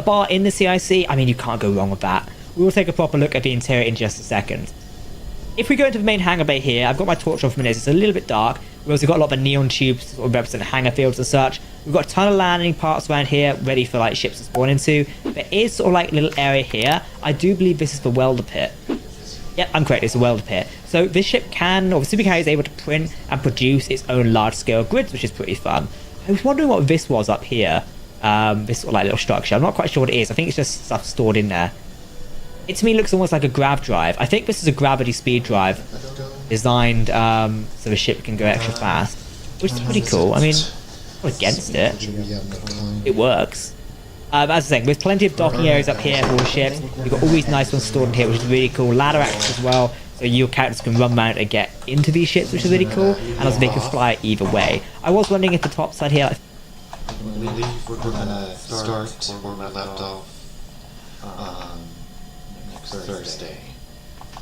bar in the CIC. I mean, you can't go wrong with that. We will take a proper look at the interior in just a second. If we go into the main hangar bay here, I've got my torch on for minutes. It's a little bit dark. We've also got a lot of neon tubes to sort of represent hangar fields and such. We've got a ton of landing parts around here ready for like ships to spawn into. There is sort of like a little area here. I do believe this is the welder pit. Yep, I'm correct, it's a welder pit. So this ship can, or the supercarrier is able to print and produce its own large-scale grids, which is pretty fun. I was wondering what this was up here. This sort of like little structure. I'm not quite sure what it is. I think it's just stuff stored in there. It to me looks almost like a grav drive. I think this is a gravity speed drive designed so the ship can go extra fast, which is pretty cool. I mean, I'm not against it. It works. As I was saying, there's plenty of docking areas up here for all ships. We've got all these nice ones stored in here, which is really cool. Ladder access as well, so your characters can run around and get into these ships, which is really cool. And also they can fly either way. I was wondering if the top side here. I believe we're gonna start where we left off next Thursday.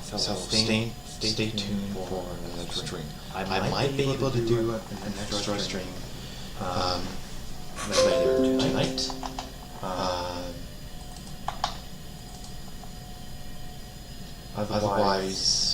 So stay tuned for the stream. I might be able to do an extra stream later tonight. Otherwise,